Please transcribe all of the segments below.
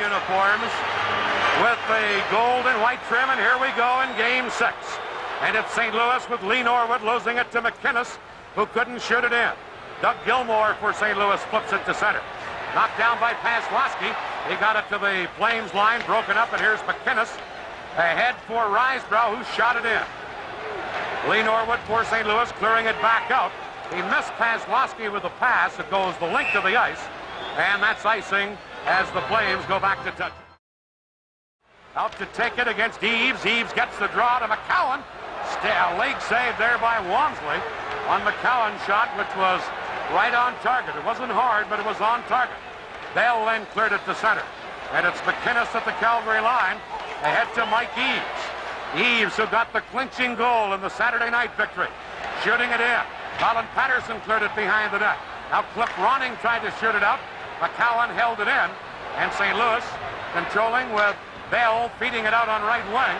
uniforms with the gold and white trim, and here we go in Game 6. And it's St. Louis with Lee Norwood losing it to McInnes, who couldn't shoot it in. Doug Gilmour for St. Louis flips it to center. Knocked down by Paslowski. He got it to the Flames line, broken up, and here's McInnes ahead for Risebrough, who shot it in. Lee Norwood for St. Louis clearing it back out. He missed Paslowski with the pass. It goes the length of the ice, and that's icing as the Flames go back to touch. Out to take it against Eaves. Eaves gets the draw to McCowan. Leg save there by Walmsley on McCowan's shot, which was right on target. It wasn't hard, but it was on target. Bell then cleared it to center. And it's McInnes at the Calgary line. Ahead to Mike Eaves. Eaves, who got the clinching goal in the Saturday night victory. Shooting it in. Colin Patterson cleared it behind the net. Now Cliff Ronning tried to shoot it out. McCowan held it in. And St. Louis controlling with Bell feeding it out on right wing.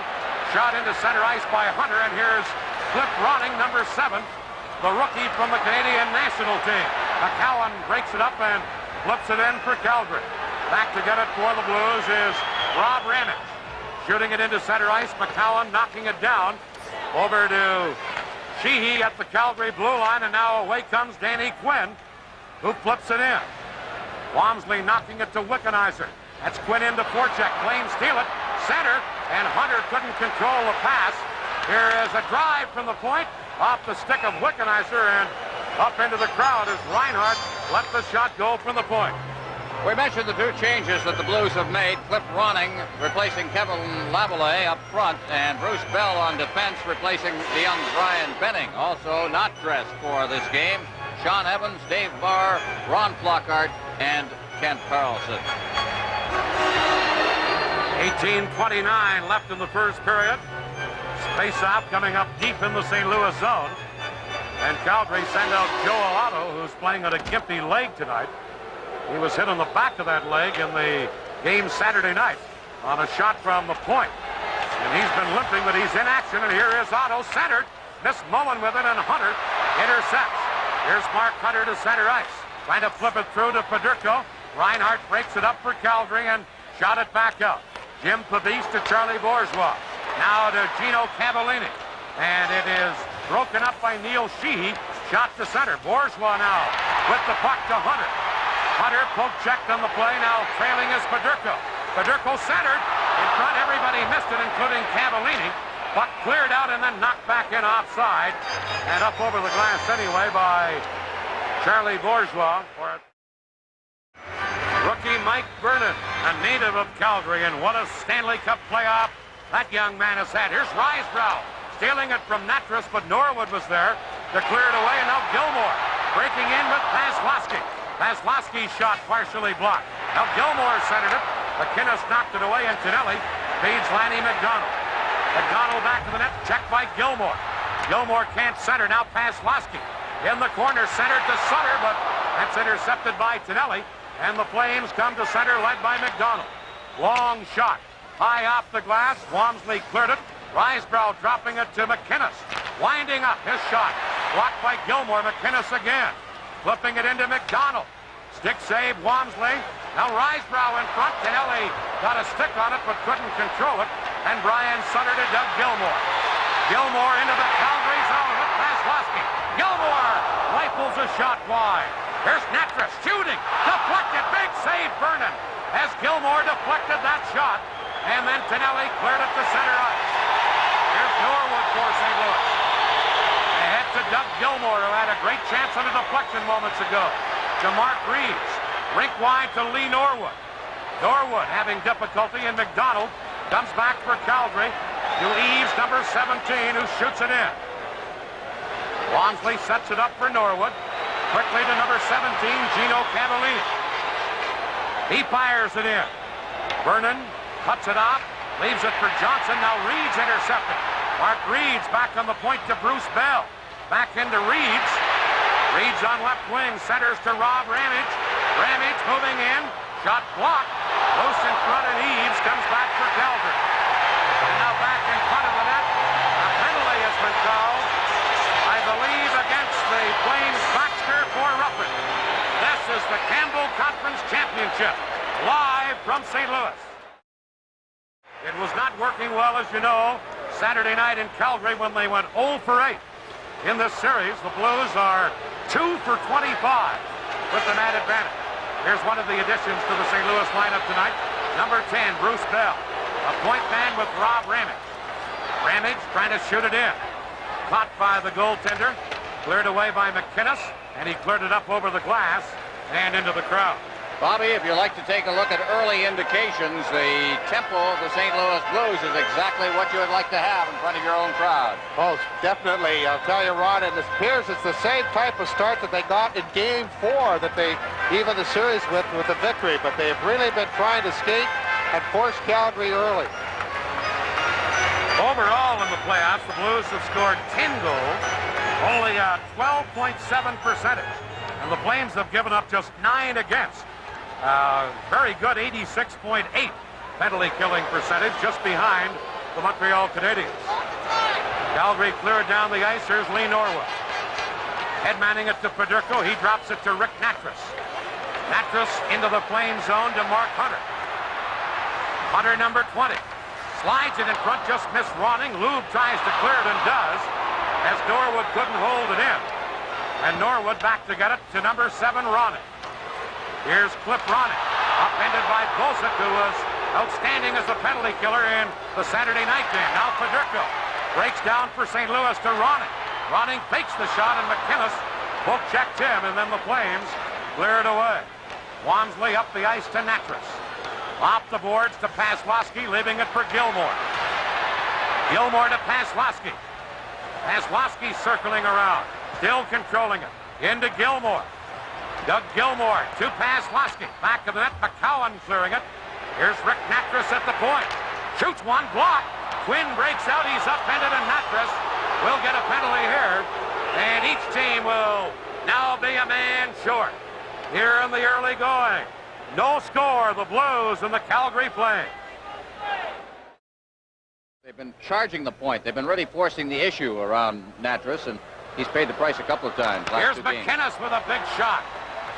Shot into center ice by Hunter. And here's Cliff Ronning, number 7. The rookie from the Canadian national team. McCowan breaks it up and flips it in for Calgary. Back to get it for the Blues is Rob Ramage. Shooting it into center ice. McCowan knocking it down. Over to Sheehy at the Calgary blue line. And now away comes Danny Quinn, who flips it in. Walmsley knocking it to Wickenheiser. That's Quinn into forecheck. Flames steal it. Center. And Hunter couldn't control the pass. Here is a drive from the point. Off the stick of Wickenheiser and up into the crowd as Reinhardt let the shot go from the point. We mentioned the two changes that the Blues have made. Cliff Ronning replacing Kevin Lavallee up front, and Bruce Bell on defense replacing the young Brian Benning. Also not dressed for this game, Sean Evans, Dave Barr, Ron Flockhart, and Kent Carlson. 18:29 left in the first period. Face-off coming up deep in the St. Louis zone. And Calgary send out Joe Alato, who's playing on a gimpy leg tonight. He was hit on the back of that leg in the game Saturday night on a shot from the point. And he's been limping, but he's in action. And here is Otto centered. Miss Mullen with it, and Hunter intercepts. Here's Mark Hunter to center ice. Trying to flip it through to Paderco. Reinhardt breaks it up for Calgary and shot it back out. Jim Pavese to Charlie Bourgeois. Now to Gino Cavallini. And it is broken up by Neil Sheehy. Shot to center. Bourgeois now with the puck to Hunter. Hunter poke checked on the play. Now trailing is Paderco. Paderco centered. In front, everybody missed it, including Cavallini. Puck cleared out and then knocked back in offside. And up over the glass anyway by Charlie Bourgeois. Rookie Mike Vernon, a native of Calgary, and what a Stanley Cup playoff that young man has had. Here's Risebrough stealing it from Natras, but Norwood was there to clear it away, and now Gilmour breaking in with Paslowski. Paslowski's shot partially blocked. Now Gilmour centered it. McInnes knocked it away, and Tonelli feeds Lanny McDonald. McDonald back to the net, checked by Gilmour. Gilmour can't center, now Paslowski. In the corner, centered to Sutter, but that's intercepted by Tonelli. And the Flames come to center, led by McDonald. Long shot, high off the glass. Walmsley cleared it. Risebrough dropping it to McInnes. Winding up his shot. Blocked by Gilmour. McInnes again. Flipping it into McDonald. Stick save, Walmsley. Now Risebrough in front. Tonelli got a stick on it, but couldn't control it. And Brian Sutter to Doug Gilmour. Gilmour into the Calgary zone with Paslowski. Gilmour rifles a shot wide. Here's Natras shooting, deflected, big save, Vernon, as Gilmour deflected that shot, and then Tonelli cleared it to center ice. Here's Norwood for St. Louis. Ahead to Doug Gilmour, who had a great chance on a deflection moments ago, to Mark Reeves. Rink wide to Lee Norwood. Norwood having difficulty, and McDonald comes back for Calgary to Eaves, number 17, who shoots it in. Walmsley sets it up for Norwood. Quickly to number 17, Gino Cavallini. He fires it in. Vernon cuts it off, leaves it for Johnson. Now Reed's intercepted. Mark Reed's back on the point to Bruce Bell. Back into Reed's. Reed's on left wing, centers to Rob Ramage. Ramage moving in, shot blocked. Loose in front, and Eaves comes back for Calgary. And now back in front of the net. A penalty has been called, I believe, against the Flames Baxter for roughing. This is the Campbell Conference Championship. live from St. Louis. It was not working well, as you know, Saturday night in Calgary when they went 0 for 8. In this series, the Blues are 2 for 25 with the man advantage. Here's one of the additions to the St. Louis lineup tonight. Number 10, Bruce Bell. A point man with Rob Ramage. Ramage trying to shoot it in. Caught by the goaltender. Cleared away by McInnes. And he cleared it up over the glass and into the crowd. Bobby, if you like to take a look at early indications, the tempo of the St. Louis Blues is exactly what you would like to have in front of your own crowd. Oh, definitely. I'll tell you, Ron, it appears it's the same type of start that they got in Game 4 that they even the series with the victory, but they've really been trying to skate and force Calgary early. Overall in the playoffs, the Blues have scored 10 goals, only a 12.7%. And the Flames have given up just 9 against. Very good 86.8 penalty killing percentage, just behind the Montreal Canadiens. Calgary cleared down the ice. Here's Lee Norwood. Headmanning it to Federico. He drops it to Rick Natras. Natras into the Flame zone to Mark Hunter. Hunter, number 20. Slides it in front, just missed Ronning. Lube tries to clear it and does, as Norwood couldn't hold it in. And Norwood back to get it to number 7, Ronning. Here's Cliff Ronning, upended by Bolsik, who was outstanding as a penalty killer in the Saturday night game. Now Federico breaks down for St. Louis to Ronning. Ronning fakes the shot, and McInnes poke checked him, and then the Flames clear it away. Wamsley up the ice to Natras. Off the boards to Paslowski, leaving it for Gilmore. Gilmore to Paslowski. Paslowski circling around, still controlling it. Into Gilmore. Doug Gilmore to Paslowski. Back of the net, McCowan clearing it. Here's Rick Natras at the point. Shoots one, block. Quinn breaks out, he's upended, and Natras will get a penalty here. And each team will now be a man short here in the early going. No score, the Blues and the Calgary Flames. They've been charging the point. They've been really forcing the issue around Natras, and he's paid the price a couple of times. Here's McInnes with a big shot.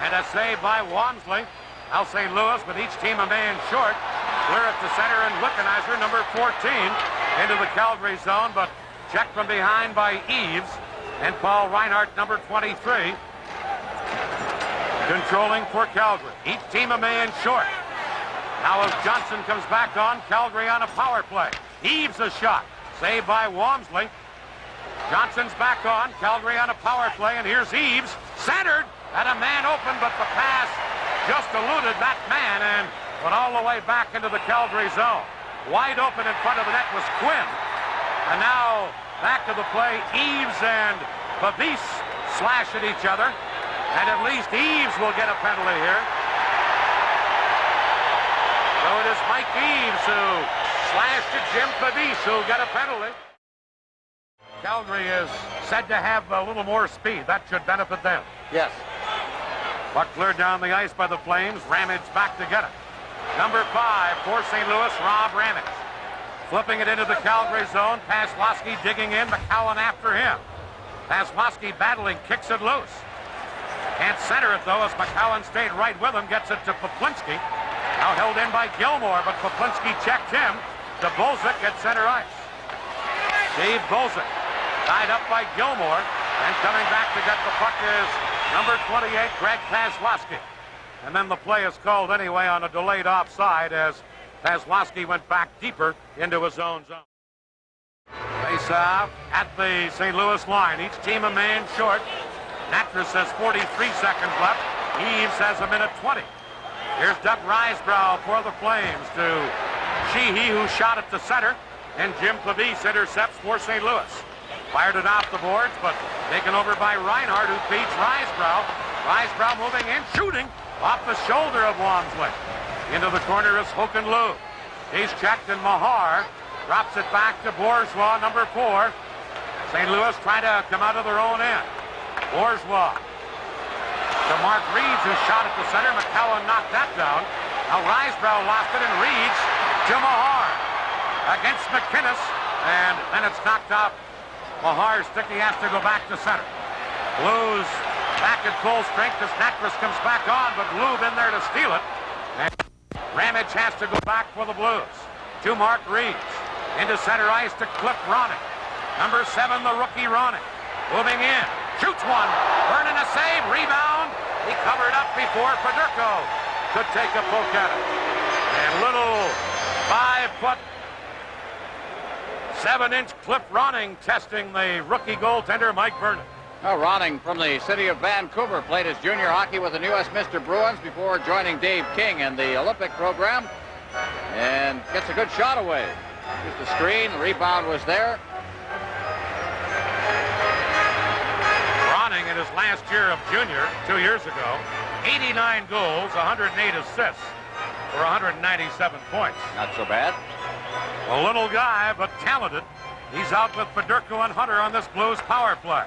And a save by Wamsley. Now St. Louis with each team a man short. Clear it to center, and Wickenheiser, number 14, into the Calgary zone, but checked from behind by Eves. And Paul Reinhart, number 23, controlling for Calgary. Each team a man short. Now as Johnson comes back on, Calgary on a power play. Eves a shot. Saved by Wamsley. Johnson's back on. Calgary on a power play, and here's Eves. Centered. Had a man open, but the pass just eluded that man and went all the way back into the Calgary zone. Wide open in front of the net was Quinn. And now back to the play. Eves and Babis slash at each other. And at least Eves will get a penalty here. So it is Mike Eves who slashed at Jim Babis who'll get a penalty. Calgary is said to have a little more speed. That should benefit them. Yes. Puck cleared down the ice by the Flames. Ramage back to get it. Number 5 for St. Louis, Rob Ramage. Flipping it into the Calgary zone. Paslowski digging in. McCowan after him. Paslowski battling, kicks it loose. Can't center it, though, as McCowan stayed right with him. Gets it to Poplinski. Now held in by Gilmore, but Poplinski checked him to Bolsik at center ice. Steve Bolsik tied up by Gilmore. And coming back to get the puck is number 28, Greg Paslowski. And then the play is called anyway on a delayed offside as Paslowski went back deeper into his own zone. Face-off at the St. Louis line. Each team a man short. Natras has 43 seconds left. Eves has a minute 20. Here's Doug Risebrough for the Flames to Sheehy, who shot it to center. And Jim Clavis intercepts for St. Louis. Fired it off the boards, but taken over by Reinhart, who beats Risebrough. Risebrough moving in, shooting off the shoulder of Wamsley. Into the corner is Hokenloo. He's checked, and Mahar drops it back to Bourgeois, number 4. St. Louis trying to come out of their own end. Bourgeois to Mark Reeds, who shot at the center. McCowan knocked that down. Now Risebrough lost it, and Reeds to Mahar against McInnes, and then it's knocked off. Mahar's stick. He has to go back to center. Blues back at full strength as Natras comes back on, but Lube in there to steal it. And Ramage has to go back for the Blues. To Mark Reeves. Into center ice to Cliff Ronning. Number 7, the rookie Ronning. Moving in. Shoots one. Vernon a save. Rebound. He covered up before Federico could take a poke at it. And little 5'7" Cliff Ronning testing the rookie goaltender Mike Vernon. Well, Ronning from the city of Vancouver played his junior hockey with the U.S. Mr. Bruins before joining Dave King in the Olympic program. And gets a good shot away. Used the screen. The rebound was there. Ronning in his last year of junior, 2 years ago, 89 goals, 108 assists for 197 points. Not so bad. A little guy, but talented. He's out with Federico and Hunter on this Blues power play.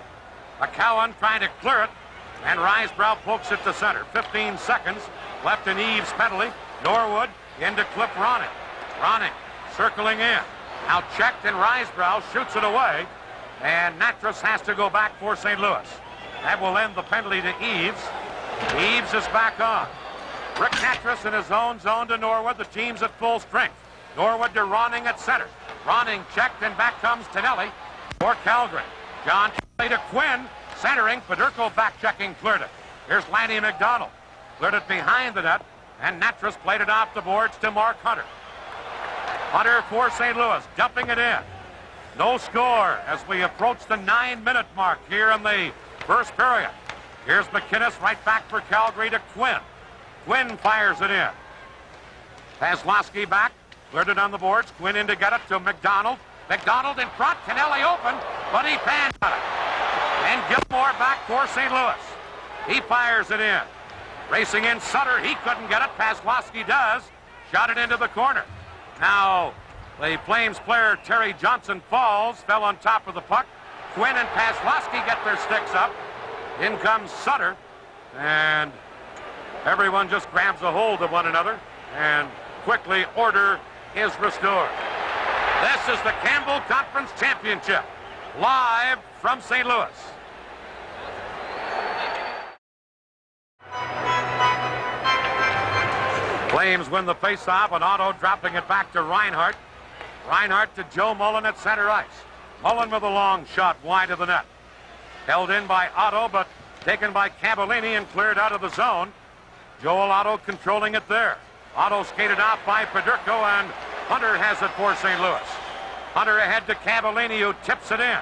McCowan trying to clear it, and Risebrough pokes it to center. 15 seconds left in Eves' penalty. Norwood into Cliff Ronning. Ronning circling in. Now checked, and Risebrough shoots it away. And Natras has to go back for St. Louis. That will end the penalty to Eves. Eves is back on. Rick Natras in his own zone to Norwood. The team's at full strength. Norwood to Ronning at center. Ronning checked, and back comes Tonelli for Calgary. John Tonelli to Quinn. Centering. Federico back checking, cleared it. Here's Lanny McDonald. Cleared it behind the net. And Natras played it off the boards to Mark Hunter. Hunter for St. Louis, dumping it in. No score as we approach the 9-minute mark here in the first period. Here's McInnes right back for Calgary to Quinn. Quinn fires it in. Paslowski back, cleared it on the boards. Quinn in to get it to McDonald. McDonald in front, Canelli open, but he panned on it. And Gilmore back for St. Louis. He fires it in. Racing in Sutter, he couldn't get it. Paslowski does. Shot it into the corner. Now, the Flames player Terry Johnson falls, fell on top of the puck. Quinn and Paslowski get their sticks up. In comes Sutter, and everyone just grabs a hold of one another, and quickly order is restored. This is the Campbell Conference Championship, live from St. Louis. Flames win the faceoff, and Otto dropping it back to Reinhart. Reinhart to Joe Mullen at center ice. Mullen with a long shot wide of the net. Held in by Otto, but taken by Cavallini and cleared out of the zone. Joel Otto controlling it there. Otto skated off by Federico, and Hunter has it for St. Louis. Hunter ahead to Cavallini, who tips it in.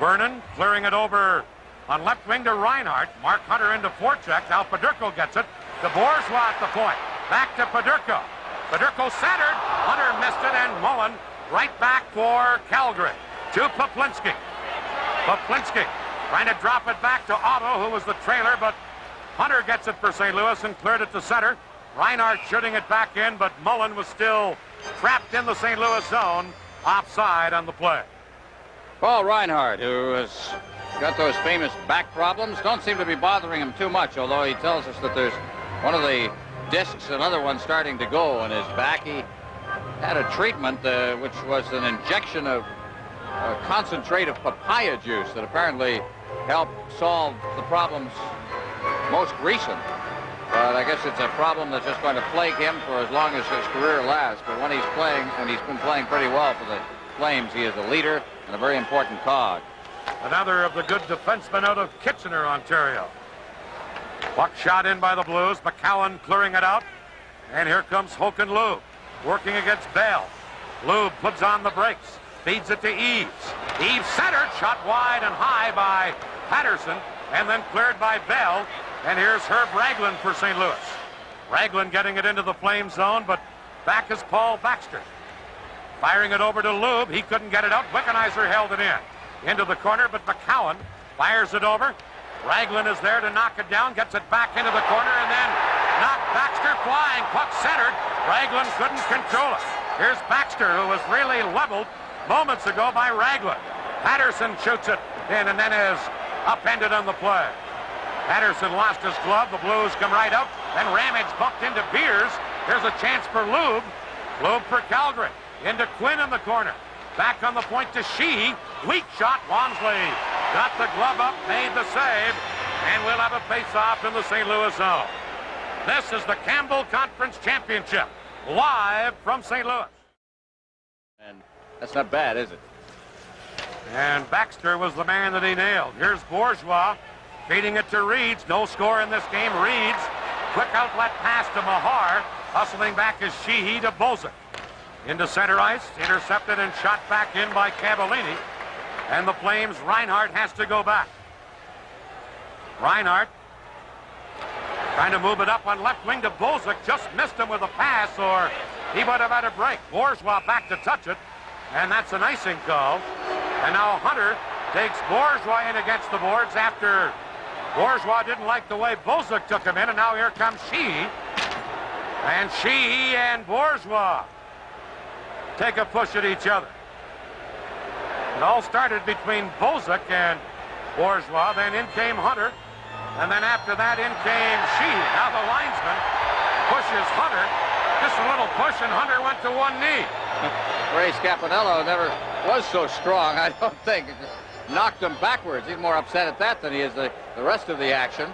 Vernon clearing it over on left wing to Reinhart. Mark Hunter into forecheck. Now Federico gets it. The Bourgeois at the point. Back to Federico. Federico centered. Hunter missed it, and Mullen right back for Calgary. To Poplinski. Poplinski trying to drop it back to Otto, who was the trailer, but Hunter gets it for St. Louis and cleared it to center. Reinhart shooting it back in, but Mullen was still trapped in the St. Louis zone, offside on the play. Paul Reinhart, who has got those famous back problems, don't seem to be bothering him too much, although he tells us that there's one of the discs, another one starting to go in his back. He had a treatment which was an injection of concentrate of papaya juice that apparently helped solve the problems most recent. But I guess it's a problem that's just going to plague him for as long as his career lasts. But when he's playing, and he's been playing pretty well for the Flames, he is a leader and a very important cog. Another of the good defensemen out of Kitchener, Ontario. Puck shot in by the Blues. McCowan clearing it out. And here comes Håkan Loob working against Bell. Loob puts on the brakes. Feeds it to Eves. Eves centered. Shot wide and high by Patterson. And then cleared by Bell. And here's Herb Ragland for St. Louis. Ragland getting it into the Flame zone, but back is Paul Baxter. Firing it over to Loob. He couldn't get it out. Wickenheiser held it in. Into the corner, but McCowan fires it over. Ragland is there to knock it down, gets it back into the corner, and then knocked Baxter flying. Puck centered. Ragland couldn't control it. Here's Baxter, who was really leveled moments ago by Ragland. Patterson shoots it in and then is upended on the play. Patterson lost his glove. The Blues come right out. Then Ramage bumped into Beers. Here's a chance for Loob. Loob for Calgary. Into Quinn in the corner. Back on the point to Sheehy. Weak shot. Walmsley got the glove up, made the save, and we'll have a face-off in the St. Louis zone. This is the Campbell Conference Championship, live from St. Louis. And that's not bad, is it? And Baxter was the man that he nailed. Here's Bourgeois feeding it to Reeds. No score in this game. Reeds, quick outlet pass to Mahar. Hustling back is Sheehy to Bozic. Into center ice, intercepted and shot back in by Cavallini. And the Flames, Reinhardt has to go back. Reinhardt trying to move it up on left wing to Bozic. Just missed him with a pass, or he would have had a break. Bourgeois back to touch it, and that's an icing call. And now Hunter takes Bourgeois in against the boards after Bourgeois didn't like the way Bozic took him in, and now here comes Sheehy. And Sheehy and Bourgeois take a push at each other. It all started between Bozic and Bourgeois, then in came Hunter, and then after that in came Sheehy. Now the linesman pushes Hunter, just a little push, and Hunter went to one knee. Ray Scapanello never was so strong, I don't think. It just knocked him backwards. He's more upset at that than he is the rest of the action.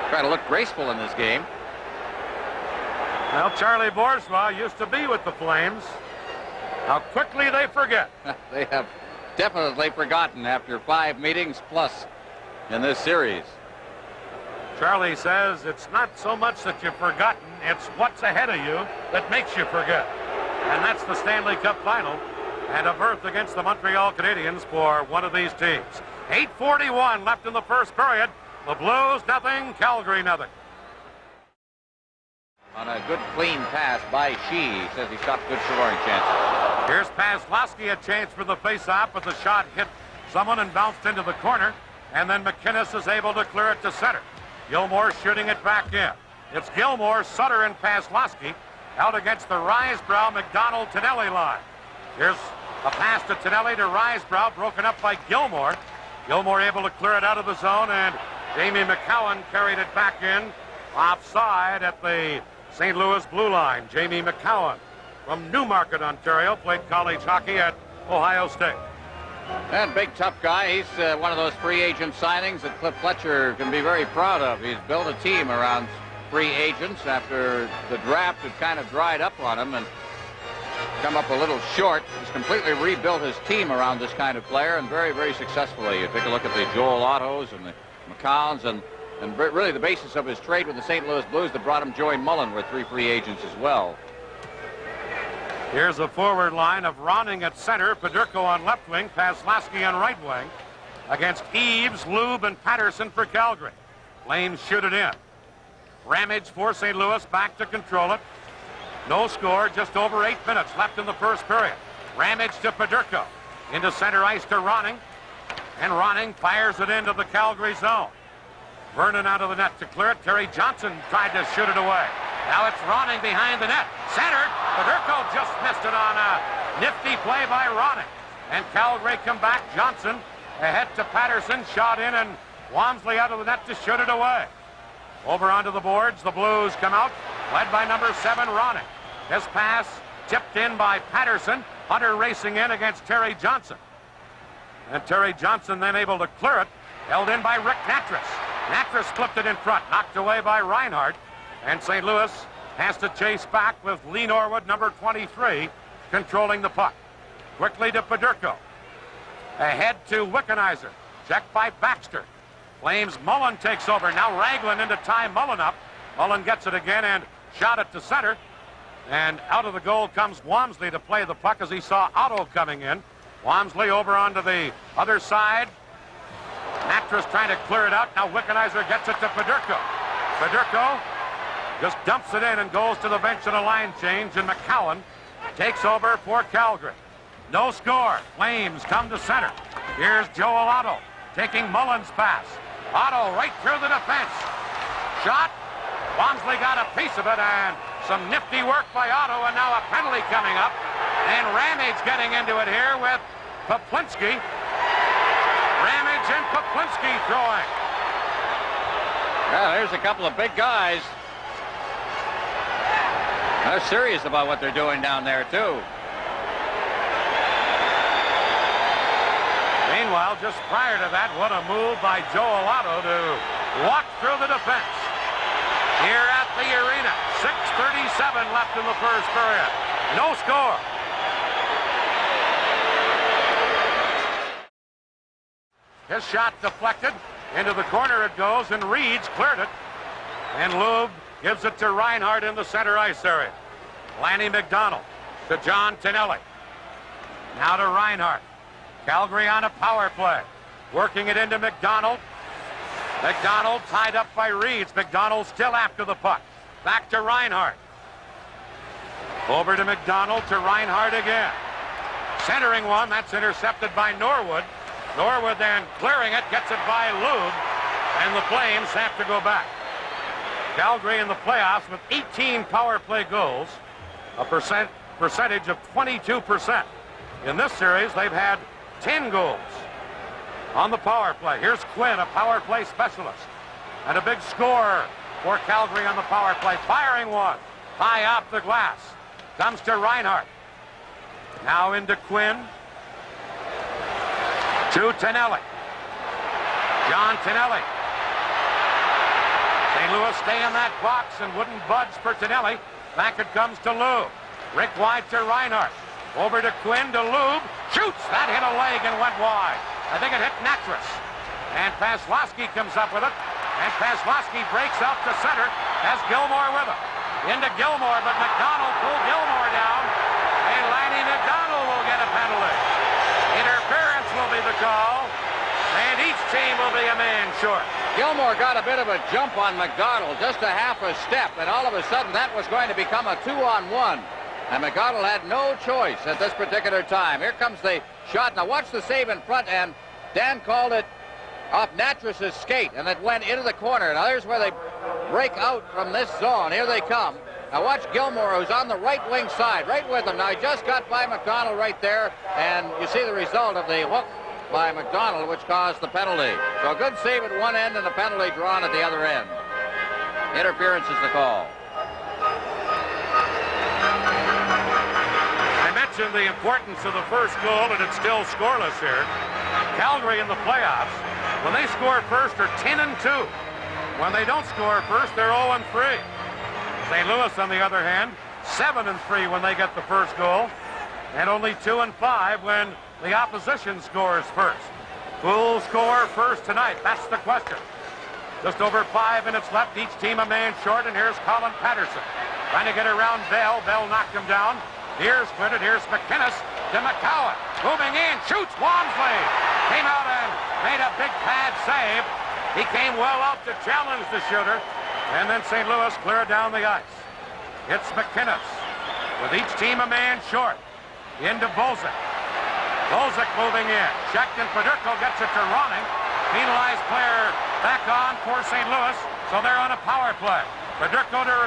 Trying to look graceful in this game. Well, Charlie Bourgeois used to be with the Flames. How quickly they forget. They have definitely forgotten after 5 meetings plus in this series. Charlie says it's not so much that you've forgotten, it's what's ahead of you that makes you forget. And that's the Stanley Cup final and a berth against the Montreal Canadiens for one of these teams. 8:41 left in the first period. The Blues nothing, Calgary nothing. On a good clean pass by Sheehy. Says he stopped good scoring chances. Here's Paslowski, a chance for the face-off, but the shot hit someone and bounced into the corner. And then McInnes is able to clear it to center. Gilmore shooting it back in. It's Gilmore, Sutter, and Paslowski out against the Risebrow McDonald-Tonelli line. Here's a pass to Tonelli to Risebrow, broken up by Gilmore. Gilmore able to clear it out of the zone, and Jamie McCowan carried it back in offside at the St. Louis blue line. Jamie McCowan from Newmarket, Ontario, played college hockey at Ohio State. And big tough guy. He's one of those free agent signings that Cliff Fletcher can be very proud of. He's built a team around free agents after the draft had kind of dried up on him and come up a little short. He's completely rebuilt his team around this kind of player, and very, very successfully. You take a look at the Joel Ottos and the McCowns, and really the basis of his trade with the St. Louis Blues that brought him Joey Mullen were 3 free agents as well. Here's a forward line of Ronning at center, Paderco on left wing, Paslowski on right wing, against Eaves, Lube, and Patterson for Calgary. Flames shoot it in. Ramage for St. Louis, back to control it. No score, just over 8 minutes left in the first period. Ramage to Paderco, into center ice to Ronning, and Ronning fires it into the Calgary zone. Vernon out of the net to clear it. Terry Johnson tried to shoot it away. Now it's Ronning behind the net. Centered. Paderco just missed it on a nifty play by Ronning. And Calgary come back. Johnson ahead to Patterson. Shot in, and Walmsley out of the net to shoot it away. Over onto the boards. The Blues come out, led by number 7, Ronning. This pass tipped in by Patterson. Hunter racing in against Terry Johnson. And Terry Johnson then able to clear it. Held in by Rick Natras. Natras flipped it in front, knocked away by Reinhardt. And St. Louis has to chase back with Lee Norwood, number 23, controlling the puck. Quickly to Paderco. Ahead to Wickenheiser. Checked by Baxter. Flames, Mullen takes over. Now Raglan in to tie Mullen up. Mullen gets it again and shot it to center. And out of the goal comes Walmsley to play the puck as he saw Otto coming in. Walmsley over onto the other side. Natras trying to clear it out. Now Wickenheiser gets it to Paderco. Paderco just dumps it in and goes to the bench in a line change, and McCowan takes over for Calgary. No score. Flames come to center. Here's Joel Otto taking Mullen's pass. Otto right through the defense. Shot. Walmsley got a piece of it, and some nifty work by Otto, and now a penalty coming up. And Ramage getting into it here with Poplinski. Ramage and Poplinski throwing. Well, there's a couple of big guys. They're serious about what they're doing down there, too. Meanwhile, just prior to that, what a move by Joel Otto to walk through the defense. here at the arena. 6:37 left in the first period. No score. His shot deflected. Into the corner it goes, and Reeds cleared it. And Lube gives it to Reinhardt in the center ice area. Lanny McDonald to John Tonelli. Now to Reinhardt. Calgary on a power play. Working it into McDonald. McDonald tied up by Reeds. McDonald still after the puck. Back to Reinhardt. Over to McDonald, to Reinhardt again. Centering one, that's intercepted by Norwood. Norwood then clearing it, gets it by Lube, and the Flames have to go back. Calgary in the playoffs with 18 power play goals, a percentage of 22%. In this series, they've had 10 goals on the power play. Here's Quinn, a power play specialist, and a big scorer for Calgary on the power play. Firing one, high off the glass. Comes to Reinhardt. Now into Quinn. To Tonelli. John Tonelli. St. Louis stay in that box and wouldn't budge for Tonelli. Back it comes to Lube. Rick wide to Reinhardt. Over to Quinn, to Lube. Shoots! That hit a leg and went wide. I think it hit Natras. And Paslowski comes up with it. And Paslowski breaks out to center. Has Gilmore with him. Into Gilmore, but McDonald pulled Gilmore down. And Lanny McDonald will get a penalty. Interference will be the call. And each team will be a man short. Gilmore got a bit of a jump on McDonald, just a half a step, and all of a sudden that was going to become a 2-on-1. And McDonald had no choice at this particular time. Here comes the shot. Now watch the save in front, and Dan called it off Natras's skate, and it went into the corner. Now there's where they break out from this zone. Here they come. Now watch Gilmore, who's on the right wing side, right with him. Now he just got by McDonald right there, and you see the result of the hook by McDonald, which caused the penalty. So a good save at one end and a penalty drawn at the other end. Interference is the call. I mentioned the importance of the first goal, and it's still scoreless here. Calgary in the playoffs, when they score first, are 10-2. When they don't score first, they're 0-3. St. Louis, on the other hand, 7-3 when they get the first goal, and only 2-5 when the opposition scores first. Who'll score first tonight? That's the question. Just over 5 minutes left, each team a man short, and here's Colin Patterson trying to get around Bell. Bell knocked him down. Here's Clinton, here's McInnes to McCowan. Moving in, shoots Walmsley. Came out and made a big pad save. He came well out to challenge the shooter, and then St. Louis cleared down the ice. It's McInnes with each team a man short. Into Bozak. Bozak moving in. Checked, and Fedorko gets it to Ronning. Penalized player back on for St. Louis, so they're on a power play. Fedorko to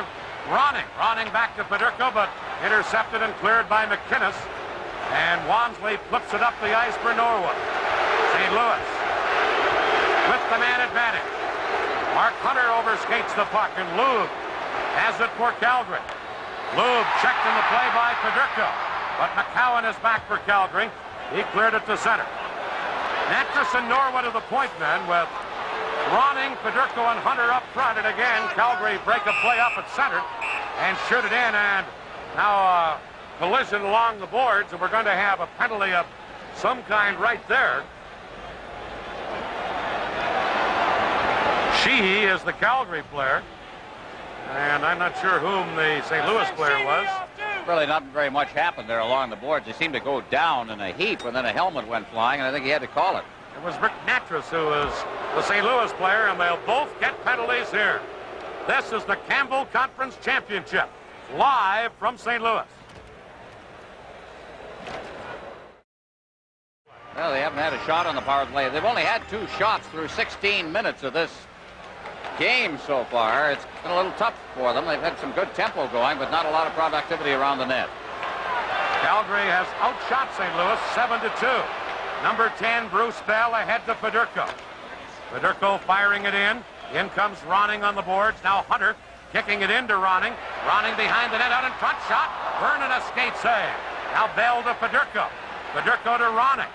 Ronning. Ronning back to Fedorko, but intercepted and cleared by McInnes. And Walmsley flips it up the ice for Norwood. St. Louis with the man advantage. Mark Hunter overskates the puck, and Lube has it for Calgary. Lube checked in the play by Fedorko, but McCowan is back for Calgary. He cleared it to center. Natras and Norwood are the point men, with Ronning, Fedorko, and Hunter up front. And again, Calgary break a play up at center and shoot it in. And now a collision along the boards, and we're going to have a penalty of some kind right there. Sheehy is the Calgary player, and I'm not sure whom the St. Louis player was. Really not very much happened there along the boards. They seemed to go down in a heap, and then a helmet went flying, and I think he had to call it. It was Rick Natras who was the St. Louis player, and they'll both get penalties here. This is the Campbell Conference Championship, live from St. Louis. Well, they haven't had a shot on the power play. They've only had 2 shots through 16 minutes of this game so far. It's been a little tough for them. They've had some good tempo going, but not a lot of productivity around the net. Calgary has outshot St. Louis 7-2. Number 10, Bruce Bell, ahead to Fedorko. Fedorko firing it in. In comes Ronning on the boards. Now Hunter kicking it into Ronning. Ronning behind the net, out in front, shot. Vernon a skate save. Now Bell to Fedorko. Fedorko to Ronning.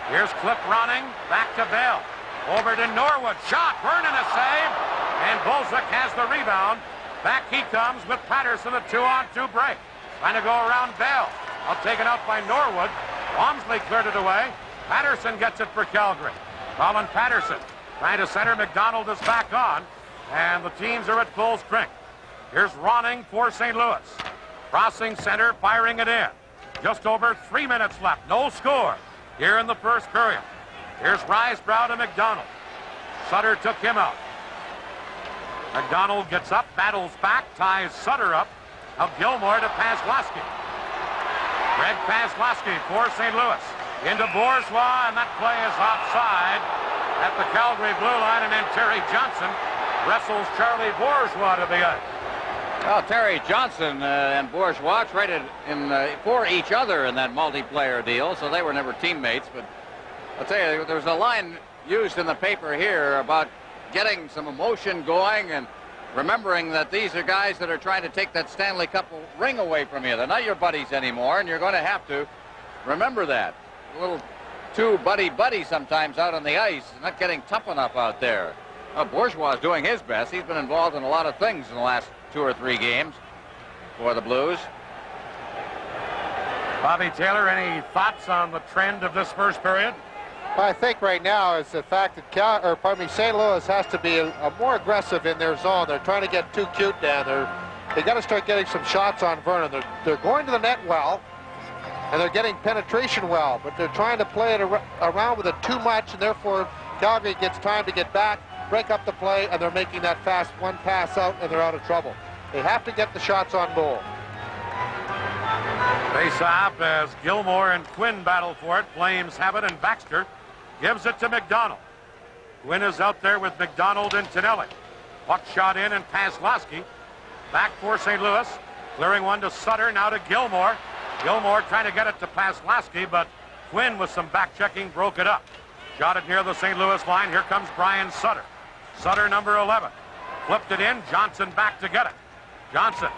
Here's Cliff Ronning, back to Bell. Over to Norwood, shot, Vernon a save, and Bozak has the rebound. Back he comes with Patterson, a 2-on-2 break. Trying to go around Bell. Taken out by Norwood. Walmsley cleared it away. Patterson gets it for Calgary. Colin Patterson trying to center. McDonald is back on, and the teams are at full strength. Here's Ronning for St. Louis. Crossing center, firing it in. Just over 3 minutes left. No score here in the first period. Here's Risebrough to McDonald. Sutter took him out. McDonald gets up, battles back, ties Sutter up. Now Gilmore to Paslowski. Greg Paslowski for St. Louis. Into Bourgeois, and that play is offside at the Calgary blue line, and then Terry Johnson wrestles Charlie Bourgeois to the ice. Well, Terry Johnson and Bourgeois traded for each other in that multiplayer deal, so they were never teammates. But I'll tell you, there's a line used in the paper here about getting some emotion going and remembering that these are guys that are trying to take that Stanley Cup ring away from you. They're not your buddies anymore, and you're going to have to remember that. A little too buddy-buddy sometimes out on the ice, not getting tough enough out there. Well, Bourgeois is doing his best. He's been involved in a lot of things in the last 2 or 3 games for the Blues. Bobby Taylor, any thoughts on the trend of this first period? Well, I think right now is the fact that St. Louis has to be a more aggressive in their zone. They're trying to get too cute down there. They got to start getting some shots on Vernon. They're going to the net well, and they're getting penetration well, but they're trying to play it around with it too much, and therefore Calgary gets time to get back, break up the play, and they're making that fast one pass out, and they're out of trouble. They have to get the shots on goal. Face off as Gilmore and Quinn battle for it. Flames have it, and Baxter gives it to McDonald. Quinn is out there with McDonald and Tonelli. Puck shot in, and Paslowski back for St. Louis. Clearing one to Sutter, now to Gilmore. Gilmore trying to get it to Paslowski, but Quinn with some back checking broke it up. Shot it near the St. Louis line. Here comes Brian Sutter. Sutter, number 11. Flipped it in. Johnson back to get it. Johnson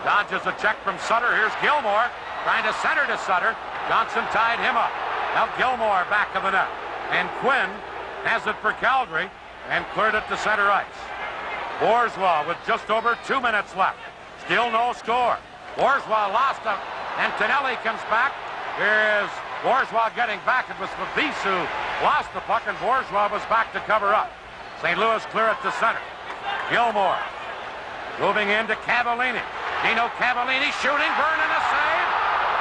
dodges a check from Sutter. Here's Gilmore trying to center to Sutter. Johnson tied him up. Now Gilmore back of the net. And Quinn has it for Calgary and cleared it to center ice. Bourgeois with just over 2 minutes left. Still no score. Bourgeois lost it, and Tonelli comes back. Here's Bourgeois getting back. It was Fabrice who lost the puck, and Bourgeois was back to cover up. St. Louis clear it to center. Gilmore moving into Cavallini. Dino Cavallini shooting. Vernon a save.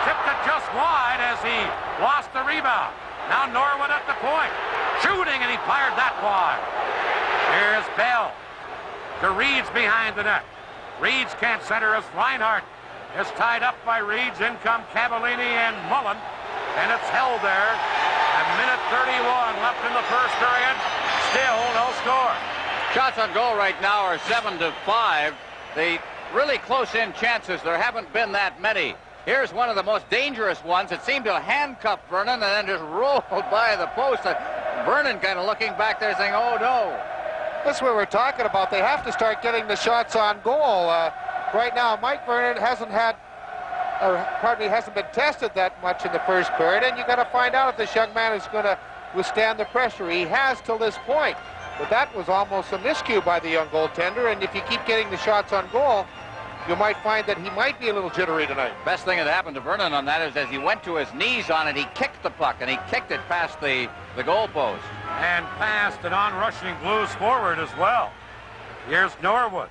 Tipped it just wide as he lost the rebound. Now Norwood at the point. Shooting, and he fired that wide. Here's Bell to Reeds behind the net. Reeds can't center as Reinhardt is tied up by Reeds. In come Cavallini and Mullen, and it's held there. A minute 31 left in the first period. Still no score. Shots on goal right now are 7-5. The really close-in chances, there haven't been that many. Here's one of the most dangerous ones. It seemed to handcuff Vernon and then just rolled by the post. Vernon kind of looking back there saying, oh no. That's what we're talking about. They have to start getting the shots on goal. Right now, Mike Vernon hasn't been tested that much in the first period, and you got to find out if this young man is going to withstand the pressure. He has till this point, but that was almost a miscue by the young goaltender, and if you keep getting the shots on goal, you might find that he might be a little jittery tonight. Best thing that happened to Vernon on that is as he went to his knees on it, he kicked the puck, and he kicked it past the goalpost. And past an on-rushing Blues forward as well. Here's Norwood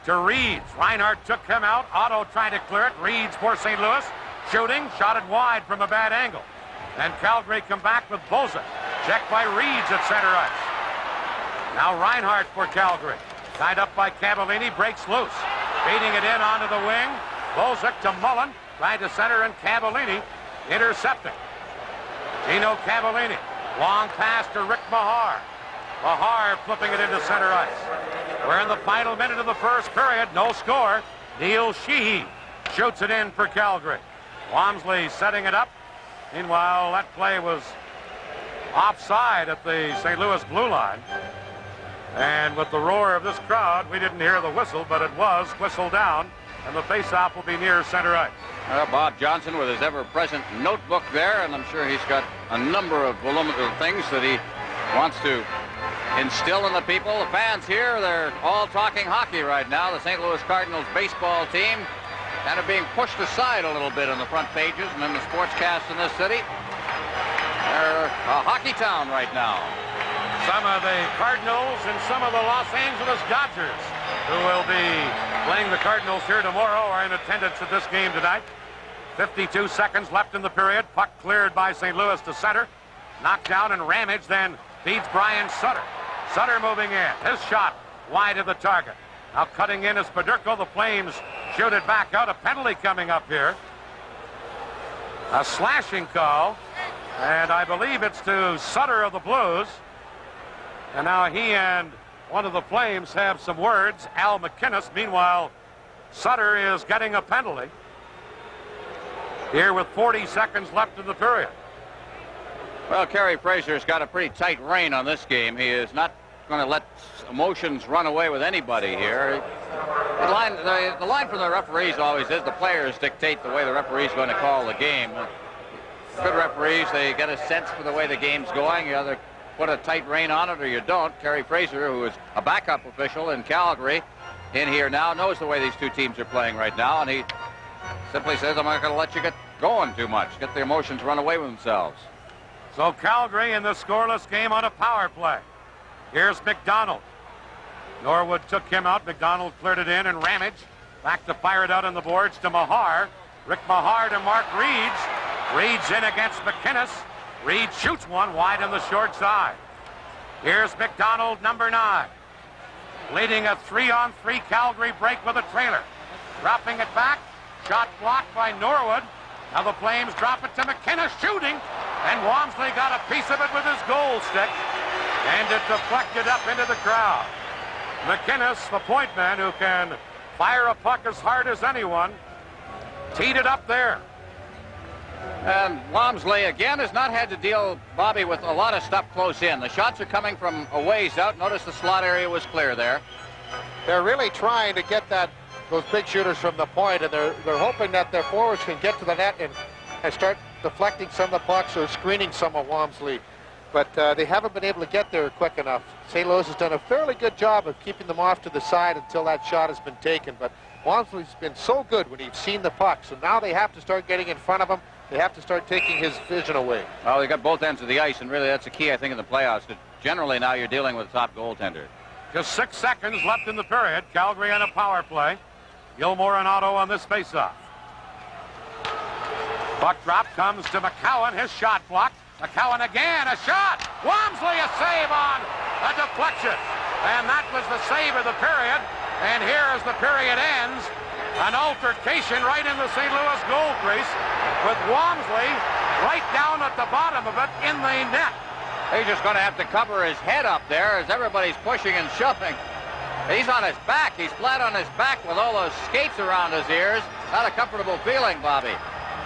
to Reeds. Reinhardt took him out. Otto trying to clear it. Reeds for St. Louis. Shooting. Shot it wide from a bad angle. And Calgary come back with Bozak. Checked by Reeds at center ice. Now Reinhardt for Calgary. Tied up by Cavallini. Breaks loose. Feeding it in onto the wing. Bozak to Mullen. Trying to center, and Cavallini intercepting. Gino Cavallini. Long pass to Rick Mahar. Mahar flipping it into center ice. We're in the final minute of the first period. No score. Neil Sheehy shoots it in for Calgary. Walmsley setting it up. Meanwhile, that play was offside at the St. Louis blue line. And with the roar of this crowd, we didn't hear the whistle, but it was whistled down, and the faceoff will be near center ice. Bob Johnson with his ever-present notebook there, and I'm sure he's got a number of voluminous things that he wants to instill in the people. The fans here, they're all talking hockey right now. The St. Louis Cardinals baseball team kind of being pushed aside a little bit on the front pages and in the sportscast in this city. They're a hockey town right now. Some of the Cardinals and some of the Los Angeles Dodgers, who will be playing the Cardinals here tomorrow, are in attendance at this game tonight. 52 seconds left in the period. Puck cleared by St. Louis to center. Knocked down, and Ramage then feeds Brian Sutter. Sutter moving in. His shot wide of the target. Now cutting in is Paderco. The Flames shoot it back out. A penalty coming up here. A slashing call. And I believe it's to Sutter of the Blues. And now he and one of the Flames have some words. Al McInnes. Meanwhile, Sutter is getting a penalty here with 40 seconds left in the period. Well, Kerry Fraser's got a pretty tight rein on this game. He is not going to let emotions run away with anybody here. The line from the referees always is the players dictate the way the referee's going to call the game. Good referees, they get a sense for the way the game's going. You either put a tight rein on it or you don't. Kerry Fraser, who is a backup official in Calgary, in here now, knows the way these two teams are playing right now, and he simply says, I'm not going to let you get going too much, get the emotions run away with themselves. So Calgary in the scoreless game on a power play. Here's McDonald. Norwood took him out. McDonald cleared it in, and Ramage back to fire it out on the boards to Mahar. Rick Mahar to Mark Reeds. Reeds in against McInnes. Reed shoots one wide on the short side. Here's McDonald, number 9. Leading a 3-on-3 Calgary break with a trailer. Dropping it back. Shot blocked by Norwood. Now the Flames drop it to McInnes, shooting. And Walmsley got a piece of it with his goal stick. And it deflected up into the crowd. McInnes, the point man who can fire a puck as hard as anyone, teed it up there. And Walmsley, again, has not had to deal, Bobby, with a lot of stuff close in. The shots are coming from a ways out. Notice the slot area was clear there. They're really trying to get those big shooters from the point, and they're hoping that their forwards can get to the net and start deflecting some of the pucks or screening some of Walmsley. But they haven't been able to get there quick enough. St. Louis has done a fairly good job of keeping them off to the side until that shot has been taken. But Walmsley's been so good when he's seen the puck. So now they have to start getting in front of him. They have to start taking his vision away. Well, they got both ends of the ice, and really that's the key, I think, in the playoffs. Because generally now you're dealing with a top goaltender. Just 6 seconds left in the period. Calgary on a power play. Gilmore and Otto on this faceoff. Puck drop comes to McCowan. His shot blocked. McCowan again, a shot. Walmsley a save on a deflection. And that was the save of the period. And here as the period ends, an altercation right in the St. Louis goal crease with Walmsley right down at the bottom of it in the net. He's just going to have to cover his head up there as everybody's pushing and shoving. He's on his back. He's flat on his back with all those skates around his ears. Not a comfortable feeling, Bobby.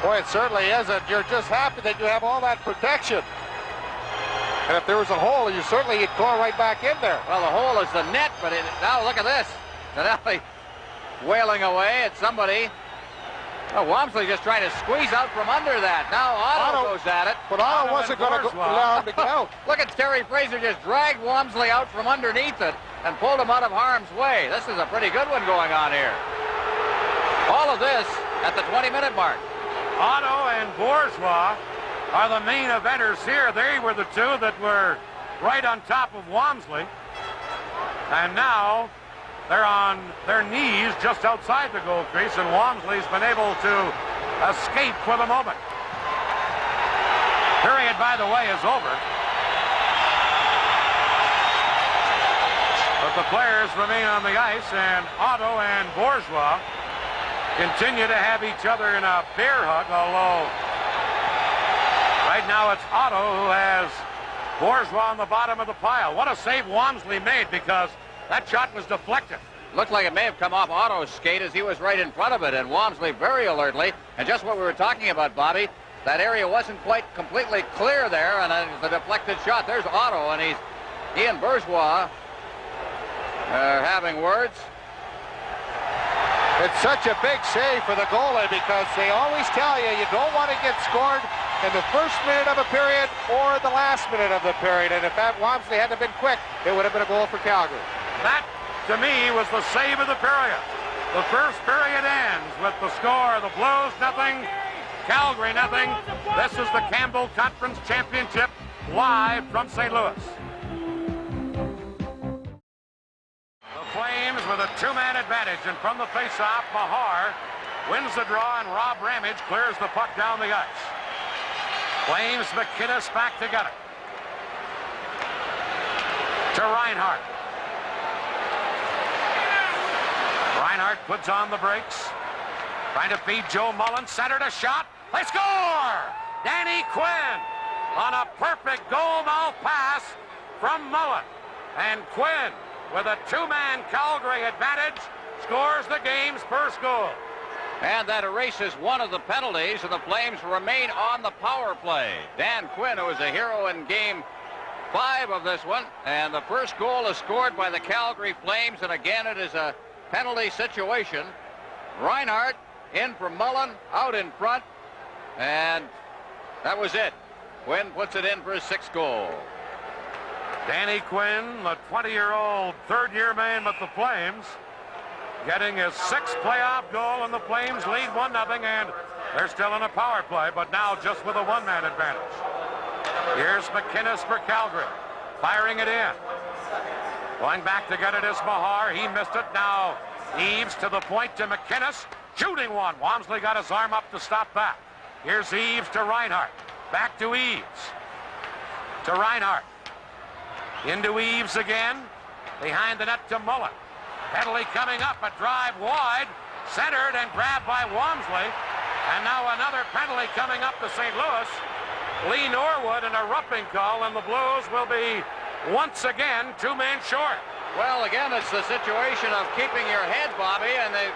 Boy, it certainly isn't. You're just happy that you have all that protection. And if there was a hole, you'd go right back in there. Well, the hole is the net, but now look at this. Denelli wailing away at somebody. Oh, Walmsley just trying to squeeze out from under that. Now Otto goes at it. But Otto wasn't going to allow him to get out. Look at Terry Fraser just dragged Walmsley out from underneath it and pulled him out of harm's way. This is a pretty good one going on here. All of this at the 20-minute mark. Otto and Bourgeois are the main eventers here. They were the two that were right on top of Walmsley. And now they're on their knees just outside the goal crease, and Walmsley's been able to escape for the moment. Period, by the way, is over. But the players remain on the ice, and Otto and Bourgeois continue to have each other in a bear hug, although right now it's Otto who has Bourgeois on the bottom of the pile. What a save Walmsley made, because that shot was deflected. Looked like it may have come off Otto's skate as he was right in front of it, and Walmsley very alertly, and just what we were talking about, Bobby, that area wasn't quite completely clear there, and the deflected shot. There's Otto, and he and Bourgeois are having words. It's such a big save for the goalie, because they always tell you don't want to get scored in the first minute of a period or the last minute of the period. And if that Walmsley hadn't been quick, it would have been a goal for Calgary. That, to me, was the save of the period. The first period ends with the score. The Blues, nothing. Calgary, nothing. This is the Campbell Conference Championship live from St. Louis. The Flames with a two-man advantage. And from the face-off, Mahar wins the draw, and Rob Ramage clears the puck down the ice. Flames, McInnes back together. To Reinhart. Reinhart puts on the brakes. Trying to feed Joe Mullen. Centered a shot. They score! Danny Quinn on a perfect goal-mouth pass from Mullen. And Quinn, with a two-man Calgary advantage, scores the game's first goal. And that erases one of the penalties, and the Flames remain on the power play. Dan Quinn, who was a hero in Game 5 of this one, and the first goal is scored by the Calgary Flames, and again it is a penalty situation. Reinhart in for Mullen, out in front, and that was it. Quinn puts it in for his sixth goal. Danny Quinn, the 20-year-old third-year man with the Flames, getting his sixth playoff goal, and the Flames lead 1-0, and they're still in a power play, but now just with a one-man advantage. Here's McInnes for Calgary, firing it in. Going back to get it is Mahar. He missed it. Now Eaves to the point to McInnes, shooting one. Walmsley got his arm up to stop that. Here's Eaves to Reinhart. Back to Eaves. To Reinhart. Into Eaves again. Behind the net to Mullen. Penalty coming up, a drive wide, centered and grabbed by Walmsley. And now another penalty coming up to St. Louis. Lee Norwood and a roughing call, and the Blues will be once again two men short. Well, again, it's the situation of keeping your head, Bobby, and the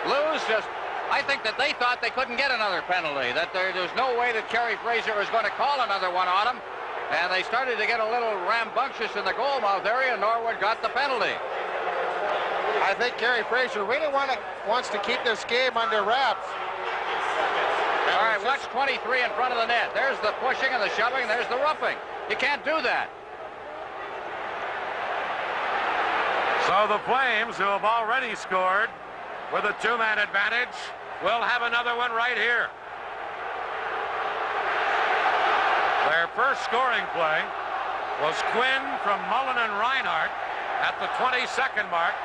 Blues just, I think that they thought they couldn't get another penalty, that there's no way that Kerry Fraser was going to call another one on them, and they started to get a little rambunctious in the goal-mouth area, and Norwood got the penalty. I think Kerry Fraser really wants to keep this game under wraps. All right, watch 23 in front of the net. There's the pushing and the shoving, there's the roughing. You can't do that. So the Flames, who have already scored with a two-man advantage, will have another one right here. Their first scoring play was Quinn from Mullen and Reinhart at the 22nd mark.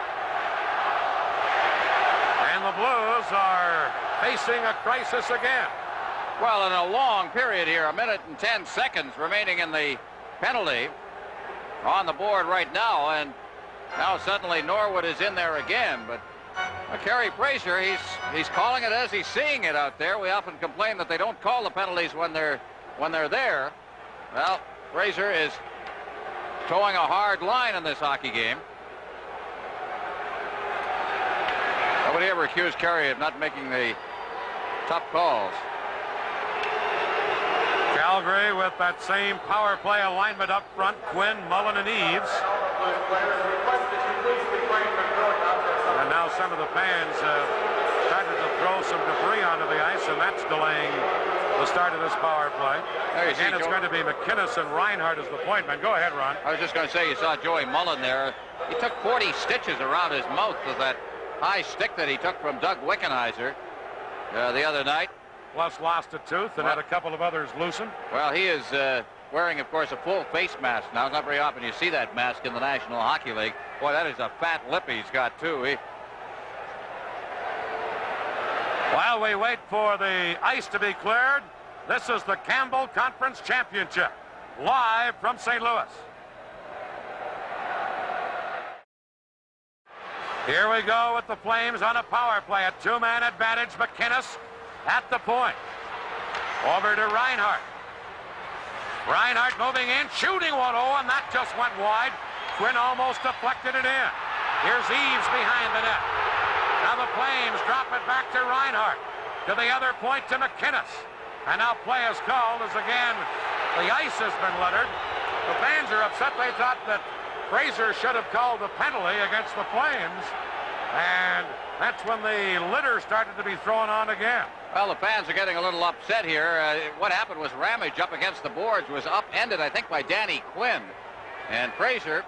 And the Blues are facing a crisis again. Well, in a long period here, 1 minute and 10 seconds remaining in the penalty on the board right now, and now suddenly Norwood is in there again. But Kerry Fraser, he's calling it as he's seeing it out there. We often complain that they don't call the penalties when they're there. Well, Fraser is towing a hard line in this hockey game. Nobody ever accused Kerry of not making the tough calls. Calgary with that same power play alignment up front, Quinn, Mullen, and Eaves. And now some of the fans started to throw some debris onto the ice, and that's delaying the start of this power play. Again, it's going to be McInnes and Reinhart as the point man. Go ahead, Ron. I was just going to say, you saw Joey Mullen there. He took 40 stitches around his mouth with that high stick that he took from Doug Wickenheiser the other night. Plus lost a tooth and had a couple of others loosened. Well, he is wearing, of course, a full face mask now. It's not very often you see that mask in the National Hockey League. Boy, that is a fat lip he's got, too. While we wait for the ice to be cleared, this is the Campbell Conference Championship, live from St. Louis. Here we go with the Flames on a power play. A two-man advantage. McInnes at the point. Over to Reinhart. Reinhart moving in, shooting one. Oh, and that just went wide. Quinn almost deflected it in. Here's Eaves behind the net. Now the Flames drop it back to Reinhart. To the other point to McInnes. And now play is called as again the ice has been littered. The fans are upset. They thought that Fraser should have called the penalty against the Flames. And That's when the litter started to be thrown on again. Well, the fans are getting a little upset here. What happened was Ramage up against the boards was upended, I think, by Danny Quinn. And Fraser,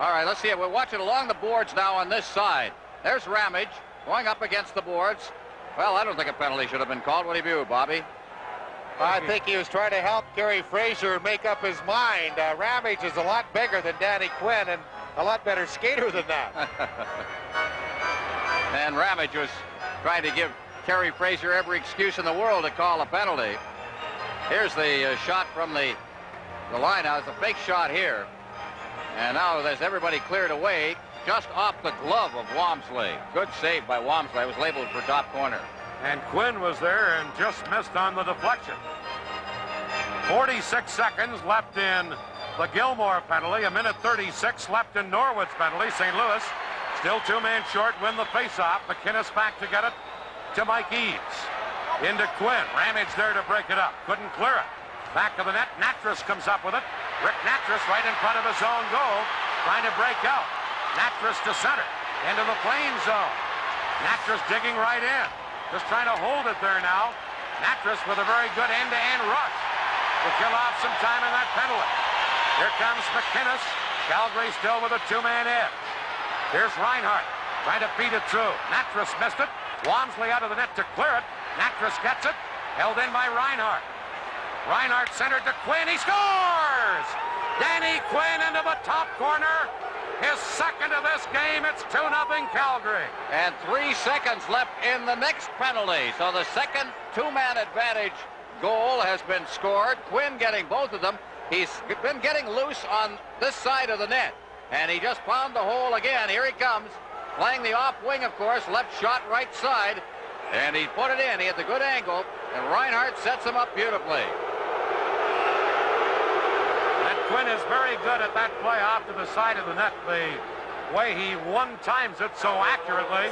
all right, let's see it. We're watching along the boards now on this side. There's Ramage going up against the boards. Well, I don't think a penalty should have been called. What do you view, Bobby? I think he was trying to help Kerry Fraser make up his mind. Ramage is a lot bigger than Danny Quinn and a lot better skater than that. And Ramage was trying to give Kerry Fraser every excuse in the world to call a penalty. Here's the shot from the line. Now, it's a fake shot here. And now there's everybody cleared away just off the glove of Walmsley. Good save by Walmsley. It was labeled for top corner. And Quinn was there and just missed on the deflection. 46 seconds left in the Gilmore penalty. A minute 36 left in Norwood's penalty. St. Louis still two-man short, win the face-off. McInnes back to get it to Mike Eads. Into Quinn. Ramage there to break it up. Couldn't clear it. Back of the net. Natras comes up with it. Rick Natras right in front of his own goal. Trying to break out. Natras to center. Into the Flames zone. Natras digging right in. Just trying to hold it there now. Natras with a very good end-to-end rush to kill off some time in that penalty. Here comes McInnes. Calgary still with a two-man edge. Here's Reinhart trying to feed it through. Natras missed it. Walmsley out of the net to clear it. Natras gets it. Held in by Reinhart. Reinhart centered to Quinn. He scores! Danny Quinn into the top corner. His second of this game. It's 2-0 Calgary. And 3 seconds left in the next penalty. So the second two-man advantage goal has been scored. Quinn getting both of them. He's been getting loose on this side of the net. And he just found the hole again. Here he comes. Playing the off wing, of course. Left shot, right side. And he put it in. He had the good angle. And Reinhart sets him up beautifully. Quinn is very good at that play off to the side of the net. The way he one-times it so accurately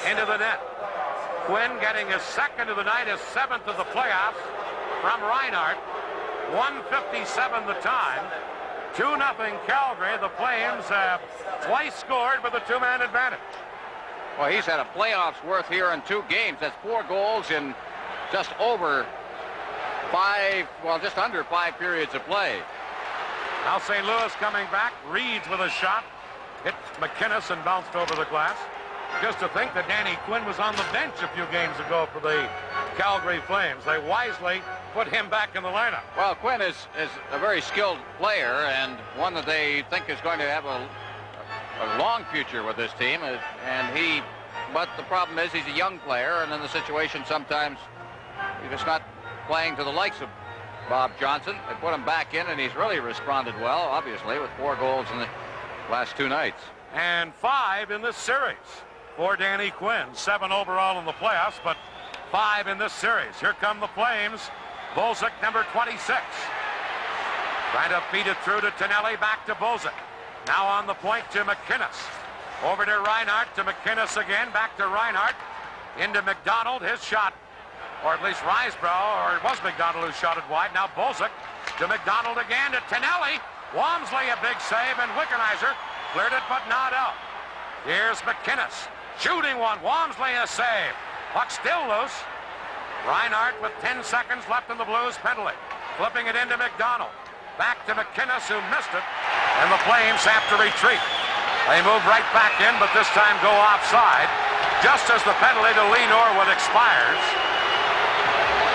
into the net. Quinn getting his second of the night, his seventh of the playoffs from Reinhart. 1:57 the time. 2-0 Calgary. The Flames have twice scored with a two-man advantage. Well, he's had a playoffs worth here in 2 games. That's 4 goals in just over 5, well, just under 5 periods of play. Now St. Louis coming back. Reeds with a shot. Hit McInnes and bounced over the glass. Just to think that Danny Quinn was on the bench a few games ago for the Calgary Flames. They wisely put him back in the lineup. Well, Quinn is a very skilled player and one that they think is going to have a long future with this team. But the problem is he's a young player, and in the situation sometimes he's just not playing to the likes of Bob Johnson. They put him back in, and he's really responded well, obviously, with 4 goals in the last 2 nights. And 5 in this series for Danny Quinn. 7 overall in the playoffs, but 5 in this series. Here come the Flames. Bolzak, number 26. Trying to feed it through to Tonelli, back to Bolzak. Now on the point to McInnes. Over to Reinhart, to McInnes again, back to Reinhart. Into McDonald, his shot. Or at least Risebrough, or it was McDonald who shot it wide. Now Bolzak to McDonald again, to Tonelli. Walmsley a big save, and Wickenheiser cleared it but not out. Here's McInnes shooting one. Walmsley a save. Puck still loose. Reinhart with 10 seconds left in the Blues penalty. Flipping it into McDonald. Back to McInnes, who missed it. And the Flames have to retreat. They move right back in, but this time go offside. Just as the penalty to Lee Norwood expires.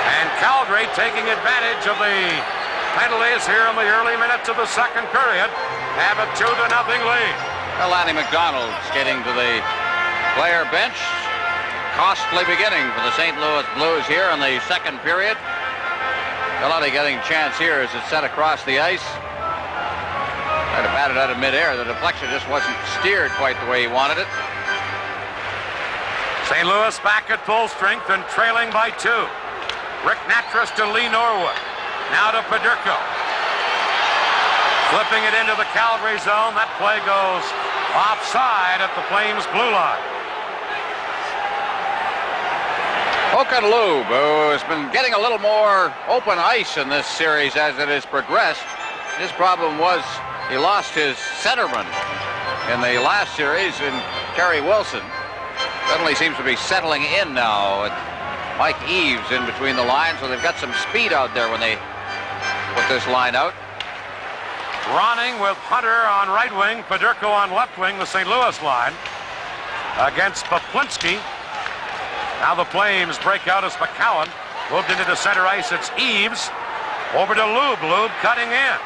And Calgary taking advantage of the penalties here in the early minutes of the second period have a 2-0 lead. Well, Lanny McDonald skating to the player bench. Costly beginning for the St. Louis Blues here in the second period. Galati getting a chance here as it's sent across the ice. Tried to bat it out of midair. The deflection just wasn't steered quite the way he wanted it. St. Louis back at full strength and trailing by 2. Rick Natras to Lee Norwood. Now to Paderco. Flipping it into the Calgary zone. That play goes offside at the Flames blue line. Okanlube, who has been getting a little more open ice in this series as it has progressed. His problem was he lost his centerman in the last series in Kerry Wilson. Suddenly seems to be settling in now. With Mike Eaves in between the lines, so they've got some speed out there when they put this line out. Ronning with Hunter on right wing, Fedorko on left wing, the St. Louis line against Poplinski. Now the Flames break out as McCowan moved into the center ice. It's Eaves over to Lube. Lube cutting in.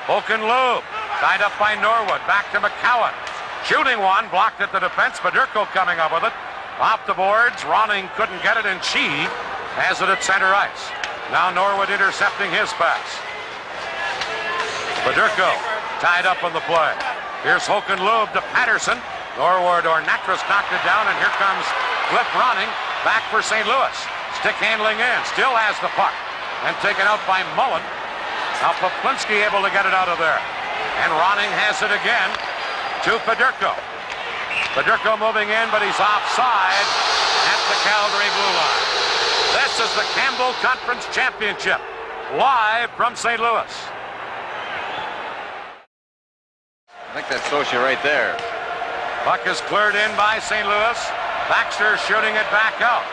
Hoken Lube tied up by Norwood. Back to McCowan. Shooting one, blocked at the defense. Fedorko coming up with it. Off the boards. Ronning couldn't get it, and Sheehy has it at center ice. Now Norwood intercepting his pass. Fedorko tied up on the play. Here's Hoken Lube to Patterson. Norwood or Natras knocked it down, and here comes Cliff Ronning back for St. Louis. Stick handling in. Still has the puck. And taken out by Mullen. Now Poplinski able to get it out of there. And Ronning has it again to Fedorko. Fedorko moving in, but he's offside at the Calgary blue line. This is the Campbell Conference Championship, live from St. Louis. I think that's Socia right there. Puck is cleared in by St. Louis. Baxter shooting it back out.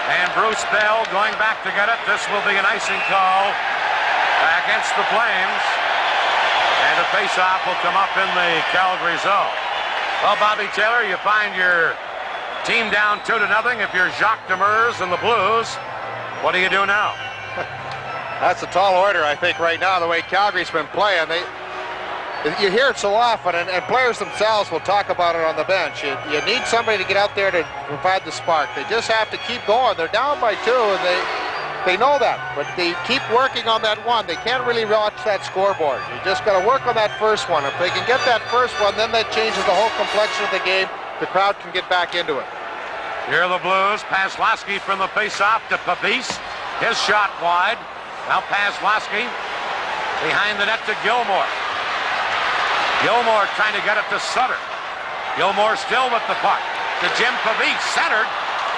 And Bruce Bell going back to get it. This will be an icing call against the Flames. And a face-off will come up in the Calgary zone. Well, Bobby Taylor, you find your team down 2-0. If you're Jacques Demers and the Blues, what do you do now? That's a tall order, I think, right now, the way Calgary's been playing. You hear it so often, and players themselves will talk about it on the bench. You need somebody to get out there to provide the spark. They just have to keep going. They're down by 2, and they know that, but they keep working on that one. They can't really watch that scoreboard. You just got to work on that first one. If they can get that first one, then that changes the whole complexion of the game. The crowd can get back into it. Here are the Blues. Paslowski from the face-off to Pavis. His shot wide. Now Paslowski behind the net to Gilmore. Gilmore trying to get it to Sutter. Gilmore still with the puck to Jim Pavis, centered.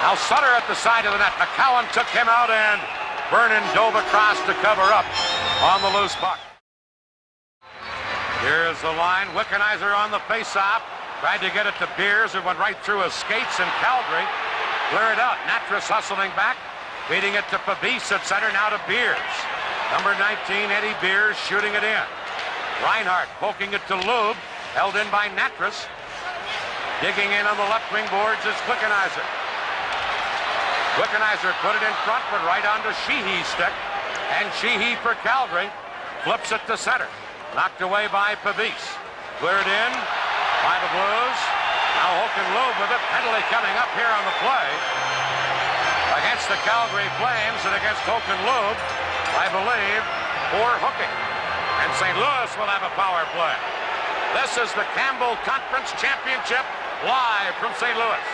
Now Sutter at the side of the net. McCowan took him out, and Vernon dove across to cover up on the loose puck. Here's the line. Wickenheiser on the face-off. Tried to get it to Beers. It went right through his skates, and Calgary clear it out. Natras hustling back, feeding it to Pavis at center. Now to Beers. Number 19, Eddie Beers, shooting it in. Reinhardt poking it to Lube. Held in by Natras. Digging in on the left wing boards is Wickenheiser. Wickenheiser put it in front, but right onto Sheehy's stick. And Sheehy for Calgary flips it to center. Knocked away by Pavis. Cleared in by the Blues. Now Hoken Lube with it. Penalty coming up here on the play against the Calgary Flames and against Hoken Lube, I believe, for hooking. And St. Louis will have a power play. This is the Campbell Conference Championship, live from St. Louis.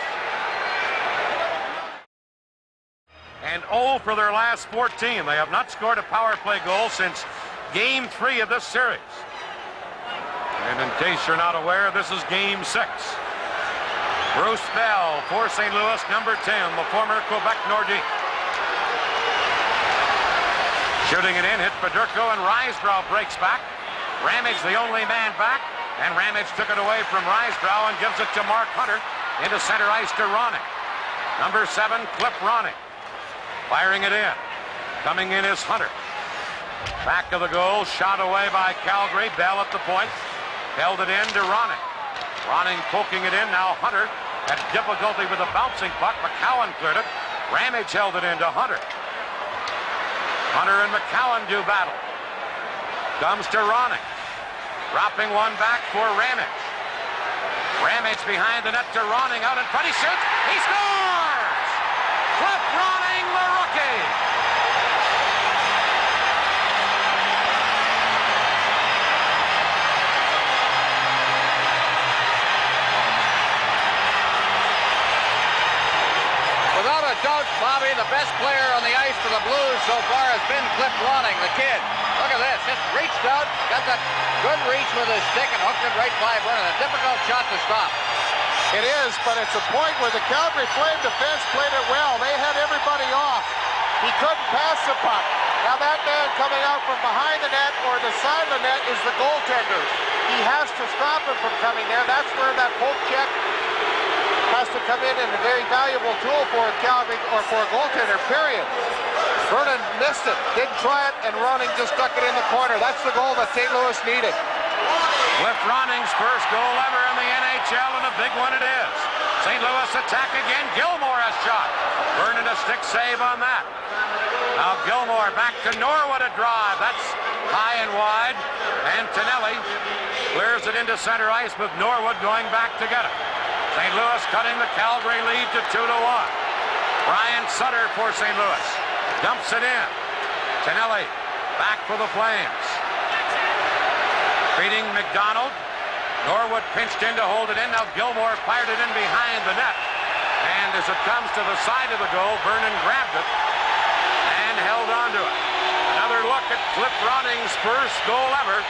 And 0 for their last 14. They have not scored a power play goal since Game 3 of this series. And in case you're not aware, this is Game 6. Bruce Bell for St. Louis, number 10, the former Quebec Nordique. Shooting it in, hit Fedorko, and Risebrough breaks back. Ramage the only man back, and Ramage took it away from Risebrough and gives it to Mark Hunter into center ice to Ronning. Number 7, Cliff Ronning. Firing it in. Coming in is Hunter. Back of the goal, shot away by Calgary. Bell at the point. Held it in to Ronning. Ronning poking it in. Now Hunter had difficulty with the bouncing puck. McCowan cleared it. Ramage held it in to Hunter. Hunter and McCowan do battle. Comes to Ronning. Dropping one back for Ramage. Ramage behind the net to Ronning. Out in front. He shoots. He scores! Cliff Ronning, the rookie. Without a doubt, Bobby, the best player on the ice for the Blues so far has been Cliff Ronning, the kid. Look at this. Just reached out, got that good reach with his stick, and hooked it right by Vernon. A difficult shot to stop. It is, but it's a point where the Calgary Flame defense played it well. They had everybody off. He couldn't pass the puck. Now that man coming out from behind the net or the side of the net is the goaltender. He has to stop him from coming there. That's where that poke check has to come in and a very valuable tool for Calgary or for a goaltender, period. Vernon missed it, didn't try it, and Ronning just stuck it in the corner. That's the goal that St. Louis needed. With Ronning's first goal ever in the NHL, and a big one it is. St. Louis attack again. Gilmore has shot. Vernon a stick save on that. Now Gilmore back to Norwood a drive. That's high and wide. And Tonelli clears it into center ice with Norwood going back to get it. St. Louis cutting the Calgary lead to 2-1. Brian Sutter for St. Louis. Dumps it in. Tonelli back for the Flames. Feeding McDonald. Norwood pinched in to hold it in. Now Gilmore fired it in behind the net. And as it comes to the side of the goal, Vernon grabbed it and held on to it. Another look at Cliff Ronning's first goal ever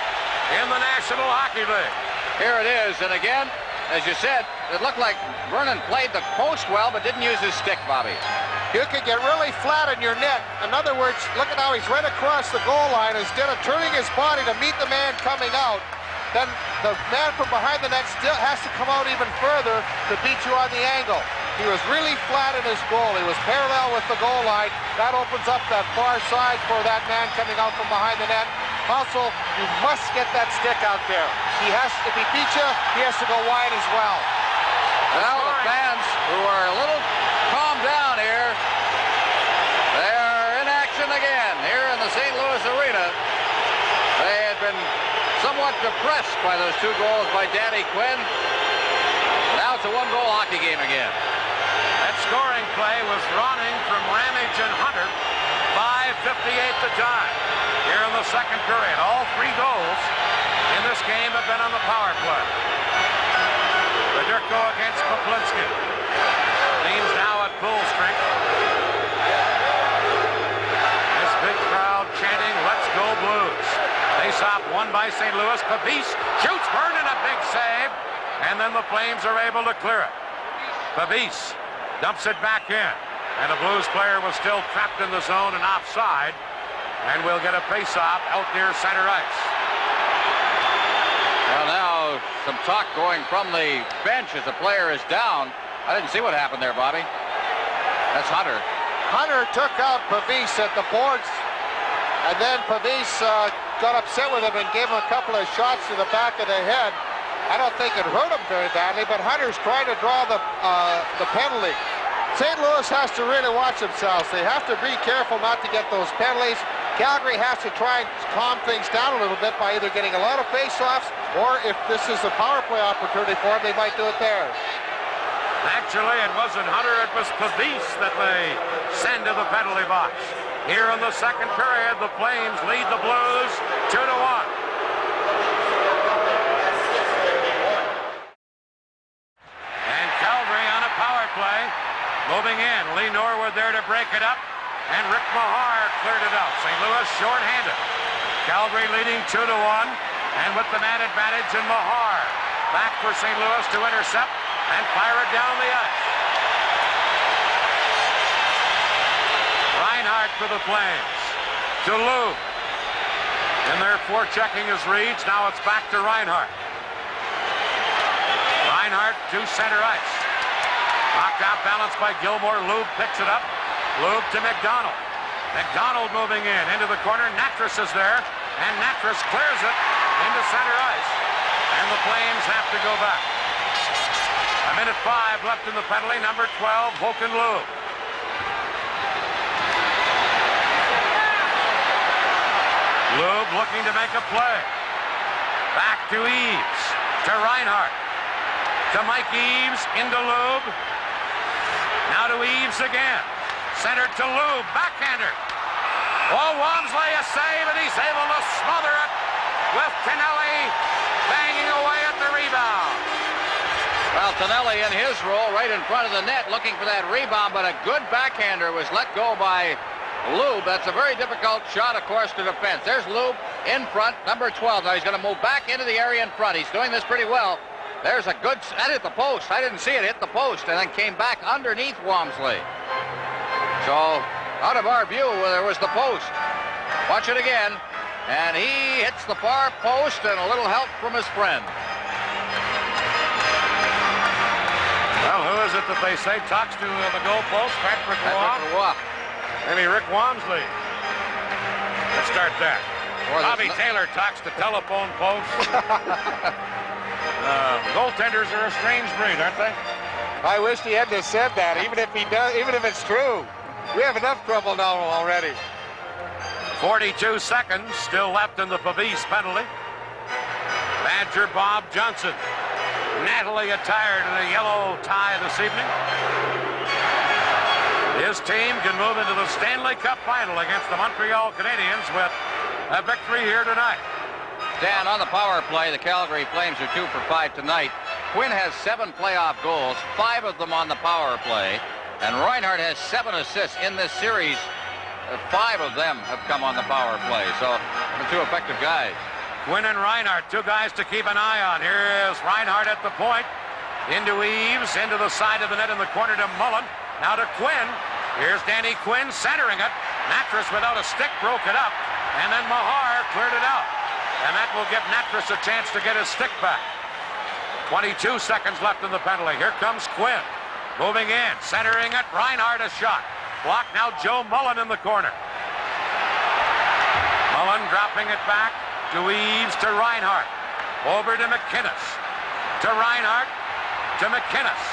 in the National Hockey League. Here it is, and again, as you said, it looked like Vernon played the post well, but didn't use his stick, Bobby. You can get really flat in your net. In other words, look at how he's right across the goal line. Instead of turning his body to meet the man coming out, then the man from behind the net still has to come out even further to beat you on the angle. He was really flat in his goal. He was parallel with the goal line. That opens up that far side for that man coming out from behind the net. Also, you must get that stick out there. He has, if he beats you, he has to go wide as well. Well, the fans who are a little calmed down here, they are in action again here in the St. Louis Arena. They had been somewhat depressed by those 2 goals by Danny Quinn. Now it's a 1-goal hockey game again. That scoring play was Ronning from Ramage and Hunter. 5:58 the time here in the second period. All 3 goals in this game have been on the power play. Bedurko against Poplinski. Teams now at full strength. This big crowd chanting, "Let's go Blues." Face-off won by St. Louis. Pavis shoots Vernon, a big save. And then the Flames are able to clear it. Pavis dumps it back in. And the Blues player was still trapped in the zone and offside. And we'll get a face-off out near center ice. Well, now some talk going from the bench as the player is down. I didn't see what happened there, Bobby. That's Hunter. Hunter took out Pavis at the boards, and then Pavis got upset with him and gave him a couple of shots to the back of the head. I don't think it hurt him very badly, but Hunter's trying to draw the penalty. St. Louis has to really watch themselves. They have to be careful not to get those penalties. Calgary has to try and calm things down a little bit by either getting a lot of face-offs, or if this is a power play opportunity for them, they might do it there. Actually, it wasn't Hunter, it was Pavis that they send to the penalty box. Here in the second period, the Flames lead the Blues 2-1. And Calgary on a power play. Moving in, Lee Norwood there to break it up. And Rick Mahar cleared it out. St. Louis short-handed. Calgary leading 2-1. And with the man advantage in Mahar. Back for St. Louis to intercept and fire it down the ice. Reinhardt for the Flames. To Lou. And they're forechecking his reads. Now it's back to Reinhardt. Reinhardt to center ice. Knocked out balance by Gilmore. Lube picks it up. Lube to McDonald. McDonald moving in into the corner. Natras is there. And Natras clears it into center ice. And the Flames have to go back. 1:05 left in the penalty. Number 12, Håkan Lube. Lube looking to make a play. Back to Eves. To Reinhardt. To Mike Eves. Into Lube. Now to Eves again. Centered to Lube. Backhander. Oh, Wamsley a save, and he's able to smother it with Tonelli banging away at the rebound. Well, Tonelli in his role right in front of the net looking for that rebound, but a good backhander was let go by Lube. That's a very difficult shot, of course, to defense. There's Lube in front, number 12. Now he's going to move back into the area in front. He's doing this pretty well. There's a good, that hit the post. I didn't see it hit the post, and then came back underneath Wamsley. So, out of our view, there was the post. Watch it again. And he hits the far post, and a little help from his friend. Well, who is is it that they say talks to the goalpost? Patrick Roy? Maybe Rick Walmsley. Let's start that. Bobby Taylor talks to telephone posts. Goaltenders are a strange breed, aren't they? I wish he hadn't have said that, even if he does, even if it's true. We have enough trouble now already. 42 seconds still left in the Pavis penalty. Badger Bob Johnson, nattily attired in a yellow tie this evening. His team can move into the Stanley Cup final against the Montreal Canadiens with a victory here tonight. Dan, on the power play, the Calgary Flames are 2 for 5 tonight. Quinn has 7 playoff goals, 5 of them on the power play. And Reinhart has 7 assists in this series. 5 of them have come on the power play. So, the 2 effective guys. Quinn and Reinhart, 2 guys to keep an eye on. Here is Reinhart at the point. Into Eaves, into the side of the net in the corner to Mullen. Now to Quinn. Here's Danny Quinn centering it. Natras without a stick broke it up. And then Mahar cleared it out. And that will give Natras a chance to get his stick back. 22 seconds left in the penalty. Here comes Quinn. Moving in, centering it. Reinhart a shot. Blocked now Joe Mullen in the corner. Mullen dropping it back to Eaves to Reinhart. Over to McInnes. To Reinhart. To McInnes.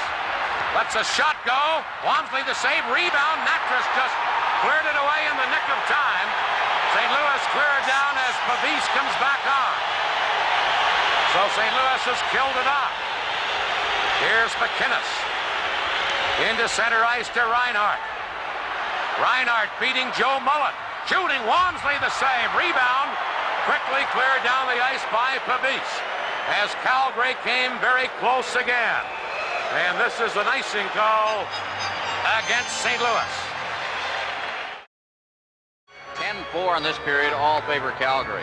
Lets a shot go. Walmsley the save. Rebound. Natras just cleared it away in the nick of time. St. Louis cleared down as Pavis comes back on. So St. Louis has killed it off. Here's McInnes. Into center ice to Reinhart. Reinhart beating Joe Mullen. Shooting. Walmsley the save. Rebound. Quickly cleared down the ice by Pavis as Calgary came very close again. And this is an icing call against St. Louis. 10-4 in this period, all favor Calgary.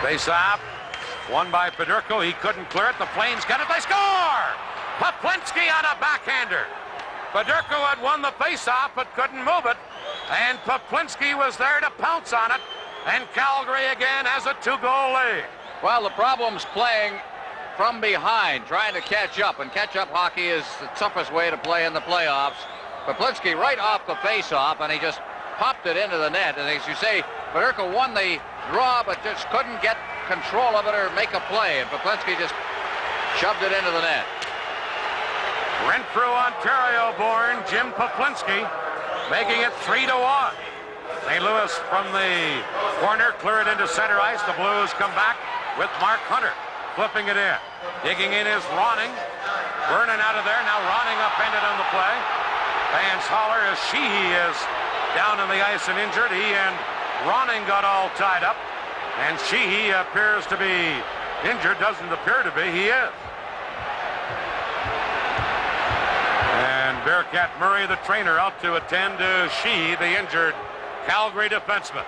Face-off, won by Fedorko. He couldn't clear it. The Flames get it. They score! Poplinski on a backhander. Fedorko had won the face-off but couldn't move it. And Poplinski was there to pounce on it. And Calgary again has a 2-goal lead. Well, the problem's playing from behind, trying to catch up. And catch-up hockey is the toughest way to play in the playoffs. Poplinski right off the face-off, and he just popped it into the net. And as you say, Fedorko won the draw, but just couldn't get control of it or make a play. And Poplinski just shoved it into the net. Renfrew, Ontario-born Jim Poplinski, making it 3-1. St. Louis from the corner, clear it into center ice. The Blues come back with Mark Hunter, flipping it in. Digging in is Ronning. Vernon out of there. Now Ronning upended on the play. Fans holler as Sheehy is down on the ice and injured. He and Ronning got all tied up. And Sheehy appears to be injured. Doesn't appear to be. He is. And Bearcat Murray, the trainer, out to attend to Sheehy, the injured Calgary defenseman.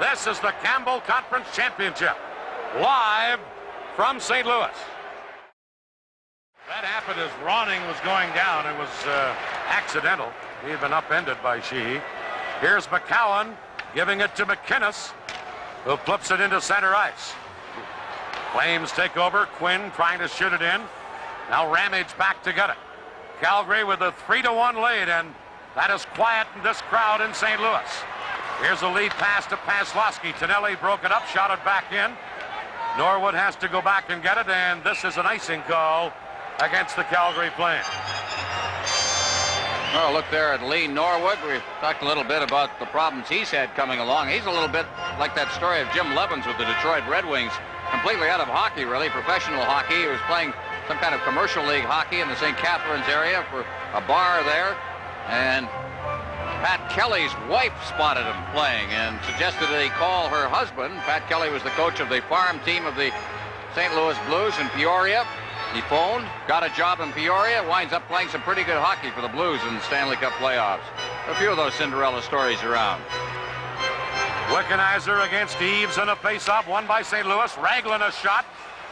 This is the Campbell Conference Championship, live from St. Louis. That happened as Ronning was going down. It was accidental. He had been upended by Sheehy. Here's McCowan giving it to McInnes, who flips it into center ice. Flames take over. Quinn trying to shoot it in. Now Ramage back to get it. Calgary with a 3-1 lead, and that has quietened this crowd in St. Louis. Here's a lead pass to Paslowski. Tonelli broke it up, shot it back in. Norwood has to go back and get it, and this is an icing call against the Calgary Flames. Oh, look there at Lee Norwood. We've talked a little bit about the problems he's had coming along. He's a little bit like that story of Jim Levens with the Detroit Red Wings. Completely out of hockey, really, professional hockey. He was playing some kind of commercial league hockey in the St. Catharines area for a bar there. And Pat Kelly's wife spotted him playing and suggested that he call her husband. Pat Kelly was the coach of the farm team of the St. Louis Blues in Peoria. He phoned, got a job in Peoria, winds up playing some pretty good hockey for the Blues in the Stanley Cup playoffs. A few of those Cinderella stories around. Wickenheiser against Eaves in a face-off, won by St. Louis. Raglan a shot,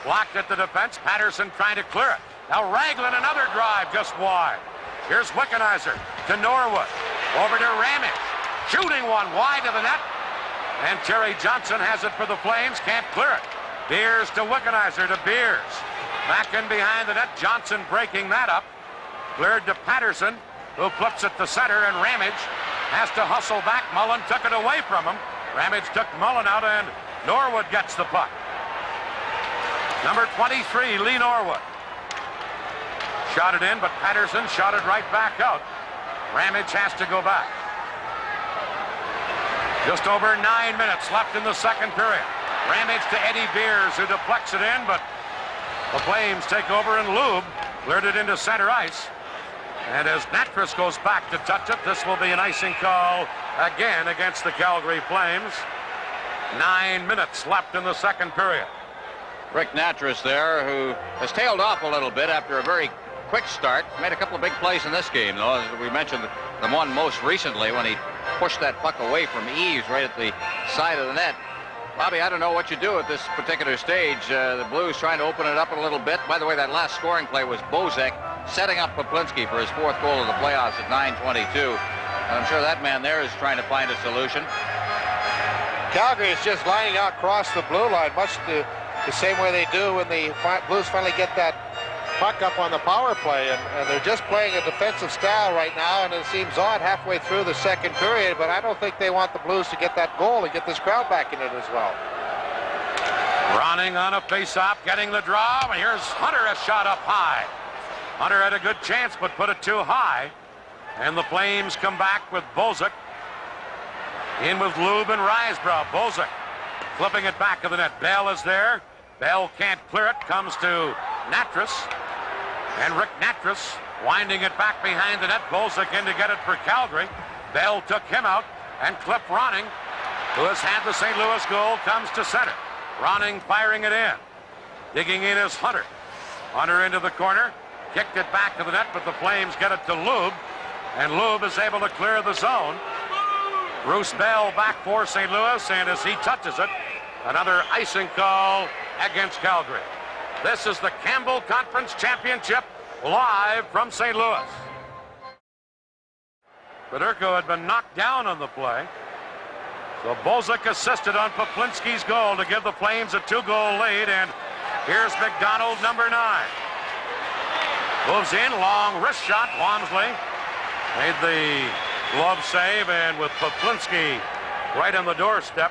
blocked at the defense. Patterson trying to clear it. Now Raglan another drive just wide. Here's Wickenheiser to Norwood. Over to Ramage. Shooting one wide of the net. And Terry Johnson has it for the Flames. Can't clear it. Beers to Wickenheiser to Beers. Back in behind the net. Johnson breaking that up. Cleared to Patterson, who flips it to center, and Ramage has to hustle back. Mullen took it away from him. Ramage took Mullen out, and Norwood gets the puck. Number 23, Lee Norwood. Shot it in, but Patterson shot it right back out. Ramage has to go back. Just over 9 minutes left in the second period. Ramage to Eddie Beers, who deflects it in, but the Flames take over, and Lube cleared it into center ice. And as Natras goes back to touch it, this will be an icing call again against the Calgary Flames. 9 minutes left in the second period. Rick Natras there, who has tailed off a little bit after a very quick start. Made a couple of big plays in this game, though. As we mentioned, the one most recently when he pushed that puck away from Eves right at the side of the net. Bobby, I don't know what you do at this particular stage. The Blues trying to open it up a little bit. By the way, that last scoring play was Bozek setting up Poplinski for his fourth goal of the playoffs at 9:22. And I'm sure that man there is trying to find a solution. Calgary is just lining out across the blue line, much the same way they do when the Blues finally get that puck up on the power play, and they're just playing a defensive style right now, and it seems odd halfway through the second period, but I don't think they want the Blues to get that goal and get this crowd back in it as well. Running on a face-off, getting the draw, and here's Hunter, a shot up high. Hunter had a good chance, but put it too high, and the Flames come back with Bozek. In with Lube and Risebrough. Bozek flipping it back to the net. Bell is there. Bell can't clear it. Comes to Natras. And Rick Natras winding it back behind the net. Bozek in to get it for Calgary. Bell took him out. And Cliff Ronning, who has had the St. Louis goal, comes to center. Ronning firing it in. Digging in is Hunter. Hunter into the corner. Kicked it back to the net, but the Flames get it to Lube. And Lube is able to clear the zone. Bruce Bell back for St. Louis, and as he touches it, another icing call against Calgary. This is the Campbell Conference Championship live from St. Louis. Fedorko had been knocked down on the play. So Bozek assisted on Poplinski's goal to give the Flames a 2-goal lead, and here's McDonald, number 9. Moves in, long wrist shot. Walmsley made the glove save, and with Poplinski right on the doorstep,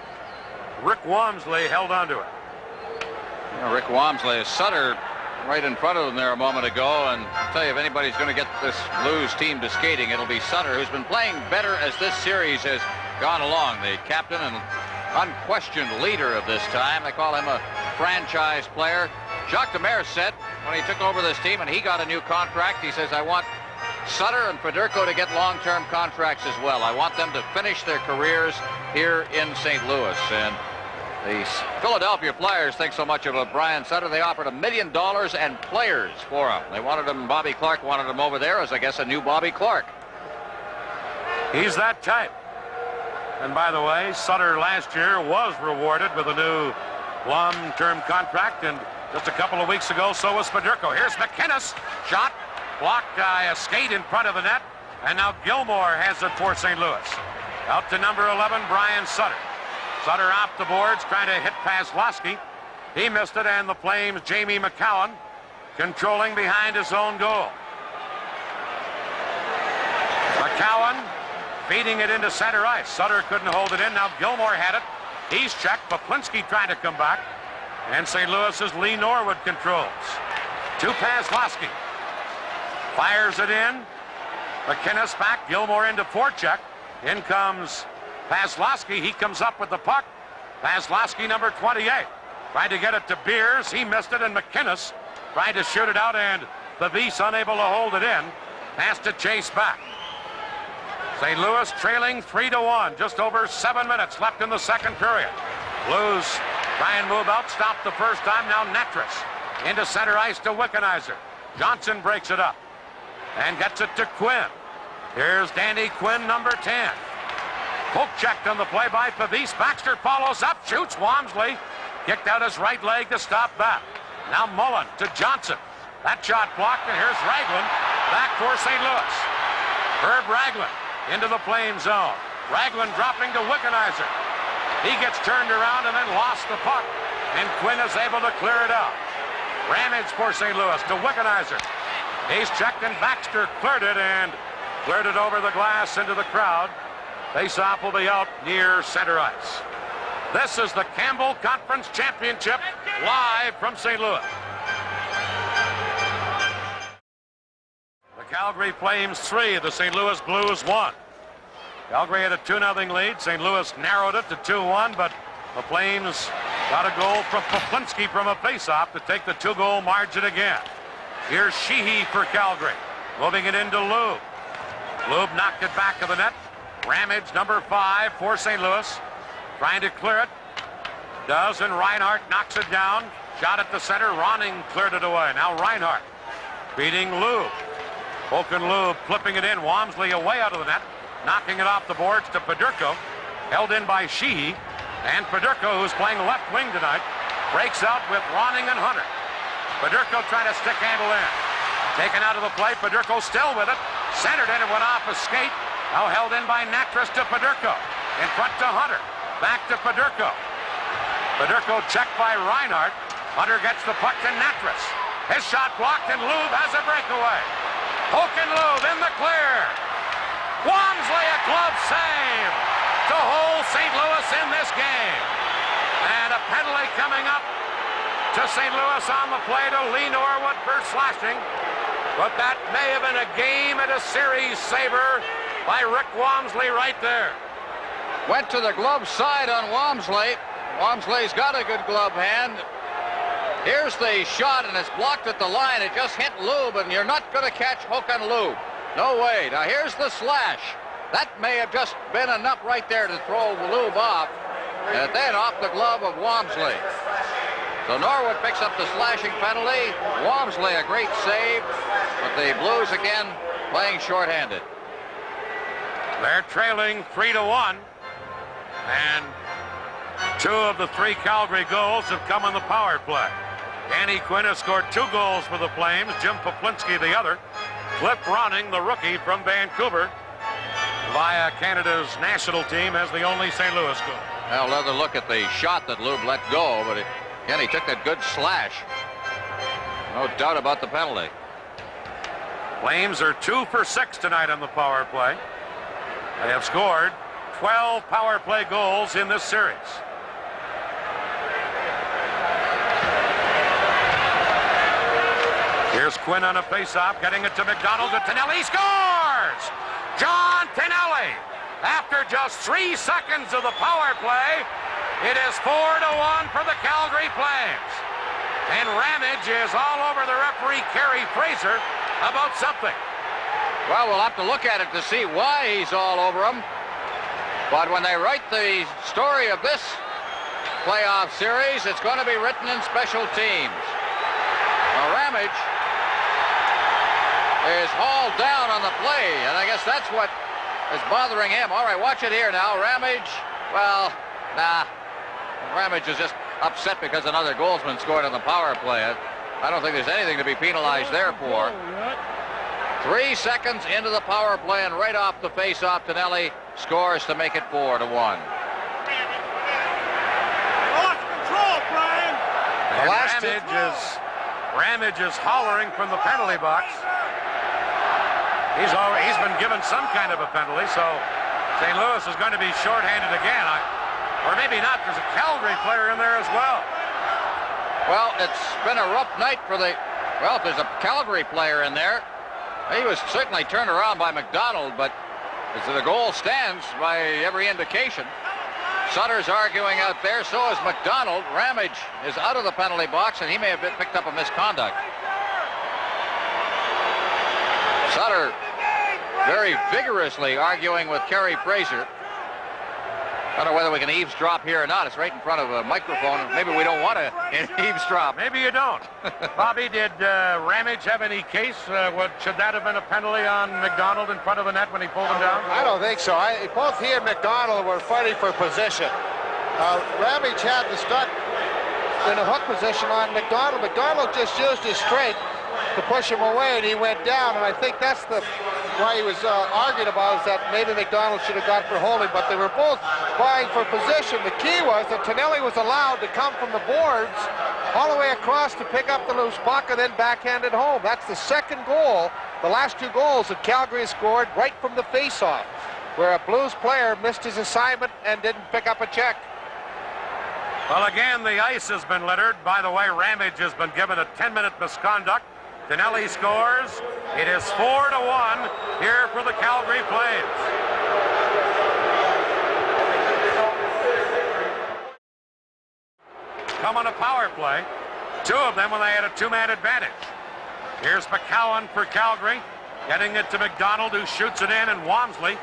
Rick Walmsley held onto it. Yeah, Rick Walmsley, Sutter right in front of him there a moment ago, and I'll tell you, if anybody's going to get this Blues team to skating, it'll be Sutter, who's been playing better as this series has gone along. The captain and unquestioned leader of this time. They call him a franchise player. Jacques Demers said when he took over this team and he got a new contract, he says, I want Sutter and Fedorko to get long-term contracts as well. I want them to finish their careers here in St. Louis. And the Philadelphia Flyers think so much of Brian Sutter, they offered $1 million and players for him. They wanted him, Bobby Clarke wanted him over there as, I guess, a new Bobby Clarke. He's that type. And by the way, Sutter last year was rewarded with a new long-term contract, and just a couple of weeks ago, so was Fedorko. Here's McInnes. Shot blocked by a skate in front of the net, and now Gilmore has it for St. Louis. Out to number 11, Brian Sutter. Sutter off the boards, trying to hit past Lasky. He missed it, and the Flames' Jamie McCowan controlling behind his own goal. McCowan feeding it into center ice. Sutter couldn't hold it in. Now Gilmore had it. He's checked. Poplinski trying to come back. And St. Louis's Lee Norwood controls. To Lasky. Fires it in. McInnes back. Gilmore into forecheck. In comes Lasky. He comes up with the puck. Lasky, number 28. Tried to get it to Beers. He missed it, and McInnes tried to shoot it out, and Bevis unable to hold it in. Has to chase back. St. Louis trailing 3-1. Just over 7 minutes left in the second period. Blues try and move out. Stopped the first time. Now Natras into center ice to Wickenheiser. Johnson breaks it up and gets it to Quinn. Here's Danny Quinn, number 10. Poke checked on the play by Pavis. Baxter follows up, shoots. Walmsley kicked out his right leg to stop that. Now Mullen to Johnson. That shot blocked, and here's Raglan back for St. Louis. Herb Raglan into the Flame zone. Raglan dropping to Wickenheiser. He gets turned around and then lost the puck, and Quinn is able to clear it out. Ramage for St. Louis to Wickenheiser. He's checked, and Baxter cleared it over the glass into the crowd. Faceoff will be out near center ice. This is the Campbell Conference Championship live from St. Louis. The Calgary Flames 3, the St. Louis Blues 1. Calgary had a 2-0 lead. St. Louis narrowed it to 2-1, but the Flames got a goal from Poplinski from a faceoff to take the 2-goal margin again. Here's Sheehy for Calgary. Moving it into Lube. Lube knocked it back of the net. Ramage, number 5 for St. Louis. Trying to clear it. Does, and Reinhart knocks it down. Shot at the center. Ronning cleared it away. Now Reinhart beating Lube. Hoken Lube flipping it in. Walmsley away out of the net. Knocking it off the boards to Pedurko. Held in by Sheehy. And Pedurko, who's playing left wing tonight, breaks out with Ronning and Hunter. Pedurko trying to stick handle in. Taken out of the play. Pedurko still with it. Centered in and went off a skate. Now held in by Natras to Pedurko. In front to Hunter. Back to Pedurko. Pedurko checked by Reinhart. Hunter gets the puck to Natras. His shot blocked, and Lube has a breakaway. Hoken Lube in the clear. Walmsley, a glove save to hold St. Louis in this game. And a penalty coming up to St. Louis on the play to Lee Norwood for slashing. But that may have been a game and a series saver by Rick Walmsley right there. Went to the glove side on Walmsley. Walmsley's got a good glove hand. Here's the shot, and it's blocked at the line. It just hit Lube, and you're not going to catch Hoken Lube. No way. Now here's the slash. That may have just been enough right there to throw Lube off, and then off the glove of Walmsley. So Norwood picks up the slashing penalty. Walmsley, a great save, but the Blues again playing shorthanded. They're trailing 3-1, and 2 of the 3 Calgary goals have come on the power play. Danny Quinn has scored 2 goals for the Flames. Jim Poplinski the other. Cliff Ronning, the rookie from Vancouver, via Canada's national team, has the only St. Louis goal. Now another look at the shot that Lube let go, but again he took that good slash. No doubt about the penalty. Flames are 2 for 6 tonight on the power play. They have scored 12 power play goals in this series. Here's Quinn on a faceoff, getting it to McDonald, to Tonelli, scores! John Tonelli! After just 3 seconds of the power play, it is 4-1 for the Calgary Flames. And Ramage is all over the referee, Kerry Fraser, about something. Well, we'll have to look at it to see why he's all over him. But when they write the story of this playoff series, it's going to be written in special teams. Now, Ramage is hauled down on the play, and I guess that's what is bothering him. All right, watch it here now. Ramage, well, nah. Ramage is just upset because another goalsman scored on the power play. I don't think there's anything to be penalized there for. 3 seconds into the power play, and right off the face-off, Tonelli scores to make it 4-1. Ramage is hollering from the penalty box. He's been given some kind of a penalty, so St. Louis is going to be shorthanded again. Or maybe not. There's a Calgary player in there as well. Well, it's been a rough night for the... Well, if there's a Calgary player in there, he was certainly turned around by McDonald, but as the goal stands by every indication, Sutter's arguing out there, so is McDonald. Ramage is out of the penalty box, and he may have been picked up a misconduct. Sutter very vigorously arguing with Kerry Fraser. I don't know whether we can eavesdrop here or not. It's right in front of a microphone. Maybe we don't want to eavesdrop. Maybe you don't. Bobby, did Ramage have any case? Should that have been a penalty on McDonald in front of the net when he pulled him down? I don't think so. Both he and McDonald were fighting for position. Ramage had the stuck in a hook position on McDonald. McDonald just used his strength to push him away, and he went down, and I think that's the why he was arguing about is that maybe McDonald should have gone for holding, but they were both vying for position. The key was that Tonelli was allowed to come from the boards all the way across to pick up the loose puck and then backhand it home. That's the second goal. The last two goals that Calgary scored right from the faceoff, where a Blues player missed his assignment and didn't pick up a check. Well, again, the ice has been littered. By the way, Ramage has been given a 10-minute misconduct. Tonelli scores. It is 4-1 here for the Calgary Flames. Come on a power play. Two of them when they had a two-man advantage. Here's McCowan for Calgary, getting it to McDonald, who shoots it in, and Walmsley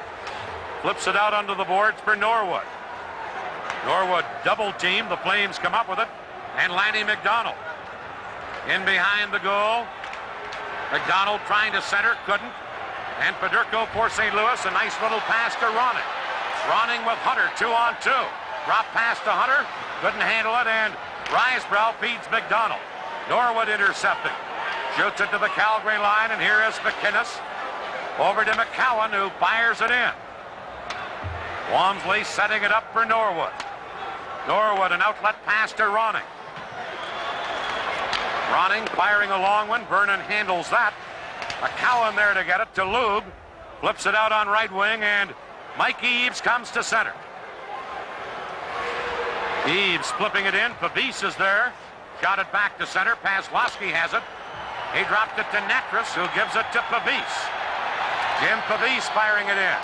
flips it out onto the boards for Norwood. Norwood double-teamed. The Flames come up with it, and Lanny McDonald in behind the goal. McDonald trying to center, couldn't. And Federico for St. Louis, a nice little pass to Ronning. Ronning with Hunter, 2-on-2. Drop pass to Hunter, couldn't handle it, and Risebrough feeds McDonald. Norwood intercepting. Shoots it to the Calgary line, and here is McInnes. Over to McCowan, who fires it in. Walmsley setting it up for Norwood. Norwood, an outlet pass to Ronning. Ronning firing a long one. Vernon handles that. McCowan there to get it to Lube. Flips it out on right wing, and Mike Eaves comes to center. Eaves flipping it in. Pavis is there. Shot it back to center. Paslowski has it. He dropped it to Natras, who gives it to Pavis. Jim Pavis firing it in.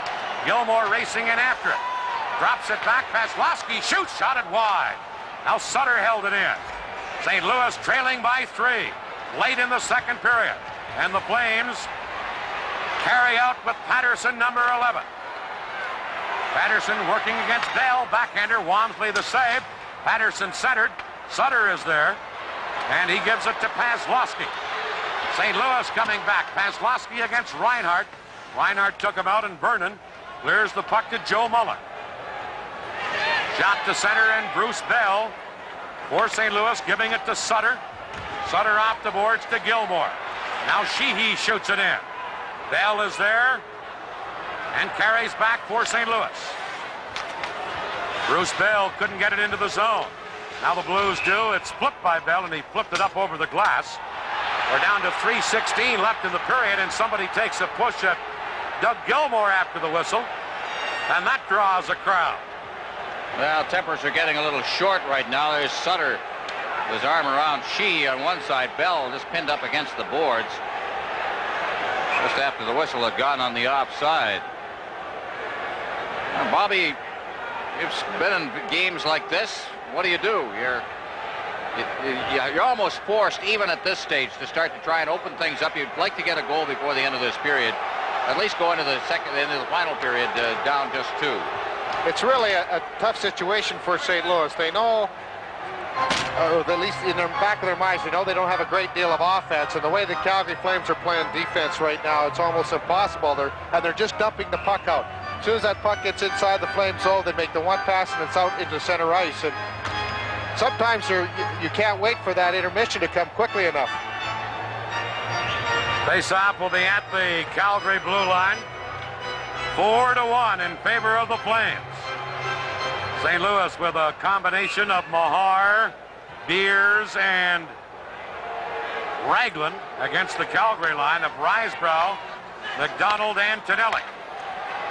Gilmore racing in after it. Drops it back. Paslowski shoots. Shot it wide. Now Sutter held it in. St. Louis trailing by 3 late in the second period. And the Flames carry out with Patterson, number 11. Patterson working against Bell. Backhander. Walmsley the save. Patterson centered. Sutter is there. And he gives it to Paslowski. St. Louis coming back. Paslowski against Reinhardt. Reinhardt took him out, and Vernon clears the puck to Joe Mullen. Shot to center, and Bruce Bell for St. Louis giving it to Sutter. Sutter off the boards to Gilmore. Now Sheehy shoots it in. Bell is there and carries back for St. Louis. Bruce Bell couldn't get it into the zone. Now the Blues do. It's flipped by Bell, and he flipped it up over the glass. We're down to 3:16 left in the period, and somebody takes a push at Doug Gilmore after the whistle, and that draws a crowd. Well, tempers are getting a little short right now. There's Sutter, his arm around Shee on one side. Bell just pinned up against the boards just after the whistle had gone on the offside. Now, Bobby, you've been in games like this. What do? You're almost forced, even at this stage, to start to try and open things up. You'd like to get a goal before the end of this period. At least go into the final period down just 2. It's really a tough situation for St. Louis. They know, or at least in the back of their minds, they know they don't have a great deal of offense. And the way the Calgary Flames are playing defense right now, it's almost impossible. They're just dumping the puck out. As soon as that puck gets inside the Flame zone, they make the one pass and it's out into center ice. And sometimes you can't wait for that intermission to come quickly enough. Face-off will be at the Calgary blue line. 4-1 in favor of the Flames. St. Louis with a combination of Mahar, Beers, and Raglan against the Calgary line of Risebrough, McDonald, and Tonelli.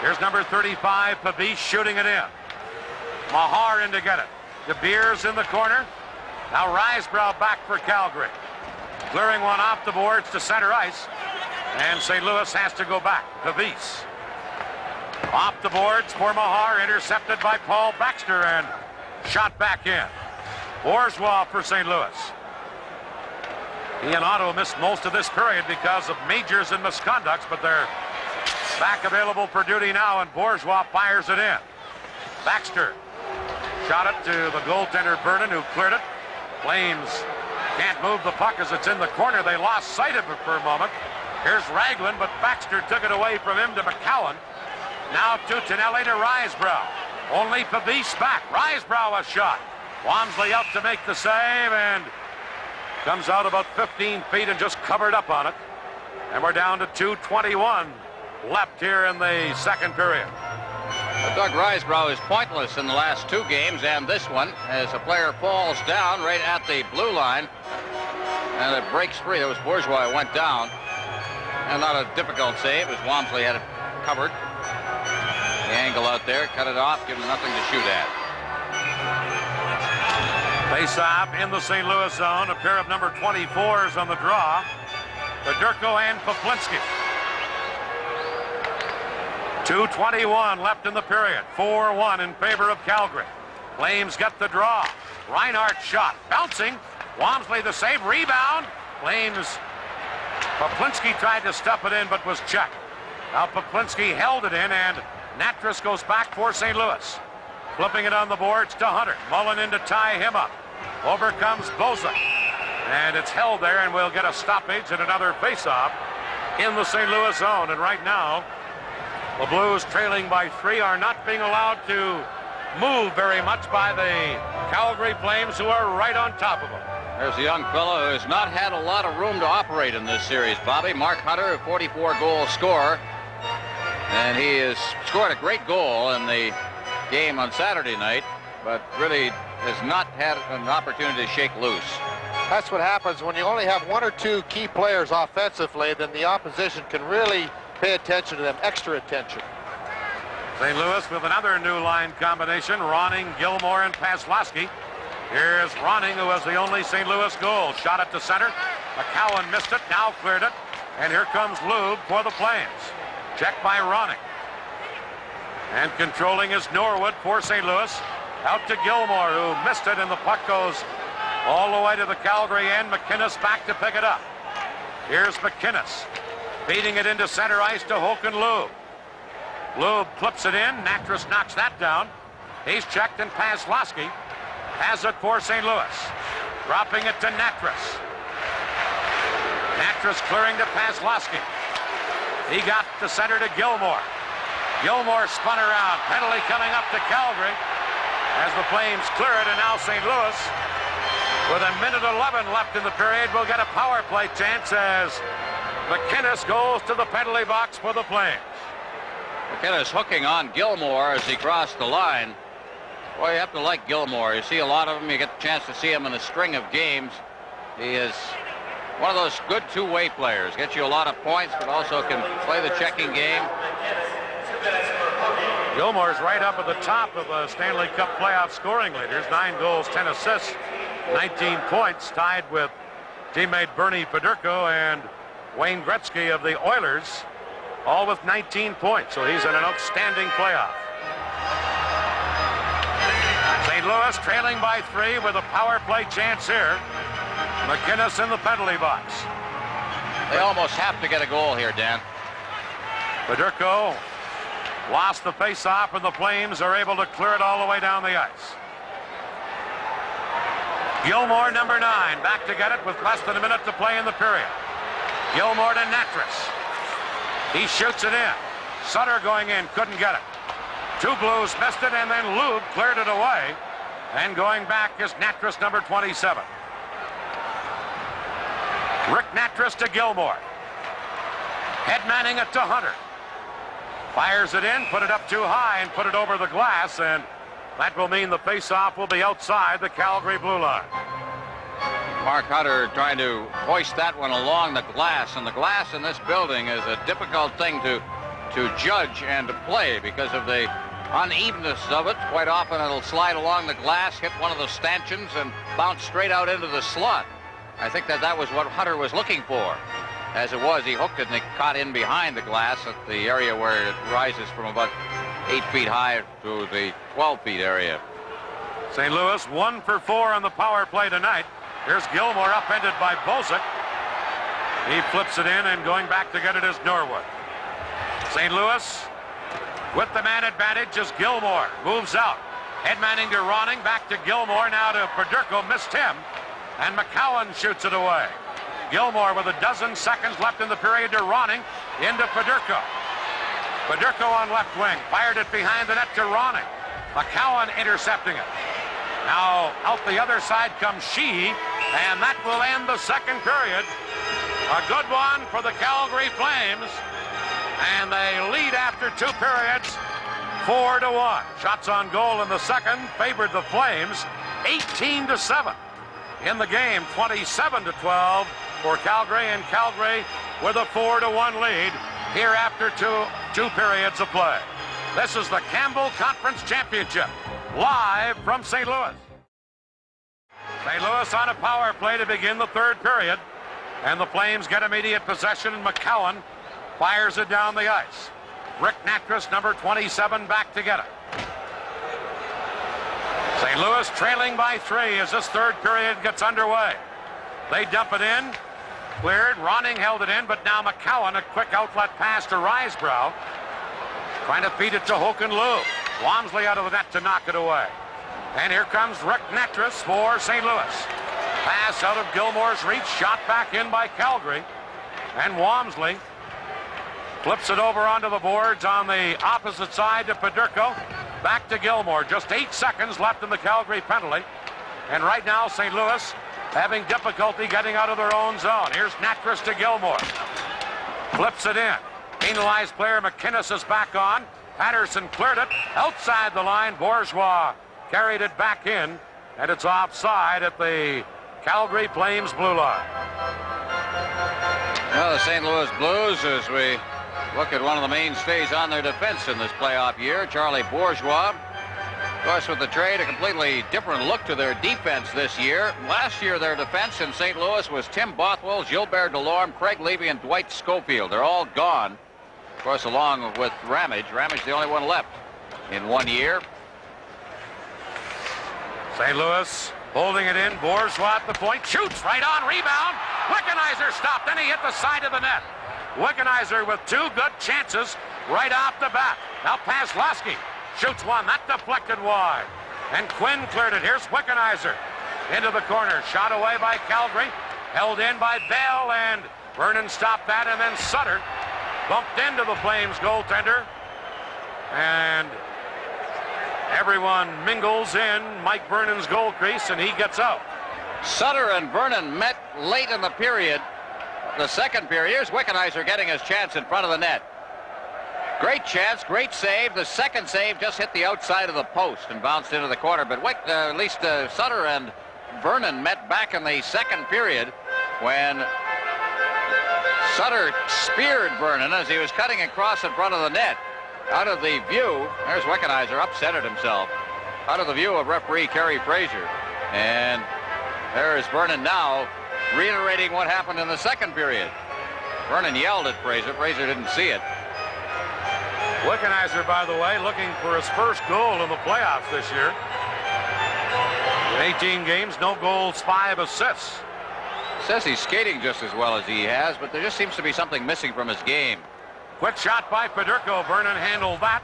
Here's number 35, Pavis, shooting it in. Mahar in to get it. De Beers in the corner. Now Risebrough back for Calgary. Clearing one off the boards to center ice. And St. Louis has to go back. Pavis. Off the boards for Mahar, intercepted by Paul Baxter and shot back in. Bourgeois for St. Louis. He and Otto missed most of this period because of majors and misconducts, but they're back available for duty now, and Bourgeois fires it in. Baxter shot it to the goaltender Vernon, who cleared it. Flames can't move the puck as it's in the corner. They lost sight of it for a moment. Here's Raglan, but Baxter took it away from him to McCowan. Now to Tonelli to Risebrough. Only Pavis back. Risebrough a shot. Walmsley out to make the save and comes out about 15 feet and just covered up on it. And we're down to 2:21 left here in the second period. Doug Risebrough is pointless in the last 2 games and this one as a player falls down right at the blue line. And it breaks free. It was Bourgeois who went down. And not a difficult save as Walmsley had it covered. The angle out there, cut it off, give him nothing to shoot at. Face-off in the St. Louis zone. A pair of number 24s on the draw. Fedorko and Poplinski. 2:21 left in the period. 4-1 in favor of Calgary. Flames get the draw. Reinhardt shot. Bouncing. Walmsley the save. Rebound. Flames. Poplinski tried to stuff it in but was checked. Now Poplinski held it in and Natras goes back for St. Louis. Flipping it on the boards to Hunter. Mullen in to tie him up. Over comes Bozak. And it's held there and we'll get a stoppage and another face-off in the St. Louis zone. And right now, the Blues trailing by 3 are not being allowed to move very much by the Calgary Flames who are right on top of them. There's a young fellow who has not had a lot of room to operate in this series, Bobby. Mark Hunter, a 44-goal scorer. And he has scored a great goal in the game on Saturday night, but really has not had an opportunity to shake loose. That's what happens when you only have 1 or 2 key players offensively, then the opposition can really pay attention to them, extra attention. St. Louis with another new line combination, Ronning, Gilmore, and Paslowski. Here's Ronning, who has the only St. Louis goal. Shot it to center. McCowan missed it, now cleared it. And here comes Lube for the Flames. Checked by Ronning. And controlling is Norwood for St. Louis. Out to Gilmore, who missed it, and the puck goes all the way to the Calgary end. McInnes back to pick it up. Here's McInnes. Feeding it into center ice to Håkan Lube. Lube clips it in. Natras knocks that down. He's checked, and Paslowski has it for St. Louis. Dropping it to Natras. Natras clearing to Paslowski. He got the center to Gilmore. Gilmore spun around. Penalty coming up to Calgary as the Flames clear it, and now St. Louis, with 1:11 left in the period, will get a power play chance as McInnes goes to the penalty box for the Flames. McInnes hooking on Gilmore as he crossed the line. Boy, you have to like Gilmore. You see a lot of him. You get the chance to see him in a string of games. He is one of those good two-way players. Gets you a lot of points, but also can play the checking game. Gilmore's right up at the top of the Stanley Cup playoff scoring leaders. 9 goals, 10 assists, 19 points, tied with teammate Bernie Fedorko and Wayne Gretzky of the Oilers, all with 19 points. So he's in an outstanding playoff. St. Louis trailing by 3 with a power play chance here. McInnes in the penalty box. They almost have to get a goal here, Dan. Fedorko lost the face-off, and the Flames are able to clear it all the way down the ice. Gilmore, number 9, back to get it with less than a minute to play in the period. Gilmore to Natras. He shoots it in. Sutter going in, couldn't get it. 2 Blues missed it, and then Lube cleared it away. And going back is Natras, number 27. Rick Natras to Gilmore. Headmanning it to Hunter. Fires it in, put it up too high, and put it over the glass, and that will mean the face-off will be outside the Calgary blue line. Mark Hunter trying to hoist that one along the glass, and the glass in this building is a difficult thing to judge and to play because of the unevenness of it. Quite often it'll slide along the glass, hit one of the stanchions, and bounce straight out into the slot. I think that was what Hunter was looking for. As it was, he hooked it and it caught in behind the glass at the area where it rises from about 8 feet high to the 12 feet area. St. Louis 1 for 4 on the power play tonight. Here's Gilmore upended by Bozak. He flips it in, and going back to get it is Norwood. St. Louis with the man advantage as Gilmore moves out. Headmanning to Ronning, back to Gilmore, now to Fedorko, missed him, and McCowan shoots it away. Gilmore with 12 seconds left in the period to Ronning, into Fedorko. Fedorko on left wing, fired it behind the net to Ronning. McCowan intercepting it. Now out the other side comes Sheehy, and that will end the second period. A good one for the Calgary Flames. And they lead after 2 periods, 4-1. Shots on goal in the second favored the Flames, 18-7. In the game, 27-12 for Calgary, and Calgary with a 4-1 lead here after two periods of play. This is the Campbell Conference Championship, live from St. Louis. St. Louis on a power play to begin the third period, and the Flames get immediate possession, and McCowan fires it down the ice. Rick Natras, number 27, back to get it. St. Louis trailing by 3 as this third period gets underway. They dump it in, cleared. Ronning held it in, but now McCowan, a quick outlet pass to Risebrough, trying to feed it to Hook and Lou. Walmsley out of the net to knock it away. And here comes Rick Natras for St. Louis. Pass out of Gilmore's reach, shot back in by Calgary. And Walmsley flips it over onto the boards on the opposite side to Pedirko. Back to Gilmore. Just 8 seconds left in the Calgary penalty. And right now, St. Louis having difficulty getting out of their own zone. Here's Natras to Gilmore. Flips it in. Penalized player McInnes is back on. Patterson cleared it outside the line. Bourgeois carried it back in, and it's offside at the Calgary Flames blue line. Well, the St. Louis Blues, as we look at one of the mainstays on their defense in this playoff year, Charlie Bourgeois. Of course, with the trade, a completely different look to their defense this year. Last year, their defense in St. Louis was Tim Bothwell, Gilbert Delorme, Craig Levy, and Dwight Schofield. They're all gone. Of course, along with Ramage. Ramage, the only one left in 1 year. St. Louis holding it in. Bourgeois at the point. Shoots right on. Rebound. Wickenheiser stopped. Then he hit the side of the net. Wickenheiser with 2 good chances right off the bat. Now past Lasky. Shoots one. That deflected wide. And Quinn cleared it. Here's Wickenheiser into the corner. Shot away by Calgary. Held in by Bell, and Vernon stopped that, and then Sutter bumped into the Flames goaltender. And everyone mingles in Mike Vernon's goal crease, and he gets out. Sutter and Vernon met late in the period. The second period. Here's Wickenheiser getting his chance in front of the net. Great chance, great save. The second save just hit the outside of the post and bounced into the corner. But Sutter and Vernon met back in the second period when Sutter speared Vernon as he was cutting across in front of the net. Out of the view, there's Wickenheiser, upsetted himself. Out of the view of referee Kerry Fraser. And there is Vernon now reiterating what happened in the second period. Vernon yelled at Fraser. Fraser didn't see it. Wickenheiser, by the way, looking for his first goal in the playoffs this year. In 18 games, no goals, 5 assists. Says he's skating just as well as he has, but there just seems to be something missing from his game. Quick shot by Pedirko. Vernon handled that.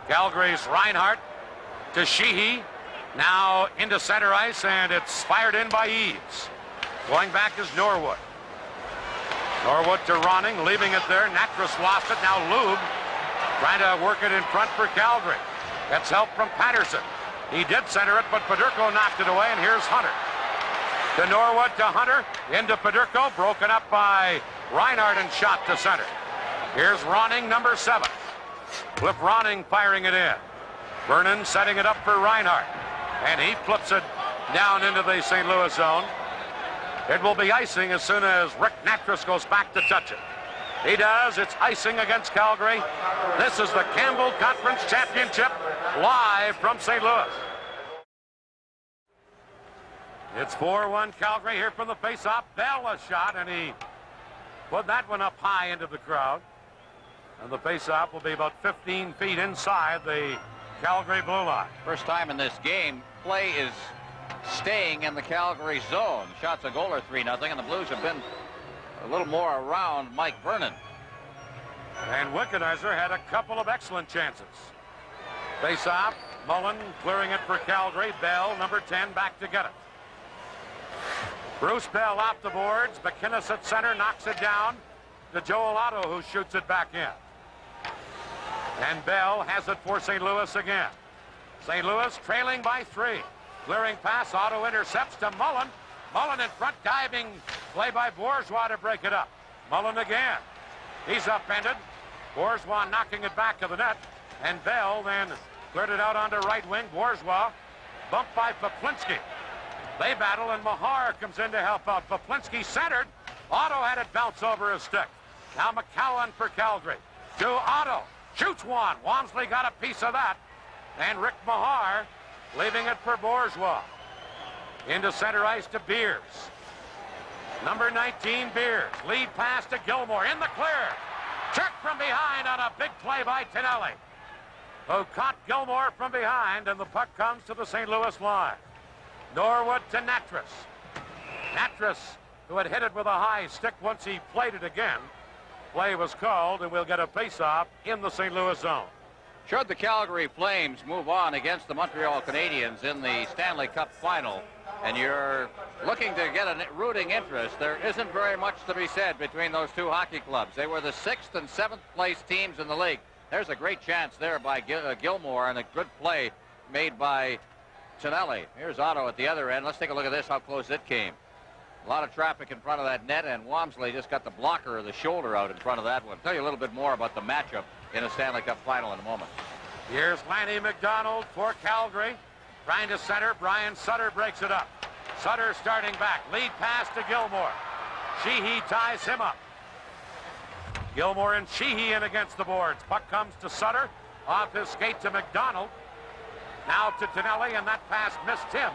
Calgary's Reinhart to Sheehy. Now into center ice, and it's fired in by Eaves. Going back is Norwood. Norwood to Ronning, leaving it there. Natras lost it. Now Lube trying to work it in front for Calgary. Gets help from Patterson. He did center it, but Pedirko knocked it away, and here's Hunter. To Norwood, to Hunter, into Pedirko, broken up by Reinhart and shot to center. Here's Ronning, number 7. Cliff Ronning firing it in. Vernon setting it up for Reinhart, and he flips it down into the St. Louis zone. It will be icing as soon as Rick Natras goes back to touch it. He does. It's icing against Calgary. This is the Campbell Conference Championship, live from St. Louis. It's 4-1 Calgary here from the face-off. Bell a shot, and he put that one up high into the crowd. And the face-off will be about 15 feet inside the Calgary blue line. First time in this game, play is staying in the Calgary zone. Shots a goal are 3-0, and the Blues have been a little more around Mike Vernon. And Wickenheiser had a couple of excellent chances. Face-off, Mullen clearing it for Calgary. Bell, number 10, back to get it. Bruce Bell off the boards. McInnes at center knocks it down to Joel Otto, who shoots it back in. And Bell has it for St. Louis again. St. Louis trailing by 3. Clearing pass, Otto intercepts to Mullen. Mullen in front, diving play by Bourgeois to break it up. Mullen again. He's upended. Bourgeois knocking it back to the net. And Bell then cleared it out onto right wing. Bourgeois bumped by Poplinski. They battle, and Mahar comes in to help out. Poplinski centered. Otto had it bounce over his stick. Now McCowan for Calgary. To Otto. Shoots one. Walmsley got a piece of that. And Rick Mahar leaving it for Bourgeois. Into center ice to Beers. Number 19, Beers. Lead pass to Gilmore. In the clear. Check from behind on a big play by Tonelli, who caught Gilmore from behind, and the puck comes to the St. Louis line. Norwood to Natras. Natras, who had hit it with a high stick once he played it again. Play was called, and we'll get a face-off in the St. Louis zone. Should the Calgary Flames move on against the Montreal Canadiens in the Stanley Cup final, and you're looking to get a rooting interest, there isn't very much to be said between those two hockey clubs. They were the 6th and 7th place teams in the league. There's a great chance there by Gilmore, and a good play made by Tonelli. Here's Otto at the other end. Let's take a look at this, how close it came. A lot of traffic in front of that net, and Walmsley just got the blocker of the shoulder out in front of that one. I'll tell you a little bit more about the matchup in a Stanley Cup final in a moment. Here's Lanny McDonald for Calgary. Trying to center. Brian Sutter breaks it up. Sutter starting back. Lead pass to Gilmore. Sheehy ties him up. Gilmore and Sheehy in against the boards. Puck comes to Sutter. Off his skate to McDonald. Now to Tonelli, and that pass missed him.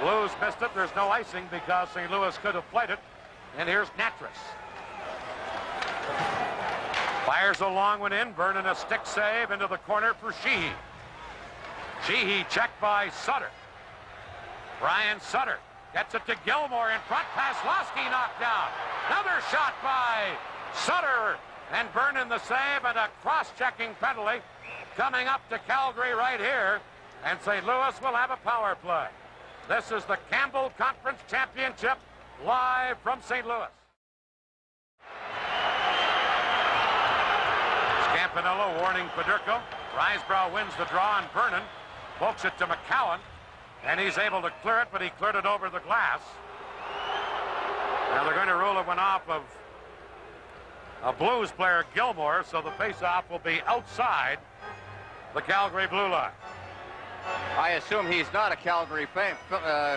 Blues missed it. There's no icing because St. Louis could have played it. And here's Natras. Fires a long one in. Vernon a stick save into the corner for Sheehy. Sheehy checked by Sutter. Brian Sutter gets it to Gilmore in front. Paslowski knocked down. Another shot by Sutter, and Vernon the save, and a cross-checking penalty coming up to Calgary right here. And St. Louis will have a power play. This is the Campbell Conference Championship live from St. Louis. Scampanello warning Federico. Risebrough wins the draw, and Vernon pokes it to McCowan, and he's able to clear it, but he cleared it over the glass. Now they're going to rule it one off of a Blues player, Gilmore, so the face-off will be outside the Calgary blue line. I assume he's not a Calgary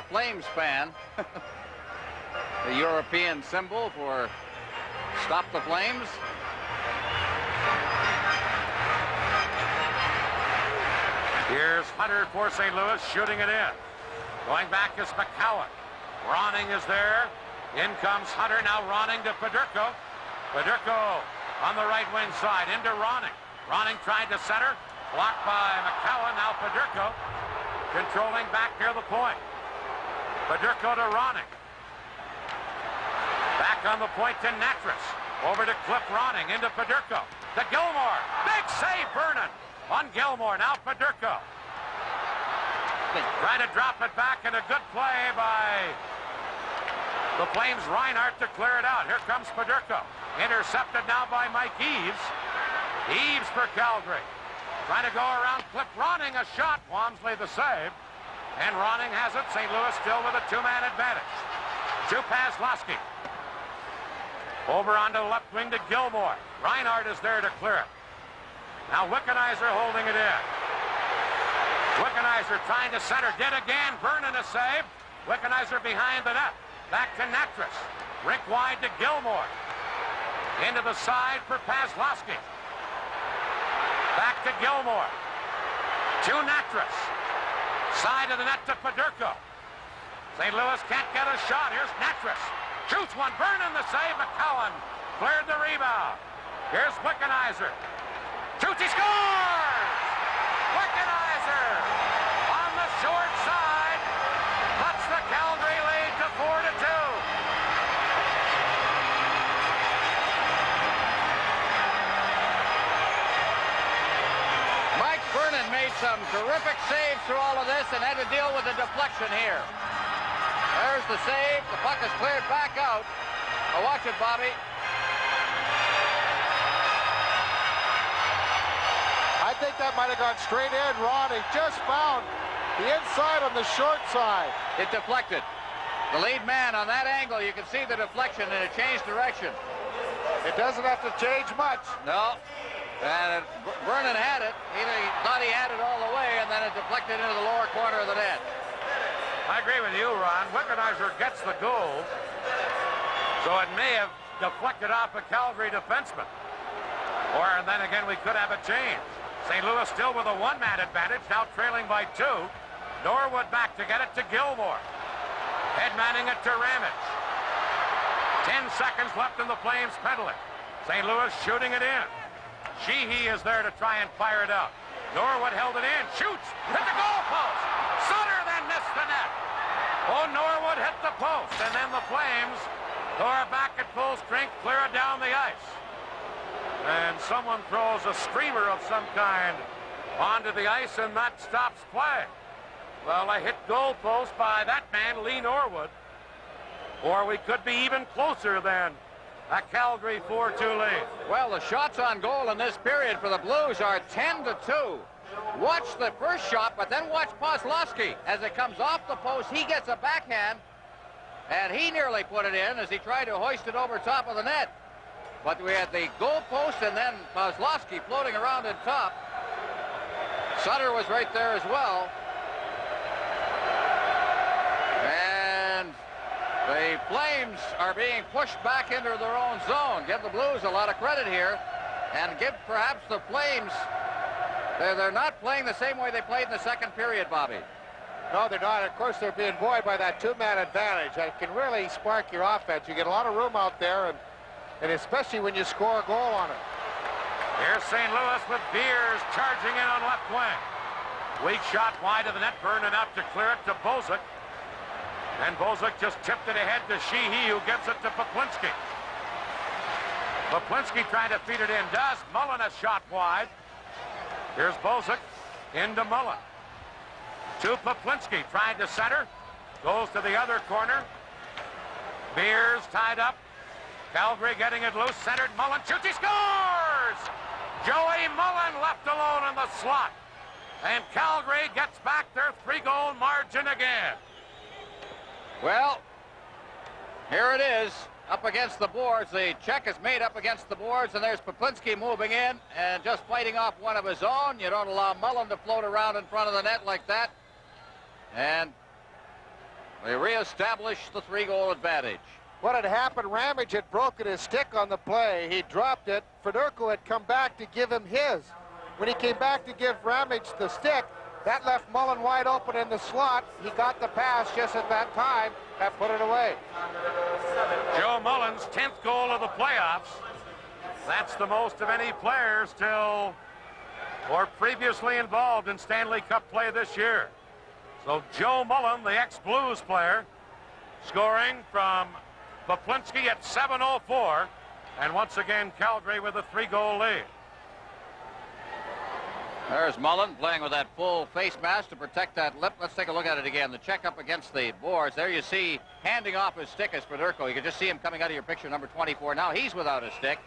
Flames fan. The European symbol for Stop the Flames. Here's Hunter for St. Louis, shooting it in. Going back is McCowan. Ronning is there. In comes Hunter, now Ronning to Federico. Federico on the right wing side, into Ronning. Ronning trying to center. Blocked by McCowan, now Federico. Controlling back near the point. Federico to Ronning. Back on the point to Natras. Over to Cliff Ronning, into Federico. To Gilmore. Big save, Vernon. On Gilmore, now Federico. Trying to drop it back, and a good play by the Flames' Reinhardt to clear it out. Here comes Federico. Intercepted now by Mike Eaves. Eaves for Calgary. Trying to go around Cliff Ronning, a shot. Walmsley the save. And Ronning has it. St. Louis still with a two-man advantage. To Paslowski. Over onto the left wing to Gilmore. Reinhardt is there to clear it. Now Wickenheiser holding it in. Wickenheiser trying to center. Did again. Vernon a save. Wickenheiser behind the net. Back to Natras. Rink wide to Gilmore. Into the side for Paslowski. Back to Gilmore. To Natras. Side of the net to Federico. St. Louis can't get a shot. Here's Natras. Shoots one. Vernon the save. McCowan cleared the rebound. Here's Wickenheiser. Shoots, he scores! Wickenheiser on the short side puts the Calgary lead to 4-2. Mike Vernon made some terrific saves through all of this and had to deal with a deflection here. There's the save. The puck is cleared back out. Now watch it, Bobby. I think that might have gone straight in. Ronning just found the inside on the short side. It deflected. The lead man on that angle, you can see the deflection, and it changed direction. It doesn't have to change much. No. And Vernon had it. He thought he had it all the way, and then it deflected into the lower corner of the net. I agree with you, Ron. Wickenheiser gets the goal, so it may have deflected off a Calgary defenseman. Or then again, we could have a change. St. Louis still with a one-man advantage, now trailing by 2. Norwood back to get it to Gilmore. Headmanning it to Ramage. 10 seconds left in the Flames penalty. St. Louis shooting it in. Sheehy is there to try and fire it out. Norwood held it in, shoots, hit the goal post. Sutter then missed the net. Oh, Norwood hit the post, and then the Flames, who are back at full strength, clear it down the ice. And someone throws a streamer of some kind onto the ice, and that stops play. Well, a hit goal post by that man, Lee Norwood. Or we could be even closer than a Calgary 4-2 lead. Well, the shots on goal in this period for the Blues are 10-2. Watch the first shot, but then watch Kozlowski. As it comes off the post, he gets a backhand, and he nearly put it in as he tried to hoist it over top of the net. But we had the goal post and then Kozlowski floating around in top. Sutter was right there as well. And the Flames are being pushed back into their own zone. Give the Blues a lot of credit here, and give perhaps the Flames, they're not playing the same way they played in the second period, Bobby. No, they're not. Of course, they're being buoyed by that two-man advantage. That can really spark your offense. You get a lot of room out there, and especially when you score a goal on it. Here's St. Louis with Beers charging in on left wing. Weak shot wide of the net, Vernon out to clear it to Bozic. And Bozic just tipped it ahead to Sheehy, who gives it to Poplinski. Poplinski trying to feed it in. Does. Mullen a shot wide. Here's Bozic into Mullen. To Poplinski, trying to center. Goes to the other corner. Beers tied up. Calgary getting it loose. Centered. Mullen shoots. He scores! Joey Mullen left alone in the slot. And Calgary gets back their 3-goal margin again. Well, here it is, up against the boards. The check is made up against the boards, and there's Poplinski moving in and just fighting off one of his own. You don't allow Mullen to float around in front of the net like that. And they reestablish the 3-goal advantage. What had happened, Ramage had broken his stick on the play. He dropped it. Fedorko had come back to give him his. When he came back to give Ramage the stick, that left Mullen wide open in the slot. He got the pass just at that time and put it away. Joe Mullen's 10th goal of the playoffs. That's the most of any player still or previously involved in Stanley Cup play this year. So Joe Mullen, the ex-Blues player, scoring from Poplinski at 7:04. And once again, Calgary with a 3-goal lead. There's Mullen playing with that full face mask to protect that lip. Let's take a look at it again. The check up against the boards. There you see handing off his stick as Fedorko. You can just see him coming out of your picture, number 24. Now he's without his stick.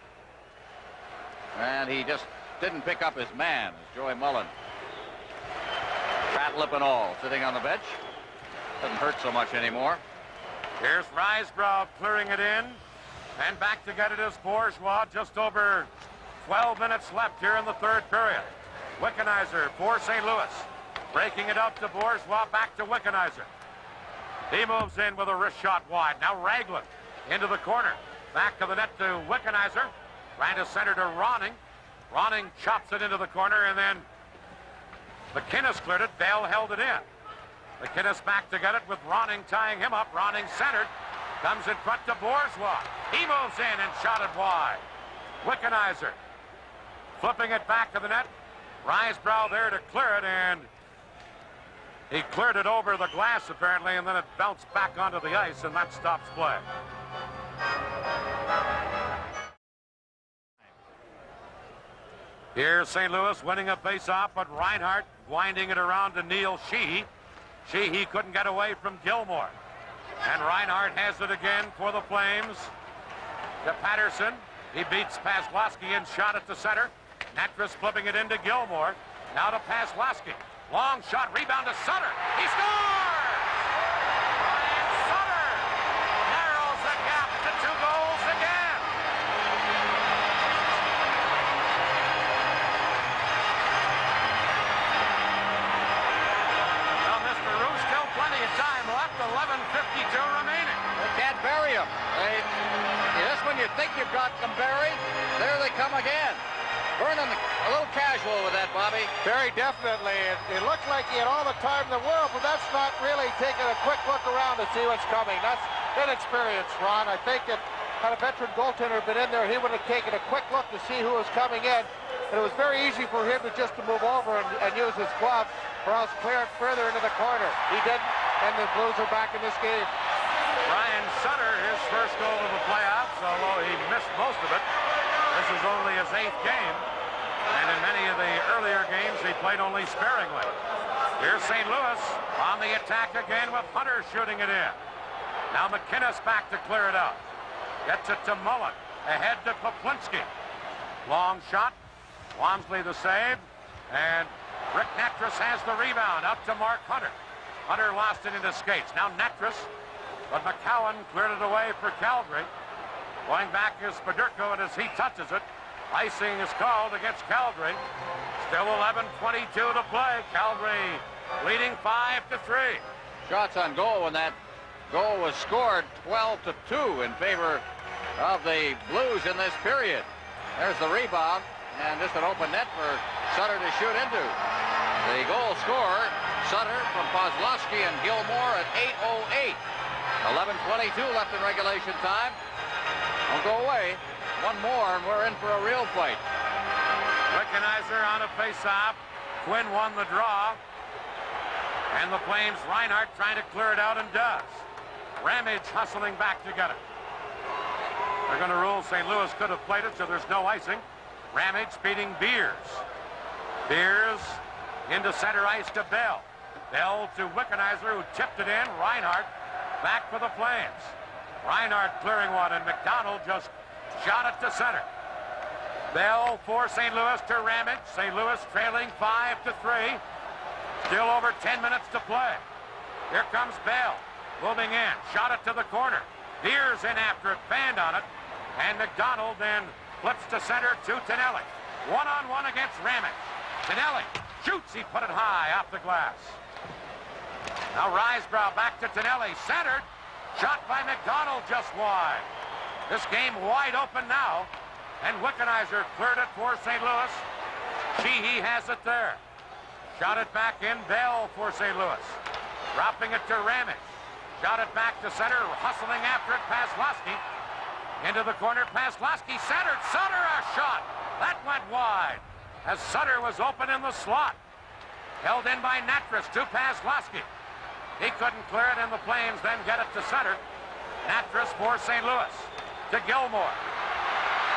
And he just didn't pick up his man, Joey Mullen. Fat lip and all, sitting on the bench. Doesn't hurt so much anymore. Here's Risebrough clearing it in. And back to get it is Bourgeois. Just over 12 minutes left here in the third period. Wickenheiser for St. Louis. Breaking it up to Bourgeois, back to Wickenheiser. He moves in with a wrist shot wide. Now Raglan into the corner. Back of the net to Wickenheiser. Trying to center to Ronning. Ronning chops it into the corner, and then McInnes cleared it. Bell held it in. McInnes back to get it with Ronning tying him up. Ronning centered. Comes in front to Bourgeois. He moves in and shot it wide. Wickenheiser flipping it back to the net. Risebrough there to clear it, and he cleared it over the glass apparently, and then it bounced back onto the ice, and that stops play. Here's St. Louis winning a face-off, but Reinhart winding it around to Neil Sheehy. Sheehy couldn't get away from Gilmore. And Reinhart has it again for the Flames. To Patterson. He beats Kozlowski and shot at the center. Natras flipping it into Gilmore. Now to Kozlowski. Long shot, rebound to Sutter. He scores! Brian Sutter narrows the gap to 2 goals again. think you've got them buried. There they come again. Vernon, a little casual with that, Bobby. Very definitely. It looked like he had all the time in the world, but that's not really taking a quick look around to see what's coming. That's inexperience, Ron. I think that had a veteran goaltender been in there, he would have taken a quick look to see who was coming in. And it was very easy for him to just to move over and use his glove, or else clear it further into the corner. He didn't, and the Blues are back in this game. Ryan Sutter, his first goal of the playoffs, although he missed most of it. This is only his 8th game, and in many of the earlier games, he played only sparingly. Here's St. Louis on the attack again with Hunter shooting it in. Now McInnes back to clear it out. Gets it to Mullen, ahead to Poplinski. Long shot, Wamsley the save, and Rick Natras has the rebound out to Mark Hunter. Hunter lost it into skates. Now Natras, but McCowan cleared it away for Calgary. Going back is Fedorko, and as he touches it, icing is called against Calgary. Still 11:22 to play. Calgary leading 5-3. Shots on goal when that goal was scored, 12-2 in favor of the Blues in this period. There's the rebound, and just an open net for Sutter to shoot into. The goal scorer, Sutter from Kozlowski and Gilmore at 8:08. 11:22 left in regulation time. Don't go away. One more, and we're in for a real fight. Wickenheiser on a face-off. Quinn won the draw. And the Flames, Reinhart trying to clear it out, and does. Ramage hustling back to get it. They're going to rule St. Louis could have played it, so there's no icing. Ramage beating Beers. Beers into center ice to Bell. Bell to Wickenheiser, who tipped it in. Reinhart back for the Flames. Reinhart clearing one, and McDonald just shot it to center. Bell for St. Louis to Ramage. St. Louis trailing 5-3. Still over 10 minutes to play. Here comes Bell. Moving in. Shot it to the corner. Beers in after it. Banned on it. And McDonald then flips to center to Tonelli. One-on-one against Ramage. Tonelli shoots. He put it high off the glass. Now Risebrough back to Tonelli. Centered. Shot by McDonald just wide. This game wide open now. And Wickenheiser cleared it for St. Louis. Sheehy has it there. Shot it back in. Bell for St. Louis. Dropping it to Ramage. Shot it back to center. Hustling after it. Paslowski. Into the corner. Paslowski centered. Sutter a shot. That went wide. As Sutter was open in the slot. Held in by Natras to Paslowski. He couldn't clear it, and the Flames then get it to center. Natras for St. Louis. To Gilmore.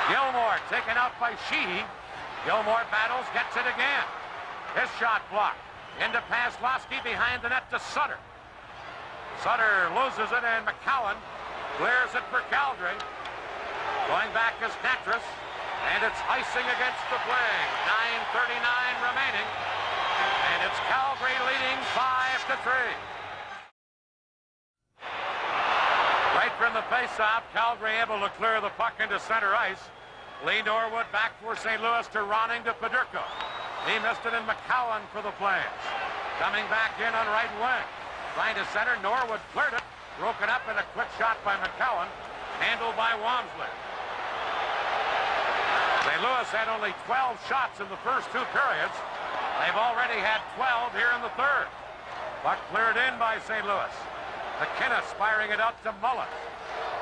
Gilmore taken out by Sheehy. Gilmore battles, gets it again. His shot blocked. Into Paslowski behind the net to Sutter. Sutter loses it, and McCowan clears it for Calgary. Going back is Natras, and it's icing against the Flames. 9:39 remaining, and it's Calgary leading 5-3. Right from the face-off, Calgary able to clear the puck into center ice. Lee Norwood back for St. Louis to Ronning to Fedorko. He missed it, in McCowan for the Flames. Coming back in on right wing. Trying to center, Norwood cleared it. Broken up in a quick shot by McCowan. Handled by Wamsley. St. Louis had only 12 shots in the first 2 periods. They've already had 12 here in the third. Puck cleared in by St. Louis. McInnes firing it out to Mullen.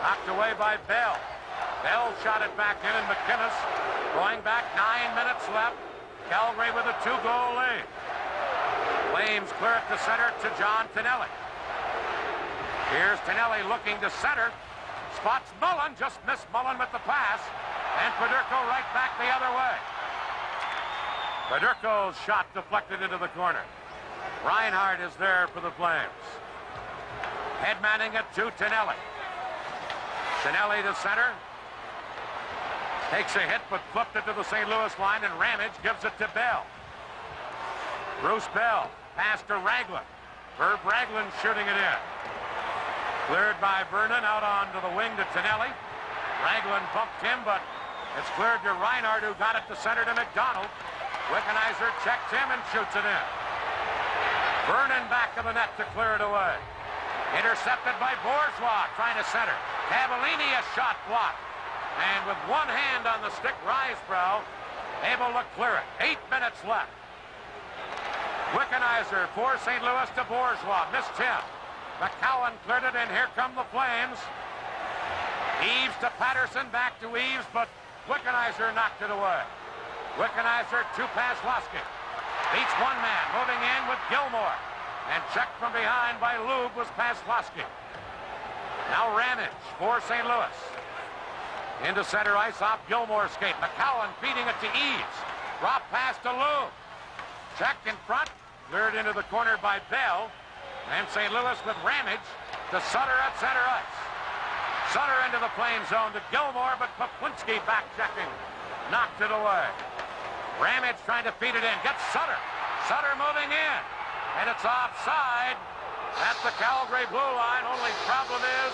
Knocked away by Bell. Bell shot it back in, and McInnes going back. 9 minutes left. Calgary with a 2-goal lead. Flames clear it to center to John Tonelli. Here's Tonelli looking to center. Spots Mullen. Just missed Mullen with the pass. And Fedorko right back the other way. Fedorko's shot deflected into the corner. Reinhart is there for the Flames. Headmanning it to Tonelli. Tonelli to center. Takes a hit, but flipped it to the St. Louis line, and Ramage gives it to Bell. Bruce Bell. Pass to Raglan. Herb Raglan shooting it in. Cleared by Vernon out onto the wing to Tonelli. Raglan bumped him, but it's cleared to Reinhart, who got it to center to McDonald. Wickenheiser checks him and shoots it in. Vernon back of the net to clear it away. Intercepted by Bourgeois, trying to center. Cavallini, a shot blocked. And with one hand on the stick, Risebrough able to clear it. 8 minutes left. Wickenheiser for St. Louis to Bourgeois. Missed him. McCowan cleared it, and here come the Flames. Eaves to Patterson, back to Eaves, but Wickenheiser knocked it away. Wickenheiser to Paslowski. Beats one man, moving in with Gilmore. And checked from behind by Lube was Paslowski. Now Ramage for St. Louis. Into center ice off Gilmore's skate. McCowan feeding it to Eaves. Drop pass to Lube. Checked in front. Cleared into the corner by Bell. And St. Louis with Ramage to Sutter at center ice. Sutter into the Flame zone to Gilmore, but Poplinski back checking. Knocked it away. Ramage trying to feed it in. Gets Sutter. Sutter moving in. And it's offside at the Calgary blue line. Only problem is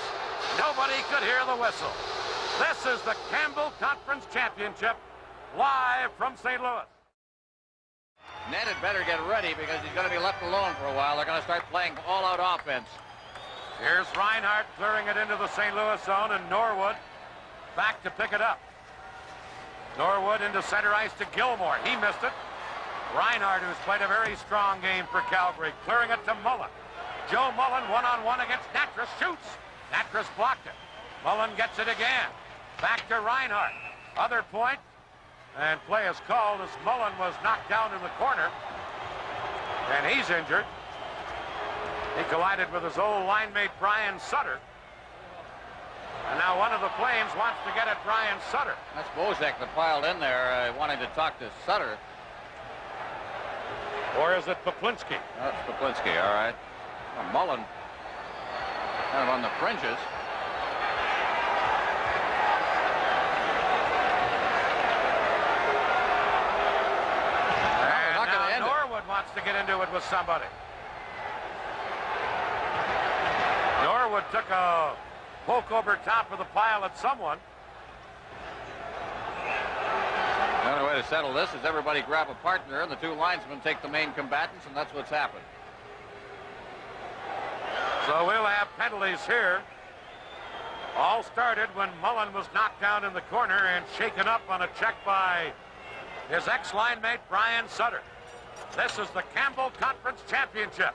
nobody could hear the whistle. This is the Campbell Conference Championship live from St. Louis. Ned had better get ready because he's going to be left alone for a while. They're going to start playing all-out offense. Here's Reinhardt clearing it into the St. Louis zone, and Norwood back to pick it up. Norwood into center ice to Gilmore. He missed it. Reinhardt, who's played a very strong game for Calgary, clearing it to Mullen. Joe Mullen one-on-one against Natras, shoots. Natras blocked it. Mullen gets it again. Back to Reinhardt. Other point. And play is called as Mullen was knocked down in the corner. And he's injured. He collided with his old line mate Brian Sutter. And now one of the Flames wants to get at Brian Sutter. That's Bozek that piled in there wanting to talk to Sutter. Or is it Poplinski? That's Poplinski, all right. Well, Mullen kind of on the fringes. Wants to get into it with somebody. Norwood took a poke over top of the pile at someone. The only way to settle this is everybody grab a partner and the two linesmen take the main combatants, and that's what's happened. So we'll have penalties here. All started when Mullen was knocked down in the corner and shaken up on a check by his ex-line mate Brian Sutter. This is the Campbell Conference Championship,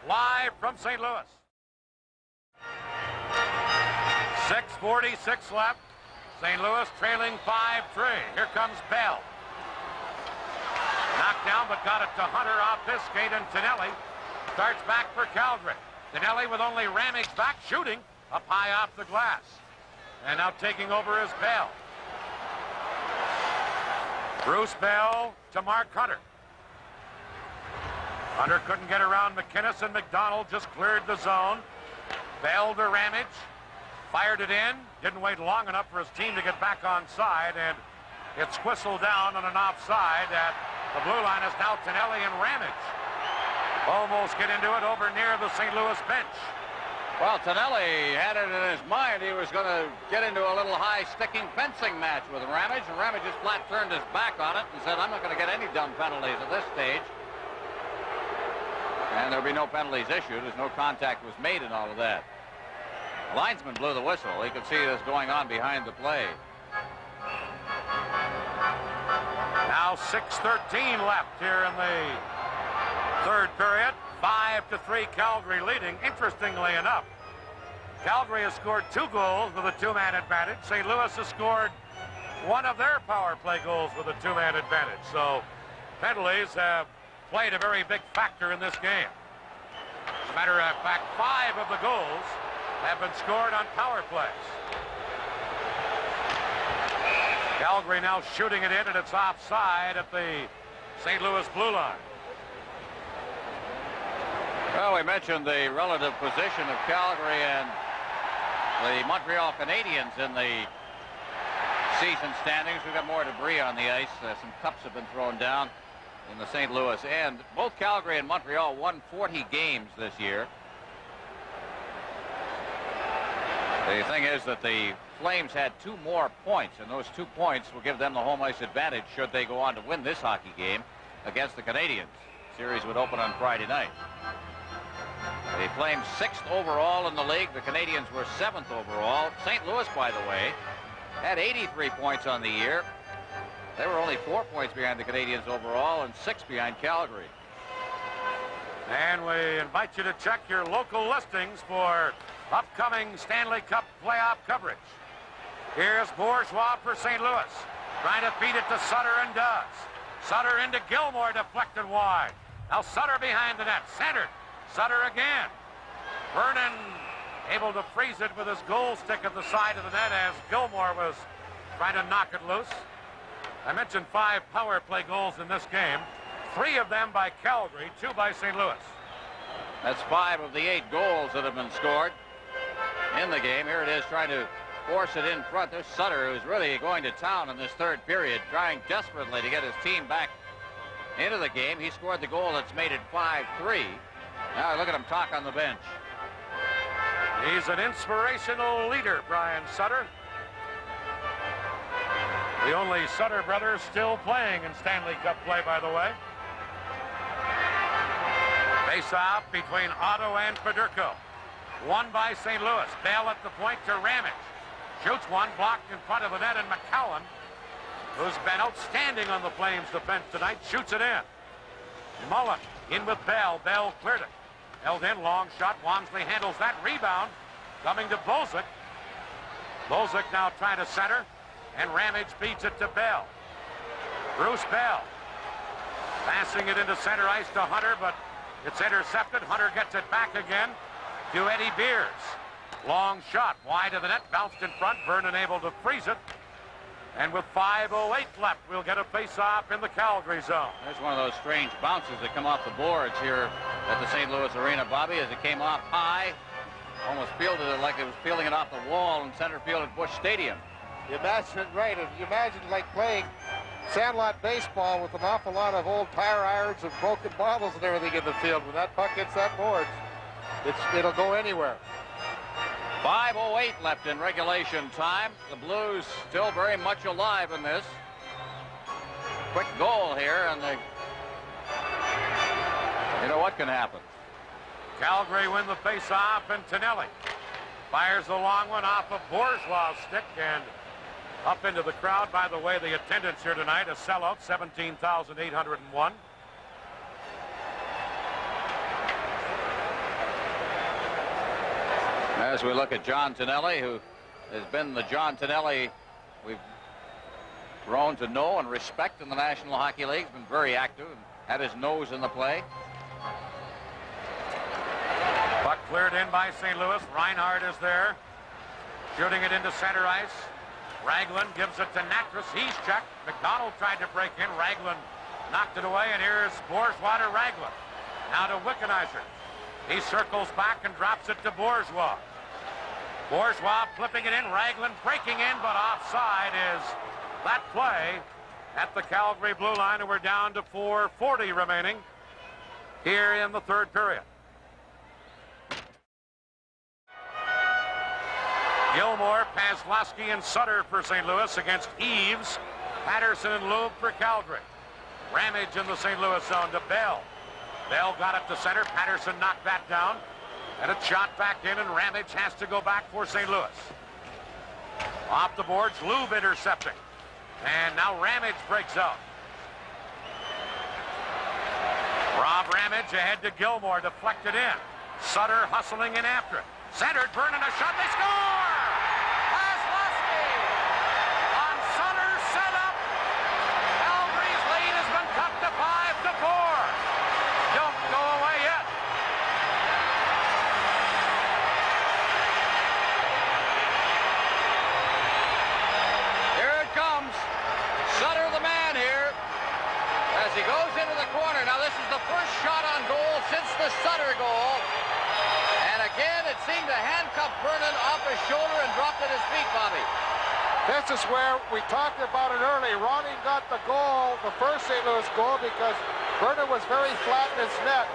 live from St. Louis. 6:46 left. St. Louis trailing 5-3. Here comes Bell. Knocked down, but got it to Hunter off this skate, and Tonelli starts back for Calgary. Tonelli with only Ramage back shooting up high off the glass. And now taking over is Bell. Bruce Bell to Mark Hunter. Hunter couldn't get around McInnes, and McDonald just cleared the zone. Bell to Ramage. Fired it in. Didn't wait long enough for his team to get back on side, and it's whistled down on an offside at the blue line. Is now Tonelli and Ramage. Almost get into it over near the St. Louis bench. Well, Tonelli had it in his mind he was going to get into a little high sticking fencing match with Ramage, and Ramage just flat turned his back on it and said, I'm not going to get any dumb penalties at this stage. And there'll be no penalties issued as no contact was made in all of that. The linesman blew the whistle. He could see this going on behind the play. Now 6:13 left here in the third period. 5-3 Calgary leading. Interestingly enough, Calgary has scored 2 goals with a 2-man advantage. St. Louis has scored one of their power play goals with a 2-man advantage. So penalties have played a very big factor in this game. As a matter of fact, 5 of the goals have been scored on power plays. Calgary now shooting it in, and it's offside at the St. Louis blue line. Well, we mentioned the relative position of Calgary and the Montreal Canadiens in the season standings. We've got more debris on the ice. Some cups have been thrown down in the St. Louis end. Both Calgary and Montreal won 40 games this year. The thing is that the Flames had 2 more points, and those 2 points will give them the home ice advantage should they go on to win this hockey game against the Canadiens. The series would open on Friday night. The Flames 6th overall in the league. The Canadiens were 7th overall. St. Louis, by the way, had 83 points on the year. They were only 4 points behind the Canadiens overall and 6 behind Calgary. And we invite you to check your local listings for upcoming Stanley Cup playoff coverage. Here's Bourgeois for St. Louis, trying to feed it to Sutter and does. Sutter into Gilmore, deflected wide. Now Sutter behind the net, centered. Sutter again. Vernon able to freeze it with his goal stick at the side of the net as Gilmore was trying to knock it loose. I mentioned 5 power play goals in this game. 3 of them by Calgary, 2 by St. Louis. That's 5 of the 8 goals that have been scored in the game. Here it is trying to force it in front. There's Sutter, who's really going to town in this third period, trying desperately to get his team back into the game. He scored the goal that's made it 5-3. Now look at him talk on the bench. He's an inspirational leader, Brian Sutter. The only Sutter brothers still playing in Stanley Cup play, by the way. Face-off between Otto and Federico. Won by St. Louis. Bell at the point to Ramage. Shoots one, blocked in front of the net, and McCowan, who's been outstanding on the Flames' defense tonight, shoots it in. Mullen in with Bell. Bell cleared it. Held in, long shot. Walmsley handles that rebound. Coming to Bozic. Bozic now trying to center, and Ramage beats it to Bell. Bruce Bell passing it into center ice to Hunter, but it's intercepted. Hunter gets it back again to Eddie Beers. Long shot wide of the net, bounced in front. Vernon able to freeze it. And with 5:08 left, we'll get a face-off in the Calgary zone. There's one of those strange bounces that come off the boards here at the St. Louis Arena, Bobby, as it came off high. Almost fielded it like it was peeling it off the wall in center field at Busch Stadium. You imagine, right, you imagine like playing sandlot baseball with an awful lot of old tire irons and broken bottles and everything in the field. When that puck hits that board, it'll go anywhere. 5:08 left in regulation time. The Blues still very much alive in this. Quick goal here, and you know what can happen. Calgary win the face-off, and Tonelli fires a long one off of Bourgeois' stick and up into the crowd. By the way, the attendance here tonight, a sellout, 17,801. As we look at John Tonelli, who has been the John Tonelli we've grown to know and respect in the National Hockey League. He's been very active and had his nose in the play. Puck cleared in by St. Louis. Reinhardt is there, shooting it into center ice. Raglan gives it to Natras. He's checked. McDonald tried to break in. Raglan knocked it away, and here's Bourgeois to Raglan. Now to Wickenheiser. He circles back and drops it to Bourgeois. Bourgeois flipping it in. Raglan breaking in, but offside is that play at the Calgary blue line, and we're down to 4:40 remaining here in the third period. Gilmore, Paslowski, and Sutter for St. Louis against Eves, Patterson, and Loeb for Calgary. Ramage in the St. Louis zone to Bell. Bell got it to center. Patterson knocked that down. And a shot back in, and Ramage has to go back for St. Louis. Off the boards, Loeb intercepting. And now Ramage breaks out. Rob Ramage ahead to Gilmore, deflected in. Sutter hustling in after it. Centered, Vernon, a shot, they score! Paslowski on Sutter's setup. Calgary's lead has been cut to 5-4. Don't go away yet. Here it comes. Sutter the man here as he goes into the corner. Now this is the first shot on goal since the Sutter goal. And again, it seemed to handcuff Vernon off his shoulder and dropped at his feet, Bobby. This is where we talked about it early. Ronning got the goal, the first St. Louis goal, because Vernon was very flat in his net.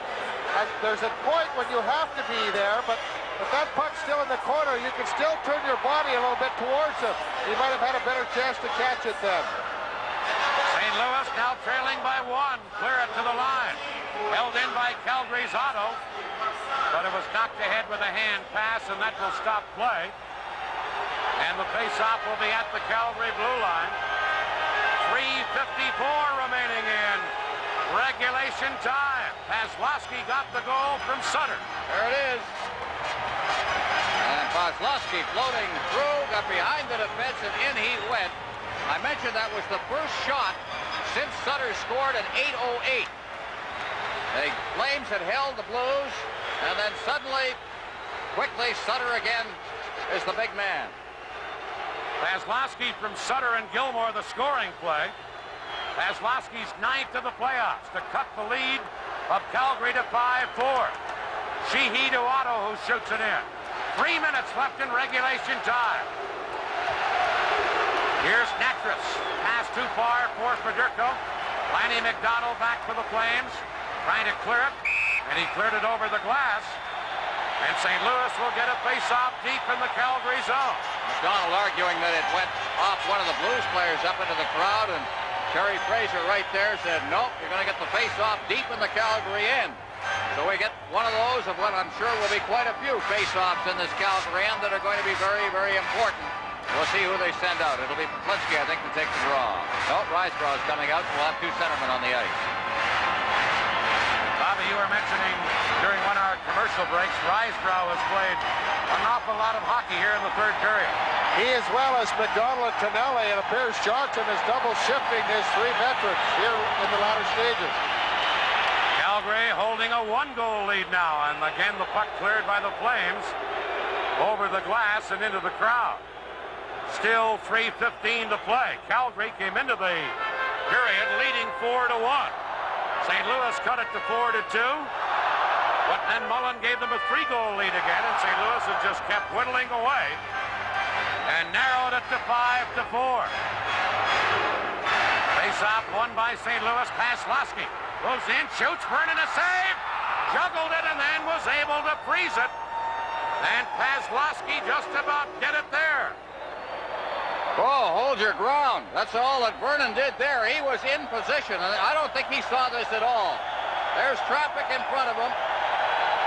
And there's a point when you have to be there, but if that puck's still in the corner, you can still turn your body a little bit towards him. You might have had a better chance to catch it then. St. Louis now trailing by 1. Clear it to the line. Held in by Calgary's Otto. But it was knocked ahead with a hand pass, and that will stop play. And the face-off will be at the Calgary blue line. 3:54 remaining in regulation time. Paslowski got the goal from Sutter. There it is. And Paslowski floating through, got behind the defense, and in he went. I mentioned that was the first shot since Sutter scored at 8:08. The Flames had held the Blues, and then suddenly, quickly, Sutter again is the big man. Paslowski from Sutter and Gilmore, the scoring play. Paslowski's ninth of the playoffs to cut the lead of Calgary to 5-4. Sheehy to Otto, who shoots it in. 3 minutes left in regulation time. Here's Natras. Pass too far for Federico. Lanny McDonald back for the Flames. Trying to clear it, and he cleared it over the glass. And St. Louis will get a face-off deep in the Calgary zone. McDonald arguing that it went off one of the Blues players up into the crowd, and Terry Fraser right there said, nope, you're going to get the face-off deep in the Calgary end. So we get one of those of what I'm sure will be quite a few face-offs in this Calgary end that are going to be very, very important. We'll see who they send out. It'll be Plinsky, I think, to take the draw. No, Risebrough is coming out, so we'll have two centermen on the ice. Bobby, you were mentioning during one of our commercial breaks, Risebrough has played an awful lot of hockey here in the third period. He, as well as McDonald and Tonelli, it appears Johnson is double shifting his three veterans here in the latter stages. Calgary holding a one-goal lead now, and again the puck cleared by the Flames over the glass and into the crowd. Still 3:15 to play. Calgary came into the period leading 4-1. St. Louis cut it to 4-2. But then Mullen gave them a 3-goal lead again, and St. Louis has just kept whittling away and narrowed it to 5-4. Face-off won by St. Louis. Paslowski goes in, shoots, Vernon a save, juggled it, and then was able to freeze it. And Paslowski just about get it there. Oh, hold your ground. That's all that Vernon did there. He was in position, and I don't think he saw this at all. There's traffic in front of him.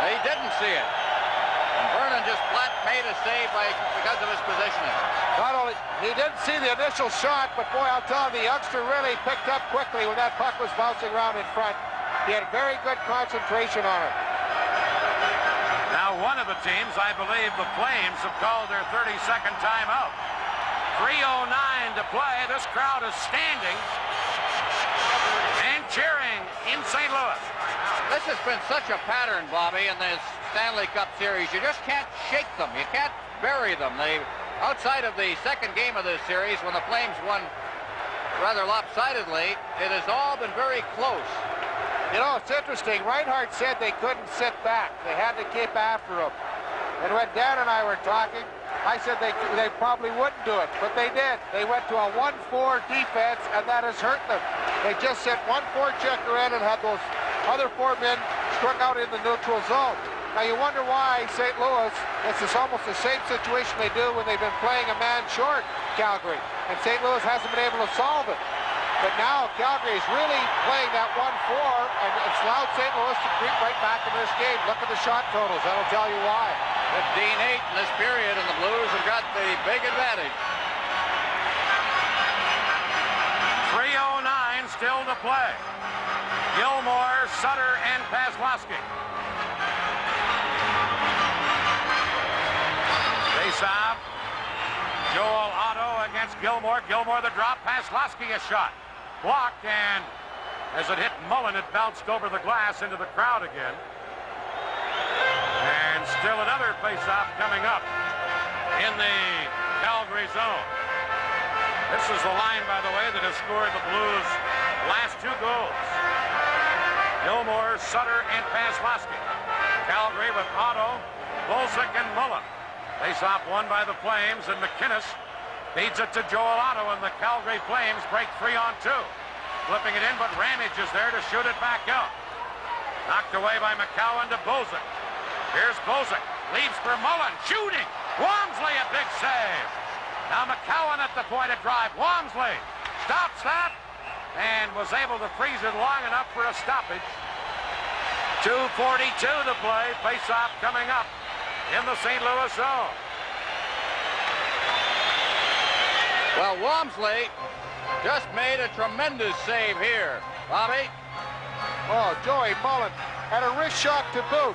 He didn't see it. And Vernon just flat made a save because of his positioning. Not only, he didn't see the initial shot, but boy, I'll tell you, the youngster really picked up quickly when that puck was bouncing around in front. He had very good concentration on it. Now, one of the teams, I believe the Flames, have called their 32nd timeout. 3:09 to play. This crowd is standing and cheering in St. Louis. This has been such a pattern, Bobby, in this Stanley Cup series. You just can't shake them. You can't bury them. Outside of the second game of this series, when the Flames won rather lopsidedly, it has all been very close. You know, it's interesting. Reinhardt said they couldn't sit back. They had to keep after him. And when Dan and I were talking, I said they probably wouldn't do it, but they did. They went to a 1-4 defense, and that has hurt them. They just sent 1-4 checker in and had those other 4 men struck out in the neutral zone. Now you wonder why St. Louis, this is almost the same situation they do when they've been playing a man short, Calgary, and St. Louis hasn't been able to solve it. But now Calgary is really playing that 1-4, and it's allowed St. Louis to creep right back into this game. Look at the shot totals. That'll tell you why. 15-8 in this period, and the Blues have got the big advantage. 3:09 still to play. Gilmore, Sutter, and Paslowski. Face-off. Joel Otto against Gilmore. Gilmore the drop. Paslowski a shot. Blocked, and as it hit Mullen, it bounced over the glass into the crowd again. And still another face-off coming up in the Calgary zone. This is the line, by the way, that has scored the Blues' last 2 goals. Gilmore, Sutter, and Paslowski. Calgary with Otto, Bolsick, and Mullen. Face-off won by the Flames, and McInnes feeds it to Joel Otto, and the Calgary Flames break 3-on-2. Flipping it in, but Ramage is there to shoot it back out. Knocked away by McCowan to Bolsick. Here's Bolsick, leaves for Mullen, shooting. Walmsley a big save. Now McCowan at the point of drive. Walmsley stops that and was able to freeze it long enough for a stoppage. 2:42 to play. Face-off coming up in the St. Louis zone. Well, Walmsley just made a tremendous save here. Bobby? Oh, Joey Mullen had a wrist shot to boot.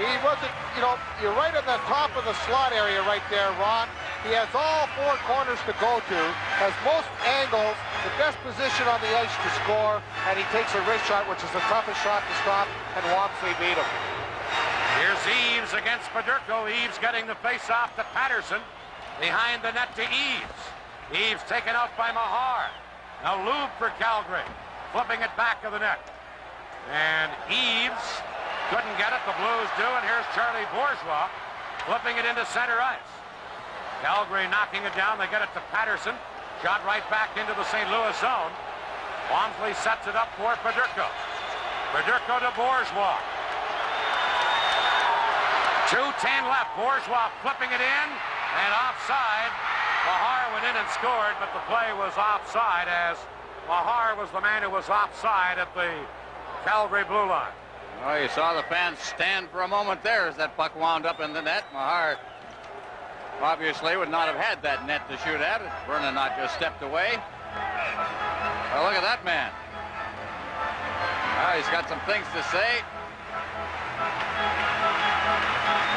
He wasn't, you're right at the top of the slot area right there, Ron. He has all four corners to go to, has most angles, the best position on the ice to score, and he takes a wrist shot, which is the toughest shot to stop, and Walmsley beat him. Here's Eves against Federico. Eves getting the face-off to Patterson. Behind the net to Eves. Eves taken out by Mahar. Now Lube for Calgary. Flipping it back of the net. And Eves couldn't get it. The Blues do. And here's Charlie Bourgeois flipping it into center ice. Calgary knocking it down. They get it to Patterson. Shot right back into the St. Louis zone. Walmsley sets it up for Federico. Federico to Bourgeois. 2:10 left. Bourgeois flipping it in. And offside. Mahar went in and scored, but the play was offside as Mahar was the man who was offside at the Calgary blue line. Well, you saw the fans stand for a moment there as that puck wound up in the net. Mahar obviously would not have had that net to shoot at if Vernon not just stepped away. Well, look at that man. He's got some things to say.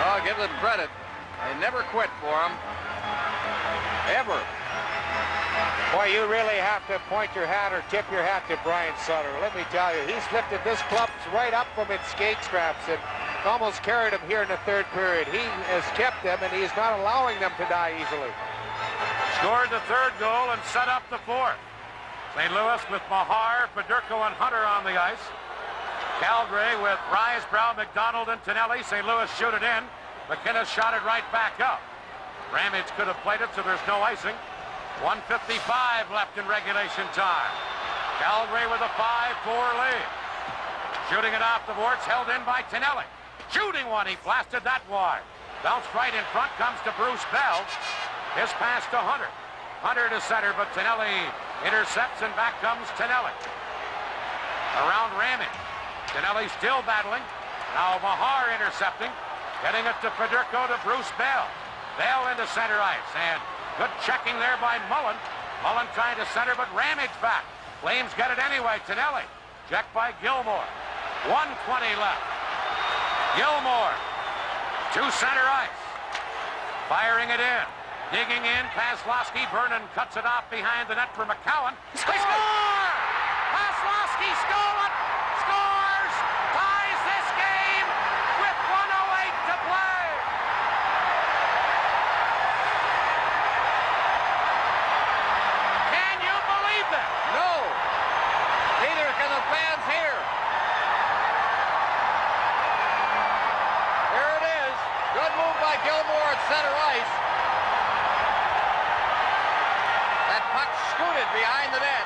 Oh, give them credit. They never quit for him. Ever. Boy, you really have to point your hat or tip your hat to Brian Sutter. Let me tell you, he's lifted this club right up from its skate straps and almost carried them here in the third period. He has kept them, and he is not allowing them to die easily. Scored the third goal and set up the fourth. St. Louis with Mahar, Federico, and Hunter on the ice. Calgary with Risebrough, McDonald, and Tonelli. St. Louis shoot it in. McKinnon shot it right back up. Ramage could have played it, so there's no icing. 1:55 left in regulation time. Calgary with a 5-4 lead. Shooting it off the boards, held in by Tonelli. Shooting one, he blasted that wide. Bounced right in front, comes to Bruce Bell. His pass to Hunter. Hunter to center, but Tonelli intercepts, and back comes Tonelli. Around Ramage. Tonelli still battling. Now Mahar intercepting. Getting it to Federico to Bruce Bell. Bell into center ice, and good checking there by Mullen. Mullen trying to center, but Ramage back. Flames get it anyway. Tonelli. Checked by Gilmore. 1:20 left. Gilmore to center ice. Firing it in. Digging in. Paslowski. Vernon cuts it off behind the net for McCowan. Score! Paslowski scores! Ties this game with 1:08 to play. Can you believe that? No. Neither can the fans here. Here it is. Good move by Gilmore at center ice. That puck scooted behind the net.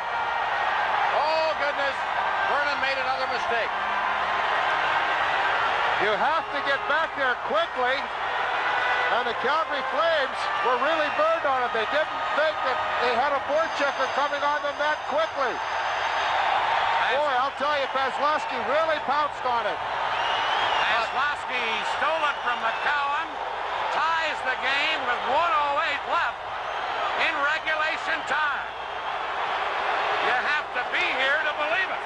Oh, goodness. Vernon made another mistake. You have to get back there quickly, and the Calgary Flames were really burned on it. They didn't think that they had a board checker coming on them that quickly. Boy, I'll tell you, Paslowski really pounced on it. Paslowski stole it from McCowan, ties the game with 1:08 left in regulation time. You have to be here to believe it.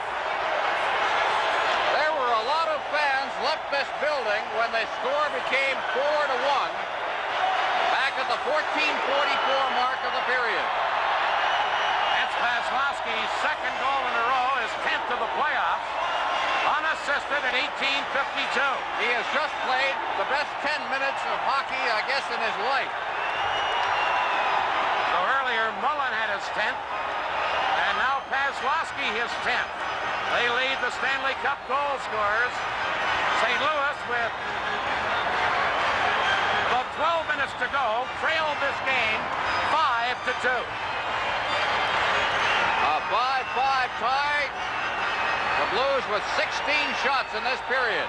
There were a lot of fans left this building when the score became 4-1 back at the 14:44 mark of the period. That's Paslowski's second goal in a row, his 10th of the playoffs, unassisted at 18:52. He has just played the best 10 minutes of hockey, I guess, in his life. So earlier, Mullen had his 10th, and now Paslowski his 10th. They lead the Stanley Cup goal scorers. St. Louis with about 12 minutes to go, trailed this game 5-2. A 5-5 tie. The Blues with 16 shots in this period.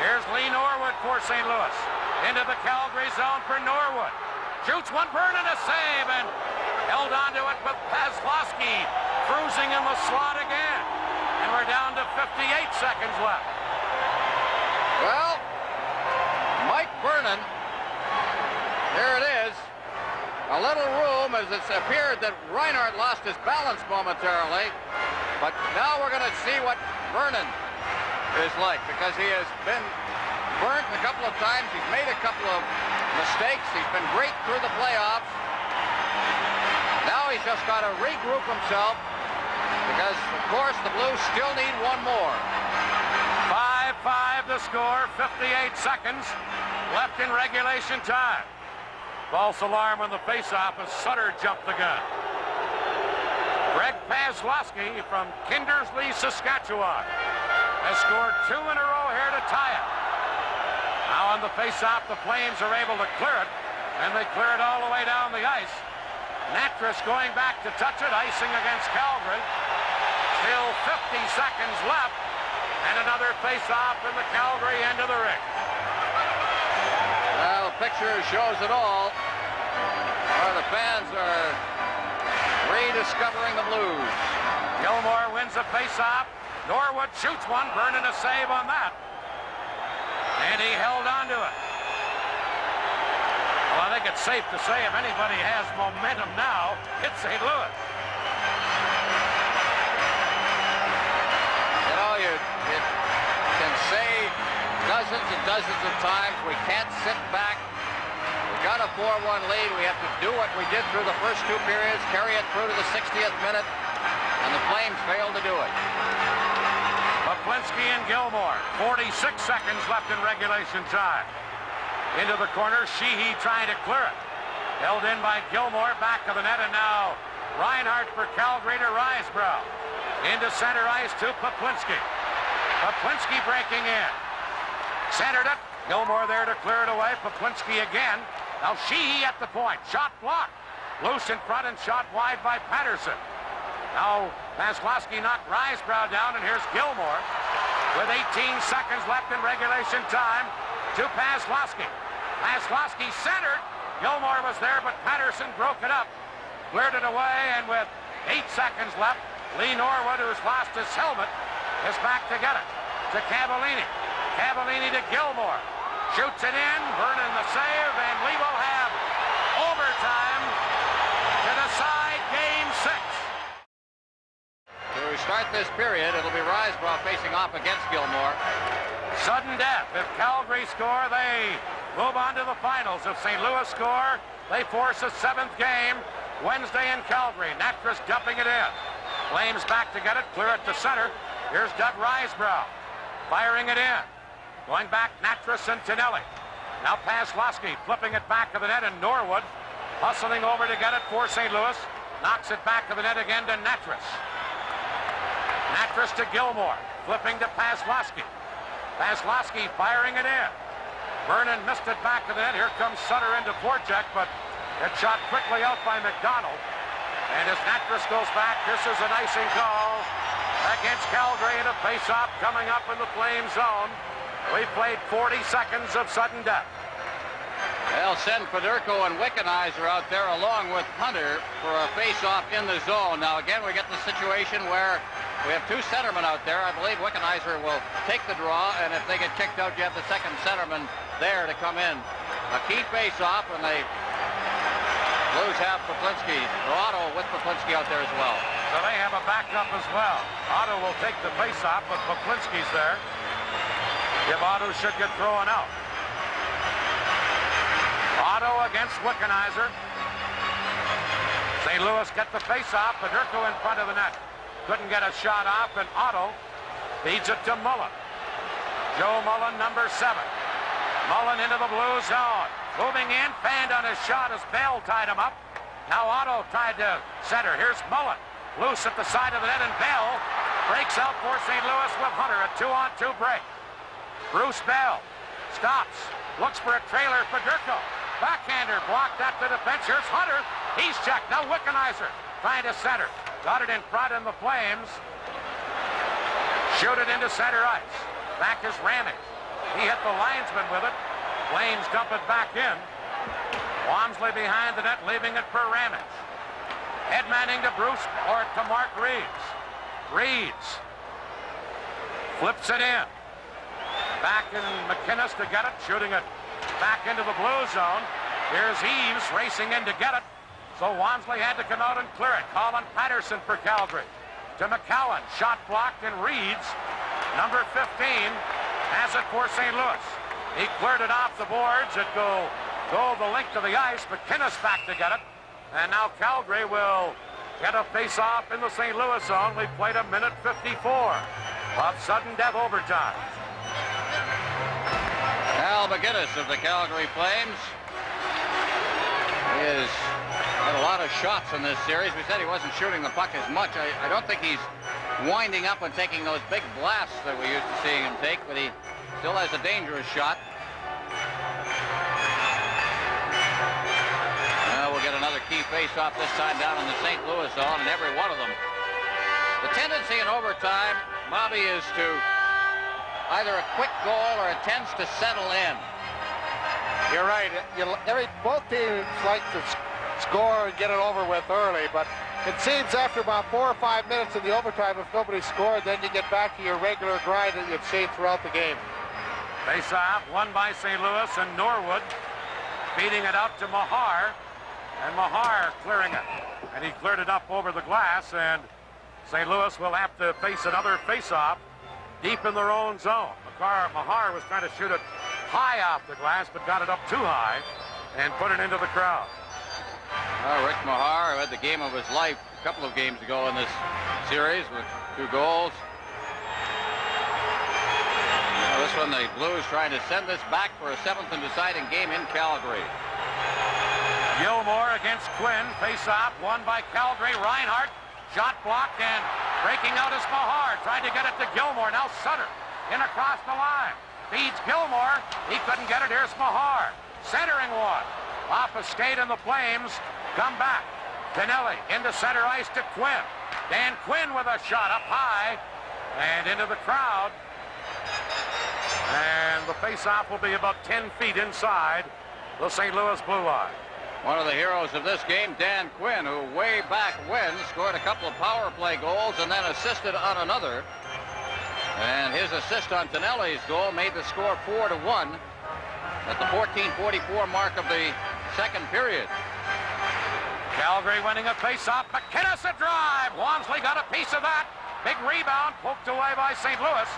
Here's Lee Norwood for St. Louis. Into the Calgary zone for Norwood. Shoots one, Vernon a save, and held onto it with Paslowski cruising in the slot again. And we're down to 58 seconds left. Well, Mike Vernon, here it is. a little room as it's appeared that Reinhardt lost his balance momentarily. But now we're going to see what Vernon is like, because he has been burnt a couple of times. He's made a couple of mistakes. He's been great through the playoffs. Now he's just got to regroup himself, because, of course, the Blues still need one more. 5-5 to score, 58 seconds left in regulation time. False alarm on the faceoff as Sutter jumped the gun. Greg Paslowski from Kindersley, Saskatchewan, has scored 2 in a row here to tie it. Now on the faceoff, the Flames are able to clear it, and they clear it all the way down the ice. Natras going back to touch it, icing against Calgary. Still 50 seconds left, and another face-off in the Calgary end of the ring. Well, the picture shows it all, where the fans are rediscovering the Blues. Gilmore wins a face-off. Norwood shoots one, Vernon a save on that. And he held on to it. Well, I think it's safe to say if anybody has momentum now, it's St. Louis. You know, you can say dozens and dozens of times, we can't sit back. We got a 4-1 lead. We have to do what we did through the first 2 periods, carry it through to the 60th minute, and the Flames failed to do it. Poplinski and Gilmore, 46 seconds left in regulation time. Into the corner, Sheehy trying to clear it. Held in by Gilmore, back of the net, and now Reinhardt for Calgary to Risebrough. Into center ice to Poplinski. Poplinski breaking in. Centered it. Gilmore there to clear it away. Poplinski again. Now Sheehy at the point. Shot blocked. Loose in front and shot wide by Patterson. Now Paslowski knocked Risebrough down, and here's Gilmore with 18 seconds left in regulation time to Paslowski. Paslowski centered. Gilmore was there, but Patterson broke it up. Cleared it away, and with 8 seconds left, Lee Norwood, who's lost his helmet, is back to get it. To Cavallini. Cavallini to Gilmore. Shoots it in. Vernon the save, and we will have overtime to decide Game 6. To start this period, it'll be Risebrough facing off against Gilmore. Sudden death. If Calgary score, they move on to the finals. If St. Louis score, they force a 7th game Wednesday in Calgary. Natras dumping it in. Flames back to get it. Clear it to center. Here's Doug Risebrough firing it in. Going back, Natras and Tonelli. Now Paslowski flipping it back to the net, and Norwood hustling over to get it for St. Louis. Knocks it back to the net again to Natras. Natras to Gilmore. Flipping to Paslowski. Paslowski firing it in. Vernon missed it back to the net. Here comes Sutter into forecheck, but it's shot quickly out by McDonald. And as Natras goes back, this is an icing call against Calgary, and a face-off coming up in the Flame zone. We've played 40 seconds of sudden death. They'll send Federico and Wickenheiser out there along with Hunter for a face-off in the zone. Now again, we get the situation where we have 2 centermen out there. I believe Wickenheiser will take the draw, and if they get kicked out, you have the second centerman there to come in. A key face-off, and they Blues have Poplinski, or Otto with Poplinski out there as well. So they have a backup as well. Otto will take the face-off, but Poplinski's there. If Otto should get thrown out. Otto against Wickenheiser. St. Louis get the face-off. Federico in front of the net. Couldn't get a shot off, and Otto feeds it to Mullen. Joe Mullen, number 7. Mullen into the blue zone. Moving in, fanned on his shot as Bell tied him up. Now Otto tried to center. Here's Mullen. Loose at the side of the net, and Bell breaks out for St. Louis with Hunter. A 2-on-2 break. Bruce Bell stops. Looks for a trailer. Federico. Backhander blocked at the defense. Here's Hunter. He's checked. Now Wickenheiser trying to center. Got it in front in the Flames. Shoot it into center ice. Back is Ramage. He hit the linesman with it. Flames dump it back in. Walmsley behind the net, leaving it for Ramage. Headmanning to Bruce, or to Mark Reeves. Reeves flips it in. Back in McInnes to get it, shooting it back into the blue zone. Here's Eaves racing in to get it. So Walmsley had to come out and clear it. Colin Patterson for Calgary. To McCowan. Shot blocked, and Reeds, number 15, has it for St. Louis. He cleared it off the boards. It go the length of the ice. McKinnis back to get it. And now Calgary will get a face-off in the St. Louis zone. We've played a minute 54 of sudden death overtime. Al McGinnis of the Calgary Flames is had a lot of shots in this series. We said he wasn't shooting the puck as much. I don't think he's winding up and taking those big blasts that we used to seeing him take, but he still has a dangerous shot. Now we'll get another key face-off, this time down in the St. Louis zone, and every one of them. The tendency in overtime, Bobby, is to either a quick goal or it tends to settle in. You're right. Both teams like to score and get it over with early, but it seems after about 4 or 5 minutes in the overtime, if nobody scored, then you get back to your regular grind that you've seen throughout the game. Face-off won by St. Louis, and Norwood feeding it out to Mahar, and Mahar clearing it. And he cleared it up over the glass, and St. Louis will have to face another face-off deep in their own zone. Mahar was trying to shoot it high off the glass, but got it up too high and put it into the crowd. Rick Mahar had the game of his life a couple of games ago in this series with 2 goals. This one, the Blues trying to send this back for a 7th and deciding game in Calgary. Gilmore against Quinn. Face-off won by Calgary. Reinhart shot blocked, and breaking out is Mahar. Tried to get it to Gilmore. Now Sutter in across the line. Feeds Gilmore. He couldn't get it. Here's Mahar. Centering one. Off a skate, and the Flames come back. Pinelli into center ice to Quinn. Dan Quinn with a shot up high and into the crowd. And the face-off will be about 10 feet inside the St. Louis blue line. One of the heroes of this game, Dan Quinn, who way back when scored a couple of power play goals and then assisted on another. And his assist on Tonelli's goal made the score 4-1 at the 14:44 mark of the second period. Calgary winning a face-off. McKinnis a drive. Walmsley got a piece of that. Big rebound poked away by St. Louis.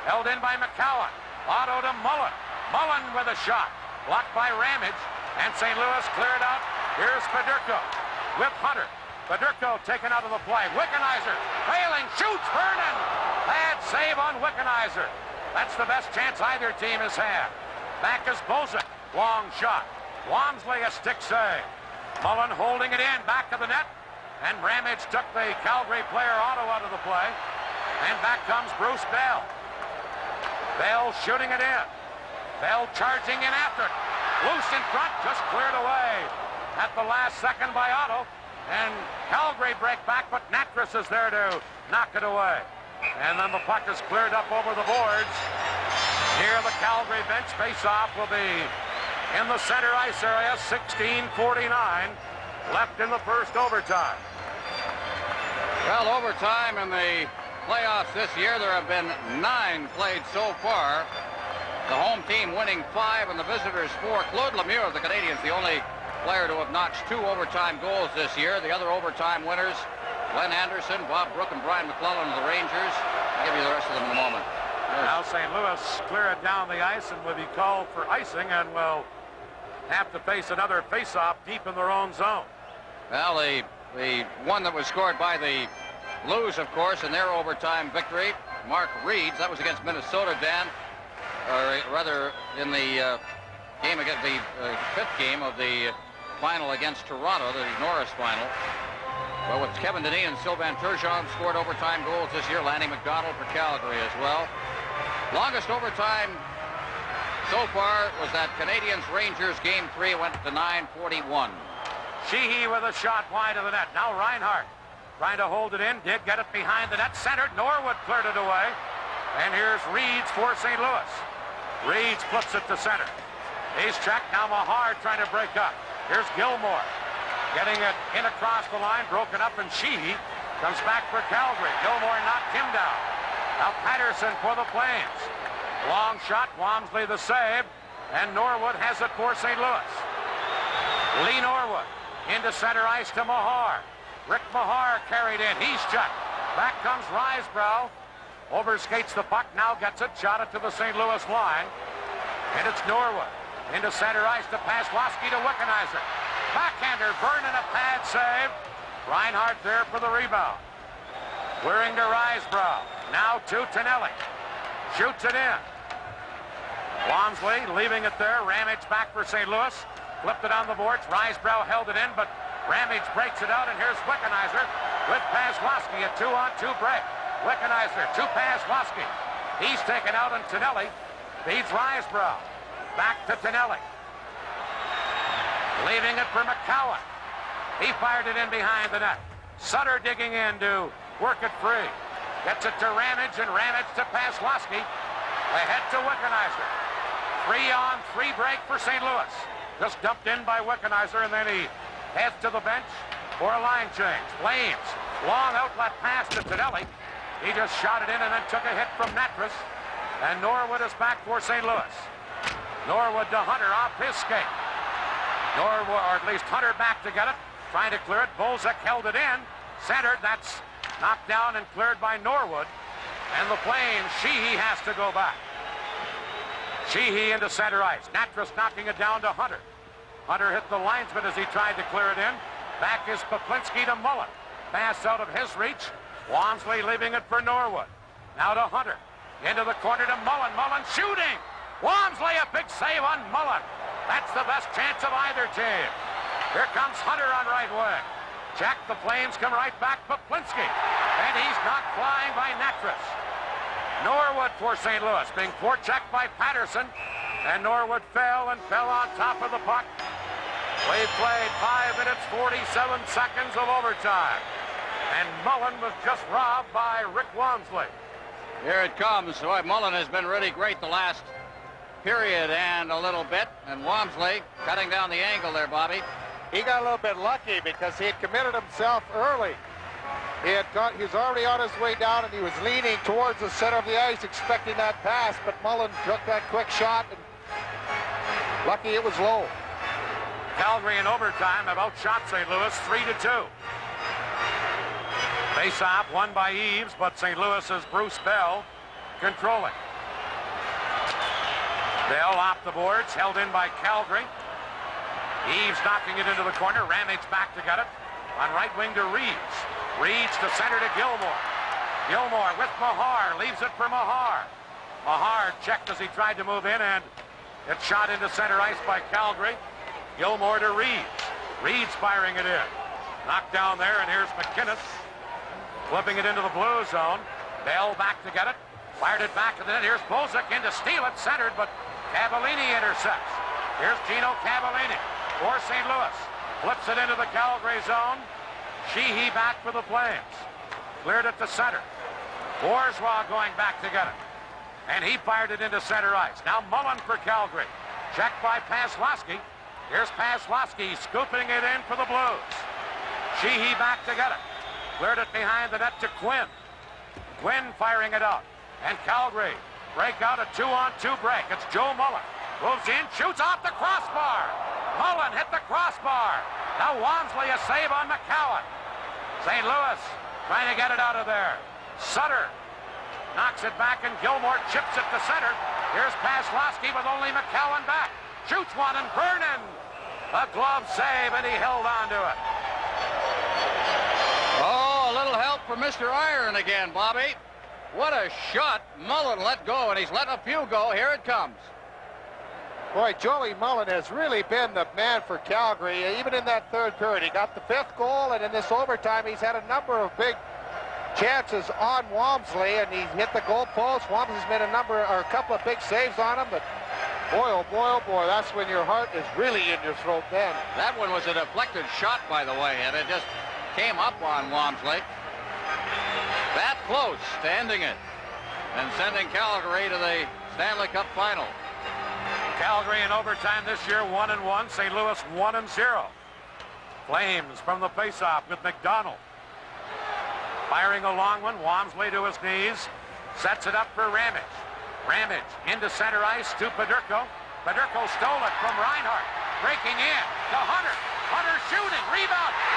Held in by McCowan. Otto to Mullen. Mullen with a shot. Blocked by Ramage. And St. Louis cleared out. Here's Fedorko with Hunter. Fedorko taken out of the play. Wickenheiser failing. Shoots. Vernon. Bad save on Wickenheiser. That's the best chance either team has had. Back is Bozak. Long shot. Walmsley a stick save. Mullen holding it in. Back of the net. And Ramage took the Calgary player Otto out of the play. And back comes Bruce Bell. Bell shooting it in. Bell charging in after it. Loose in front, just cleared away at the last second by Otto. And Calgary break back, but Natras is there to knock it away. And then the puck is cleared up over the boards. Near the Calgary bench, face-off will be in the center ice area. 16:49 left in the first overtime. Well, overtime in the playoffs this year, there have been 9 played so far. The home team winning 5 and the visitors 4. Claude Lemieux of the Canadiens, the only player to have notched 2 overtime goals this year. The other overtime winners, Glenn Anderson, Bob Brook, and Brian McClellan of the Rangers. I'll give you the rest of them in a moment. Now St. Louis clear it down the ice and will be called for icing and will have to face another face-off deep in their own zone. Well, the one that was scored by the Blues, of course, in their overtime victory, Mark Reeds, that was against Minnesota, Dan, or rather in the game against the 5th game of the final against Toronto, the Norris final. Well, with Kevin Denis and Sylvain Turgeon scored overtime goals this year. Lanny McDonald for Calgary as well. Longest overtime so far was that Canadiens-Rangers game 3. It went to 9:41. Sheehy with a shot wide of the net. Now Reinhart trying to hold it in. Did get it behind the net. Centered. Norwood cleared it away. And here's Reeds for St. Louis. Reeds flips it to center. He's checked. Now Mahar trying to break up. Here's Gilmore. Getting it in across the line. Broken up, and Sheehy comes back for Calgary. Gilmore knocked him down. Now Patterson for the Flames. Long shot. Walmsley the save. And Norwood has it for St. Louis. Lee Norwood Into center ice to Mahar. Rick Mahar carried in. He's checked. Back comes Risebrough. Overskates the puck. Now gets it. Shot it to the St. Louis line. And it's Norwood. Into center ice to Paslowski to Wickenheiser. Backhander. Vernon a pad save. Reinhardt there for the rebound. Clearing to Risebrough. Now to Tonelli. Shoots it in. Walmsley leaving it there. Ramage back for St. Louis. Flipped it on the boards. Risebrough held it in, but Ramage breaks it out, and here's Wickenheiser with Paslowski. A 2-on-2 break. Wickenheiser to Paslowski. He's taken out, and Tonelli beats Risebrough. Back to Tonelli. Leaving it for McCowan. He fired it in behind the net. Sutter digging in to work it free. Gets it to Ramage, and Ramage to Paslowski. Ahead to Wickenheiser. 3-on-3 break for St. Louis. Just dumped in by Wickenheiser, and then he heads to the bench for a line change. Flames. Long outlet pass to Tonelli. He just shot it in and then took a hit from Natras. And Norwood is back for St. Louis. Norwood to Hunter off his skate. Norwood, or at least Hunter back to get it. Trying to clear it. Bolzek held it in. Centered. That's knocked down and cleared by Norwood. And the Flames, Sheehy has to go back. Sheehy into center ice. Natras knocking it down to Hunter. Hunter hit the linesman as he tried to clear it in. Back is Poplinski to Mullen. Pass out of his reach. Walmsley leaving it for Norwood. Now to Hunter. Into the corner to Mullen. Mullen shooting. Walmsley, a big save on Mullen. That's the best chance of either team. Here comes Hunter on right wing. Check, the Flames come right back. Poplinski. And he's knocked flying by Natras. Norwood for St. Louis, being forechecked by Patterson, and Norwood fell on top of the puck. We've played 5 minutes, 47 seconds of overtime, and Mullen was just robbed by Rick Walmsley. Here it comes. Boy, Mullen has been really great the last period and a little bit, and Walmsley cutting down the angle there, Bobby. He got a little bit lucky because he had committed himself early. He's already on his way down, and he was leaning towards the center of the ice expecting that pass, but Mullen took that quick shot, and lucky it was low. Calgary in overtime have outshot St. Louis 3-2. Face-off won by Eves, but St. Louis's Bruce Bell controlling. Bell off the boards, held in by Calgary. Eves knocking it into the corner. Ramage back to get it. On right wing to Reeves. Reeves to center to Gilmore. Gilmore with Mahar. Leaves it for Mahar. Mahar checked as he tried to move in, and it's shot into center ice by Calgary. Gilmore to Reeves. Reeves firing it in. Knocked down there, and here's McInnes. Flipping it into the blue zone. Bell back to get it. Fired it back to the net. Here's Bolzek in to steal it. Centered, but Cavallini intercepts. Here's Gino Cavallini for St. Louis. Flips it into the Calgary zone. Sheehy back for the Flames. Cleared it to center. Bourgeois going back to get it. And he fired it into center ice. Now Mullen for Calgary. Checked by Paslowski. Here's Paslowski scooping it in for the Blues. Sheehy back to get it. Cleared it behind the net to Quinn. Quinn firing it out. And Calgary break out a 2-on-2 break. It's Joe Mullen. Moves in, shoots off the crossbar. Mullen hit the crossbar. Now Walmsley a save on McCowan. St. Louis trying to get it out of there. Sutter knocks it back, and Gilmore chips it to center. Here's Paslowski with only McCowan back. Shoots one, and Vernon. A glove save, and he held on to it. Oh, a little help from Mr. Iron again, Bobby. What a shot. Mullen let go, and he's let a few go. Here it comes. Boy, Joey Mullen has really been the man for Calgary, even in that third period. He got the 5th goal, and in this overtime, he's had a number of big chances on Walmsley, and he hit the goal post. Walmsley's made a couple of big saves on him, but boy, oh boy, oh boy, that's when your heart is really in your throat then. That one was a deflected shot, by the way, and it just came up on Walmsley. That close to ending it and sending Calgary to the Stanley Cup final. Calgary in overtime this year, 1-1. St. Louis 1-0. Flames from the faceoff with McDonald. Firing a long one. Walmsley to his knees. Sets it up for Ramage. Ramage into center ice to Paderco. Paderco stole it from Reinhardt. Breaking in to Hunter. Hunter shooting. Rebound.